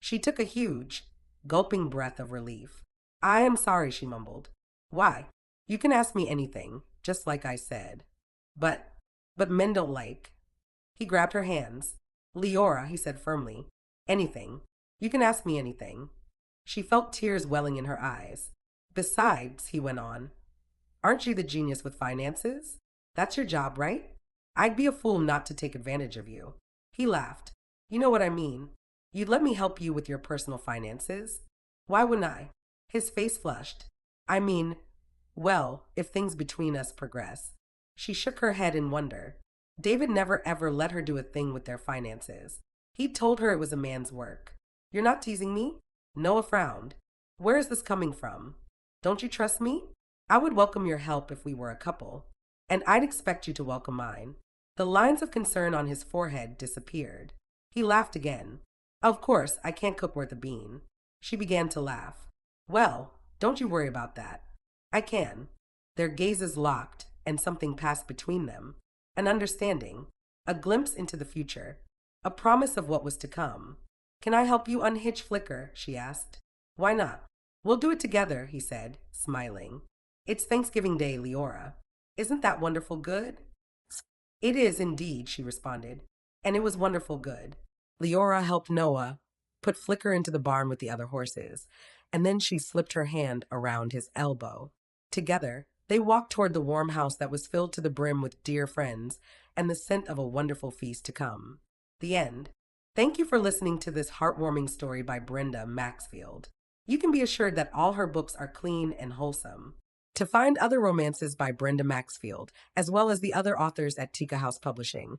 She took a huge, gulping breath of relief. I am sorry, she mumbled. Why? You can ask me anything, just like I said. But men don't like. He grabbed her hands. Leora, he said firmly. Anything. You can ask me anything. She felt tears welling in her eyes. Besides, he went on, aren't you the genius with finances? That's your job, right? I'd be a fool not to take advantage of you. He laughed. You know what I mean. You'd let me help you with your personal finances? Why wouldn't I? His face flushed. I mean, well, if things between us progress. She shook her head in wonder. David never ever let her do a thing with their finances. He told her it was a man's work. You're not teasing me? Noah frowned. Where is this coming from? Don't you trust me? I would welcome your help if we were a couple. And I'd expect you to welcome mine. The lines of concern on his forehead disappeared. He laughed again. Of course, I can't cook worth a bean. She began to laugh. Well, don't you worry about that. I can. Their gazes locked, and something passed between them. An understanding, a glimpse into the future, a promise of what was to come. Can I help you unhitch Flicker? She asked. Why not? We'll do it together, he said, smiling. It's Thanksgiving Day, Leora. Isn't that wonderful good? It is indeed, she responded. And it was wonderful good. Leora helped Noah put Flicker into the barn with the other horses, and then she slipped her hand around his elbow. Together, they walked toward the warm house that was filled to the brim with dear friends and the scent of a wonderful feast to come. The end. Thank you for listening to this heartwarming story by Brenda Maxfield. You can be assured that all her books are clean and wholesome. To find other romances by Brenda Maxfield, as well as the other authors at Tika House Publishing,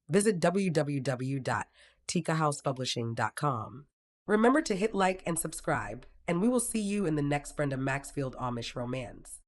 visit www.tikahousepublishing.com. Remember to hit like and subscribe, and we will see you in the next Brenda Maxfield Amish romance.